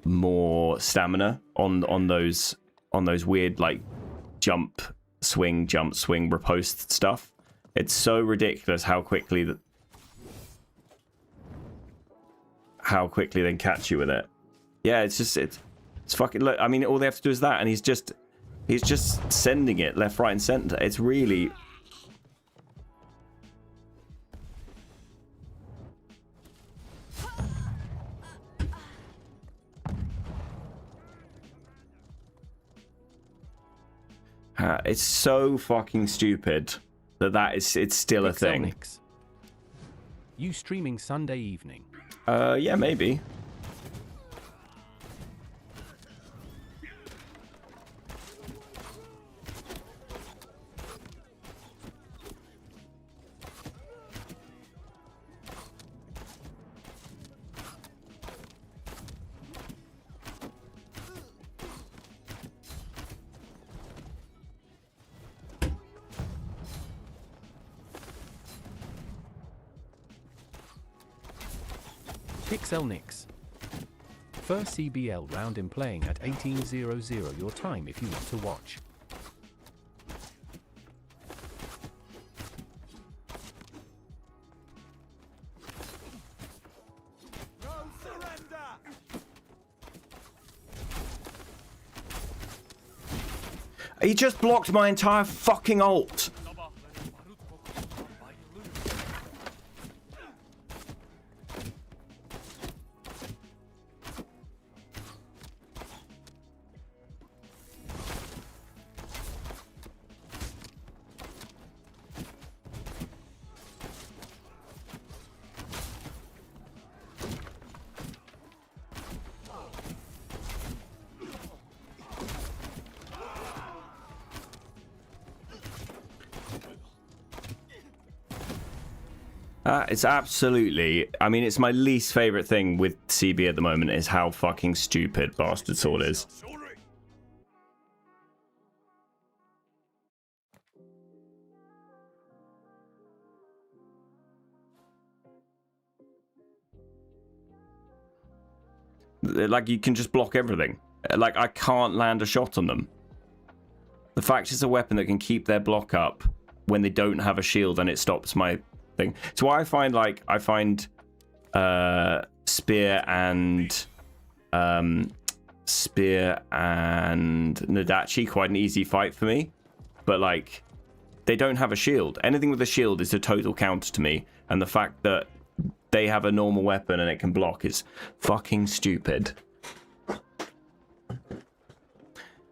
more stamina on those weird like jump, swing, riposte stuff. It's so ridiculous how quickly they can catch you with it. Yeah, it's fucking. Look, I mean, all they have to do is that, and he's just sending it left, right, and center. It's really. It's so fucking stupid that it's still a thing. Nix. You streaming Sunday evening? Yeah, maybe. Pixel Nix. First CBL round in playing at 18:00 your time if you want to watch. No surrender! He just blocked my entire fucking ult. It's absolutely... I mean, it's my least favorite thing with CB at the moment is how fucking stupid Bastard Sword is. 修睿。 Like, you can just block everything. Like, I can't land a shot on them. The fact it's a weapon that can keep their block up when they don't have a shield and it stops my thing. It's why I find, like, Spear and Nadachi quite an easy fight for me. But, like, they don't have a shield. Anything with a shield is a total counter to me. And the fact that they have a normal weapon and it can block is fucking stupid.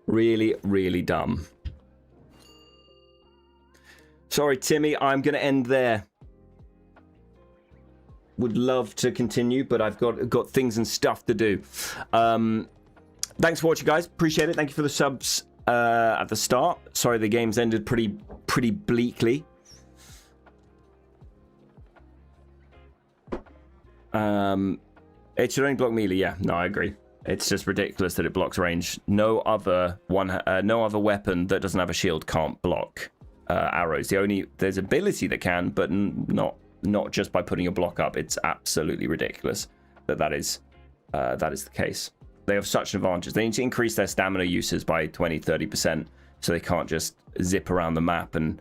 Really, really dumb. Sorry, Timmy, I'm going to end there. Would love to continue, but I've got things and stuff to do. Thanks for watching, guys. Appreciate it. Thank you for the subs at the start. Sorry, the game's ended pretty bleakly. It should only block melee. Yeah, no, I agree. It's just ridiculous that it blocks range. No other weapon that doesn't have a shield can't block arrows. There's ability that can, but not just by putting a block up. It's absolutely ridiculous that is the case. They have such an advantage. They need to increase their stamina uses by 20-30%, so they can't just zip around the map and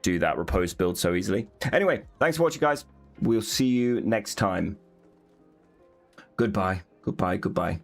do that repose build so easily. Anyway, thanks for watching, guys. We'll see you next time. Goodbye. Goodbye. Goodbye.